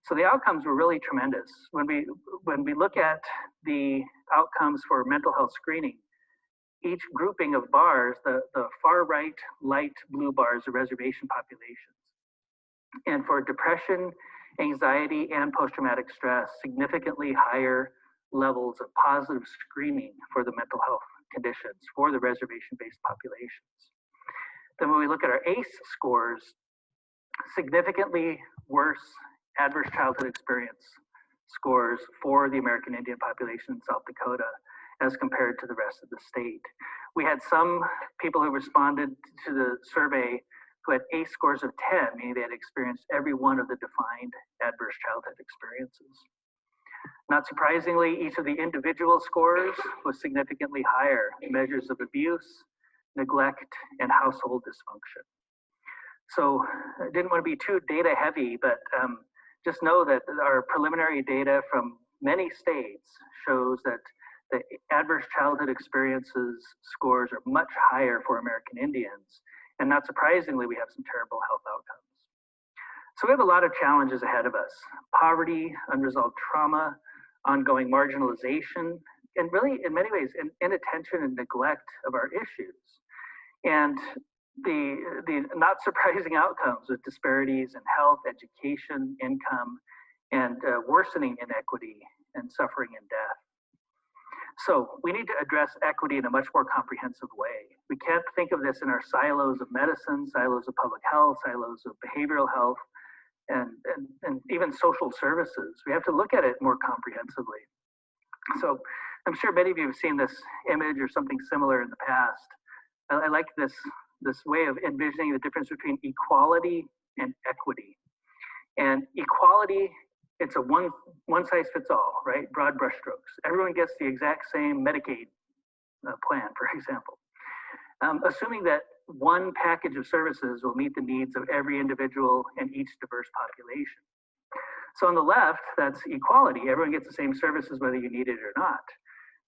So the outcomes were really tremendous. When we look at the outcomes for mental health screening, each grouping of bars, the far right light blue bars are reservation populations. And for depression, anxiety, and post-traumatic stress, significantly higher levels of positive screening for the mental health conditions for the reservation-based populations. Then when we look at our ACE scores, significantly worse adverse childhood experience scores for the American Indian population in South Dakota as compared to the rest of the state. We had some people who responded to the survey who had ACE scores of 10, meaning they had experienced every one of the defined adverse childhood experiences. Not surprisingly, each of the individual scores was significantly higher in measures of abuse, neglect, and household dysfunction. So I didn't want to be too data heavy, but just know that our preliminary data from many states shows that the adverse childhood experiences scores are much higher for American Indians. And not surprisingly, we have some terrible health outcomes. So we have a lot of challenges ahead of us. Poverty, unresolved trauma, ongoing marginalization, and really in many ways, inattention and neglect of our issues. And the not surprising outcomes with disparities in health, education, income, and worsening inequity and suffering and death. So we need to address equity in a much more comprehensive way. We can't think of this in our silos of medicine, silos of public health, silos of behavioral health, and even social services. We have to look at it more comprehensively. So I'm sure many of you have seen this image or something similar in the past. I like this way of envisioning the difference between equality and equity. And equality, it's a one size fits all, right? Broad brushstrokes. Everyone gets the exact same Medicaid plan, for example. Assuming that one package of services will meet the needs of every individual and each diverse population. So on the left, that's equality. Everyone gets the same services whether you need it or not.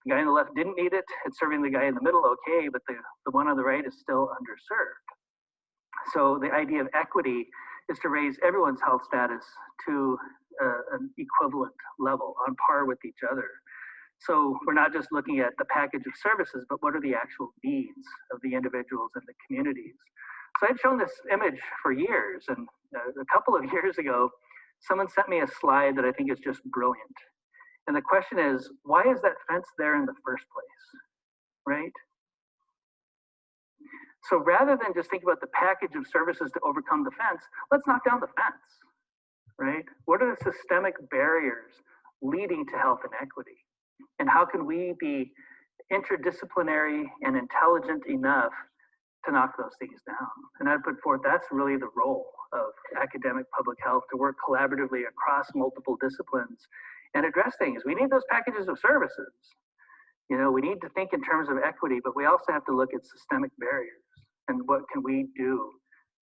The guy on the left didn't need it. It's serving the guy in the middle okay, but the one on the right is still underserved. So the idea of equity is to raise everyone's health status to an equivalent level, on par with each other. So we're not just looking at the package of services, but what are the actual needs of the individuals and the communities? So I'd shown this image for years, and a couple of years ago, someone sent me a slide that I think is just brilliant. And the question is, why is that fence there in the first place, right? So rather than just think about the package of services to overcome the fence, let's knock down the fence, right? What are the systemic barriers leading to health inequity? And how can we be interdisciplinary and intelligent enough to knock those things down? And I'd put forth that's really the role of academic public health, to work collaboratively across multiple disciplines and address things. We need those packages of services. You know, we need to think in terms of equity, but we also have to look at systemic barriers and what can we do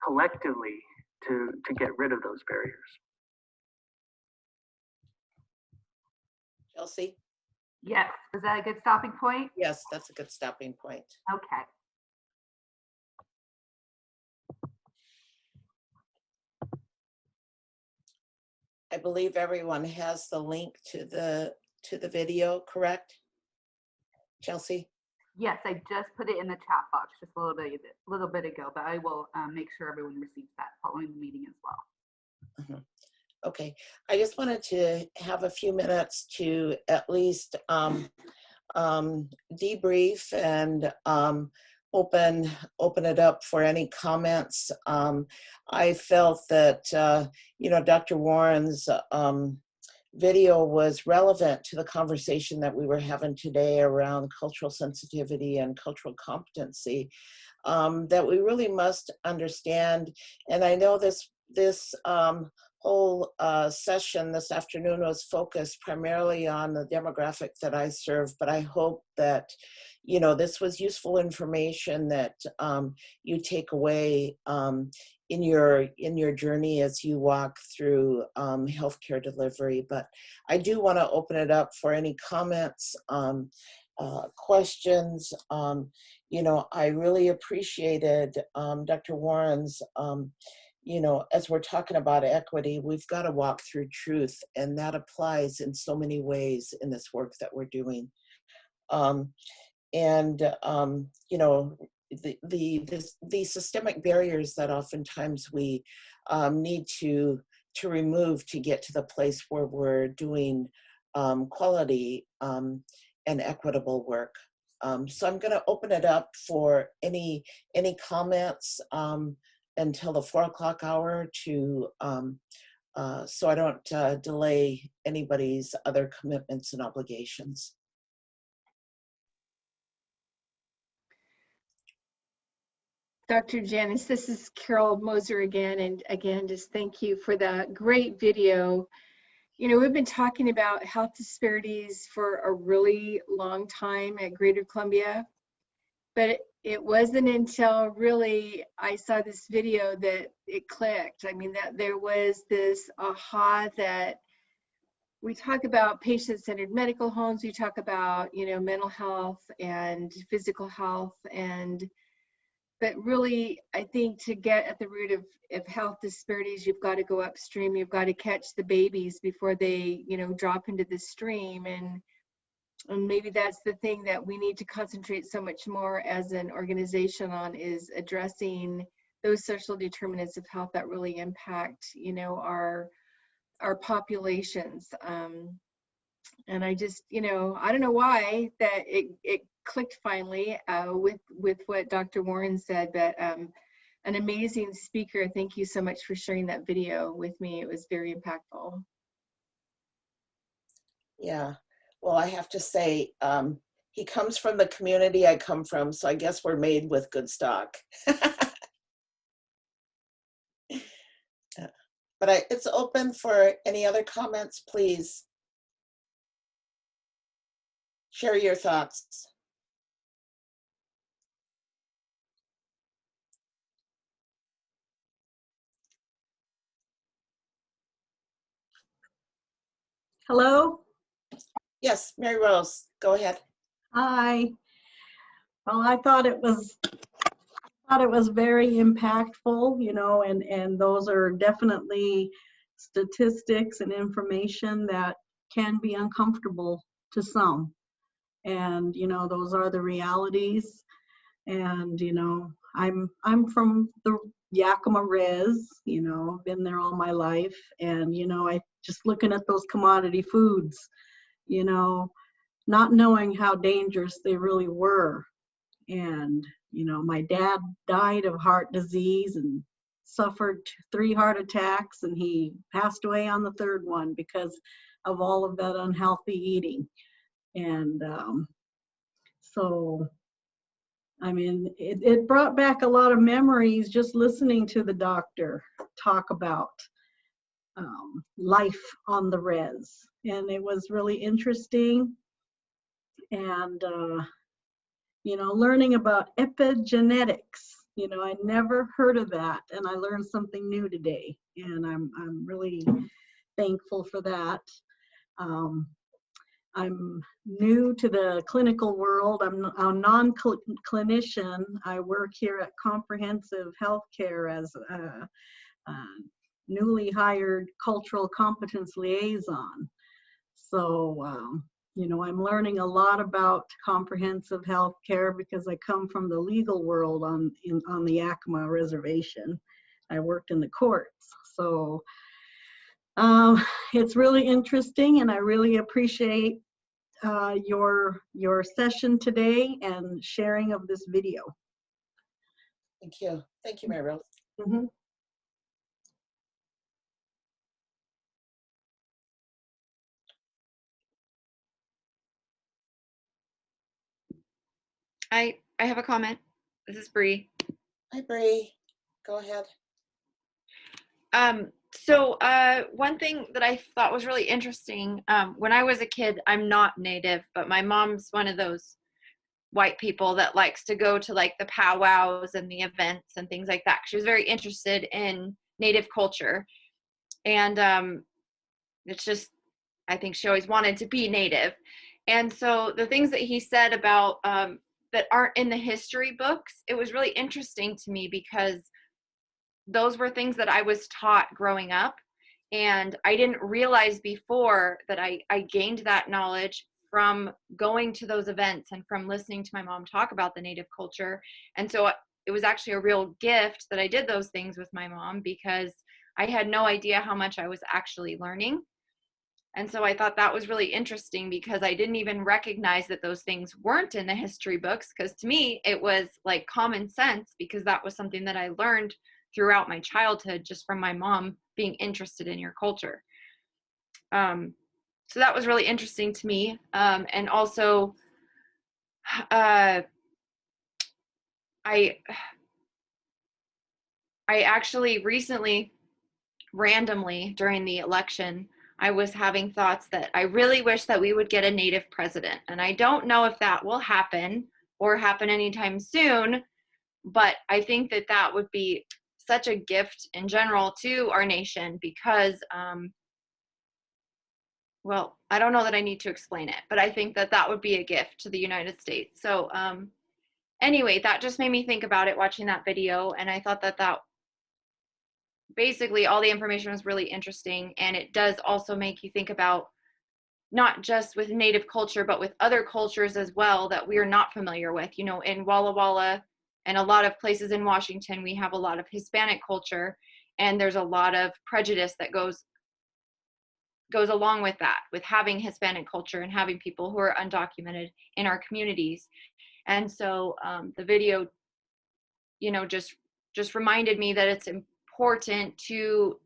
collectively to get rid of those barriers. Chelsea? Yes. Is that a good stopping point? Yes, that's a good stopping point. Okay. I believe everyone has the link to the video, correct? Chelsea? Yes, I just put it in the chat box just a little bit ago, but I will make sure everyone receives that following the meeting as well. Okay, I just wanted to have a few minutes to at least debrief and open it up for any comments. I felt that you know, Dr. Warren's video was relevant to the conversation that we were having today around cultural sensitivity and cultural competency, that we really must understand. And I know this whole session this afternoon was focused primarily on the demographic that I serve, but I hope that, you know, this was useful information that you take away in your journey as you walk through healthcare delivery. But I do want to open it up for any comments, questions. You know, I really appreciated Dr. Warren's, you know, as we're talking about equity, we've got to walk through truth, and that applies in so many ways in this work that we're doing. You know, the systemic barriers that oftentimes we need to remove to get to the place where we're doing quality and equitable work. So I'm going to open it up for any comments until the 4 o'clock hour to so I don't delay anybody's other commitments and obligations. Dr. Janice, this is Carol Moser again, and again, just thank you for that great video. You know, we've been talking about health disparities for a really long time at Greater Columbia, but it wasn't until really I saw this video that it clicked. I mean, that there was this aha that we talk about patient-centered medical homes, we talk about, you know, mental health and physical health, but really, I think to get at the root of health disparities, you've got to go upstream. You've got to catch the babies before they, you know, drop into the stream. And maybe that's the thing that we need to concentrate so much more as an organization on, is addressing those social determinants of health that really impact, you know, our populations. And I just, you know, I don't know why that it clicked finally with what Dr. Warren said, but an amazing speaker. Thank you so much for sharing that video with me. It was very impactful. Yeah, well, I have to say, he comes from the community I come from, so I guess we're made with good stock. But it's open for any other comments, please. Share your thoughts. Hello? Yes, Mary Rose, go ahead. Hi. Well, I thought it was very impactful, you know, and those are definitely statistics and information that can be uncomfortable to some. And, you know, those are the realities. And, you know, I'm from the Yakima Res, you know, been there all my life, and you know, I just looking at those commodity foods, you know, not knowing how dangerous they really were. And you know, my dad died of heart disease and suffered 3 heart attacks, and he passed away on the 3rd one because of all of that unhealthy eating. And so I mean, it brought back a lot of memories just listening to the doctor talk about life on the res. And it was really interesting. And, you know, learning about epigenetics, you know, I never heard of that. And I learned something new today. And I'm really thankful for that. I'm new to the clinical world. I'm a non-clinician. I work here at Comprehensive Healthcare as a newly hired cultural competence liaison. So, you know, I'm learning a lot about comprehensive healthcare because I come from the legal world on the Yakima Reservation. I worked in the courts. So it's really interesting, and I really appreciate your session today and sharing of this video. Thank you. Thank you, Mary Rose. Mm-hmm. I have a comment. This is Bree. Hi, Bree. Go ahead. So one thing that I thought was really interesting, when I was a kid, I'm not Native, but my mom's one of those white people that likes to go to like the powwows and the events and things like that. She was very interested in Native culture. And it's just, I think she always wanted to be Native. And so the things that he said about that aren't in the history books, it was really interesting to me because those were things that I was taught growing up. And I didn't realize before that I gained that knowledge from going to those events and from listening to my mom talk about the Native culture. And so it was actually a real gift that I did those things with my mom because I had no idea how much I was actually learning. And so I thought that was really interesting because I didn't even recognize that those things weren't in the history books, because to me it was like common sense because that was something that I learned throughout my childhood just from my mom being interested in your culture. So that was really interesting to me. And also, I actually recently, randomly during the election, I was having thoughts that I really wish that we would get a Native president. And I don't know if that will happen or happen anytime soon, but I think that that would be such a gift in general to our nation because, well, I don't know that I need to explain it, but I think that that would be a gift to the United States. So anyway, that just made me think about it watching that video. And I thought that basically all the information was really interesting. And it does also make you think about not just with Native culture, but with other cultures as well that we are not familiar with. You know, in Walla Walla and a lot of places in Washington, we have a lot of Hispanic culture, and there's a lot of prejudice that goes along with that, with having Hispanic culture and having people who are undocumented in our communities. And so the video, you know, just reminded me that it's important to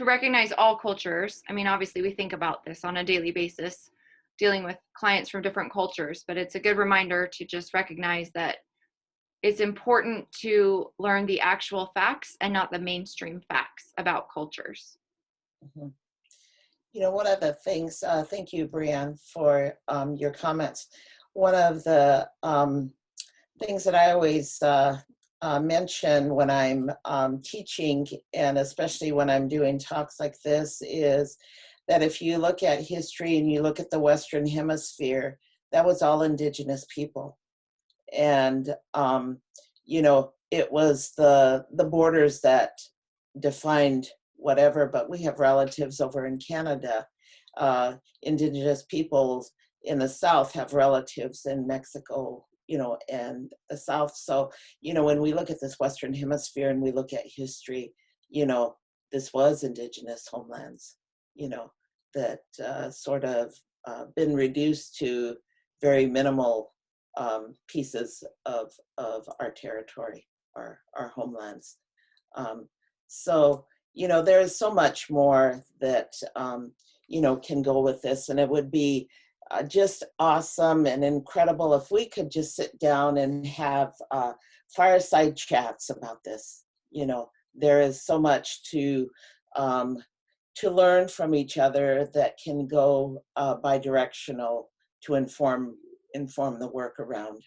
recognize all cultures. I mean, obviously we think about this on a daily basis, dealing with clients from different cultures, but it's a good reminder to just recognize that it's important to learn the actual facts and not the mainstream facts about cultures. Mm-hmm. You know, one of the things, thank you, Brianne, for your comments. One of the things that I always mention when I'm teaching, and especially when I'm doing talks like this, is that if you look at history and you look at the Western Hemisphere, that was all indigenous people. And, you know, it was the borders that defined whatever, but we have relatives over in Canada. Indigenous peoples in the South have relatives in Mexico and the South. So, when we look at this Western Hemisphere and we look at history, this was indigenous homelands, that sort of been reduced to very minimal pieces of our territory, our homelands. So, there is so much more that, can go with this, and it would be just awesome and incredible if we could just sit down and have fireside chats about this. There is so much to learn from each other that can go bi-directional to inform the work around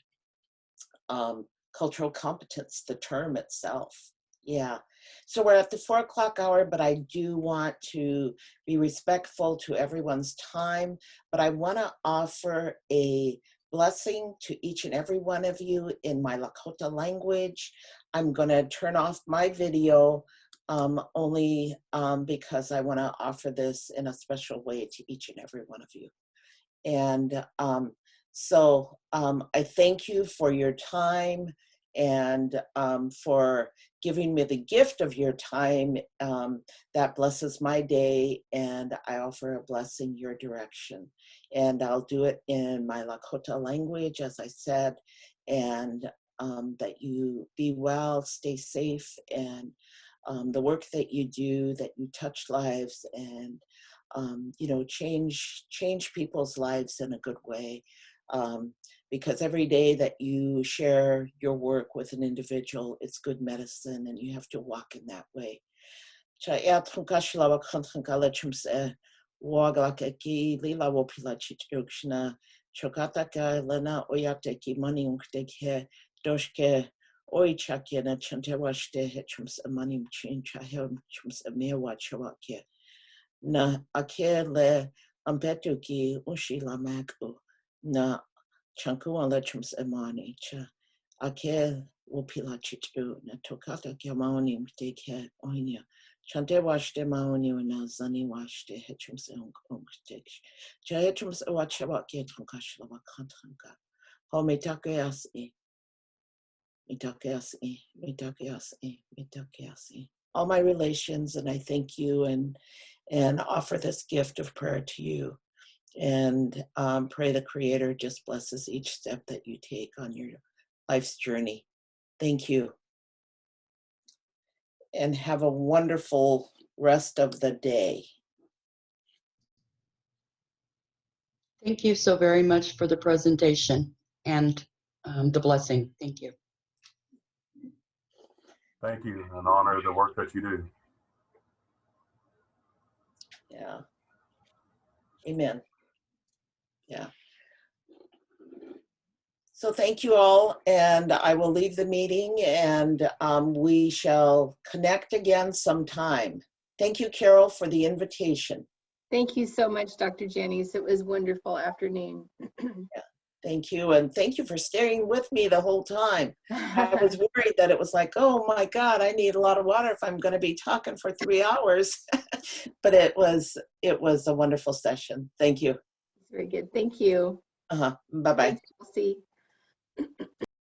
cultural competence, the term itself. Yeah. So we're at the 4 o'clock hour, but I do want to be respectful to everyone's time, but I want to offer a blessing to each and every one of you in my Lakota language. I'm going to turn off my video only because I want to offer this in a special way to each and every one of you. And so I thank you for your time and for giving me the gift of your time. That blesses my day, and I offer a blessing your direction. And I'll do it in my Lakota language, as I said, and that you be well, stay safe, and the work that you do, that you touch lives and change people's lives in a good way. Because every day that you share your work with an individual, it's good medicine, and you have to walk in that way. Na akele ampetuki ushila maku na chankuala chums emani cha ake wopila chichu na tokata kiamani mteke oinya chante washte maoni na zani washte hetchums ongtek cha hetchums wachawa ke tonkashla wakantanka ho mitakeasi all my relations, and I thank you and offer this gift of prayer to you, and pray the Creator just blesses each step that you take on your life's journey. Thank you, and have a wonderful rest of the day. Thank you so very much for the presentation and the blessing. Thank you. Thank you, and honor the work that you do. Yeah. Amen. Yeah. So thank you all, and I will leave the meeting, and we shall connect again sometime. Thank you, Carol, for the invitation. Thank you so much, Dr. Jennings. It was a wonderful afternoon. Yeah, thank you, and thank you for staying with me the whole time. I was worried that it was like, oh my God, I need a lot of water if I'm going to be talking for 3 hours. But it was a wonderful session. Thank you. Very good. Thank you. Bye-bye. We'll see.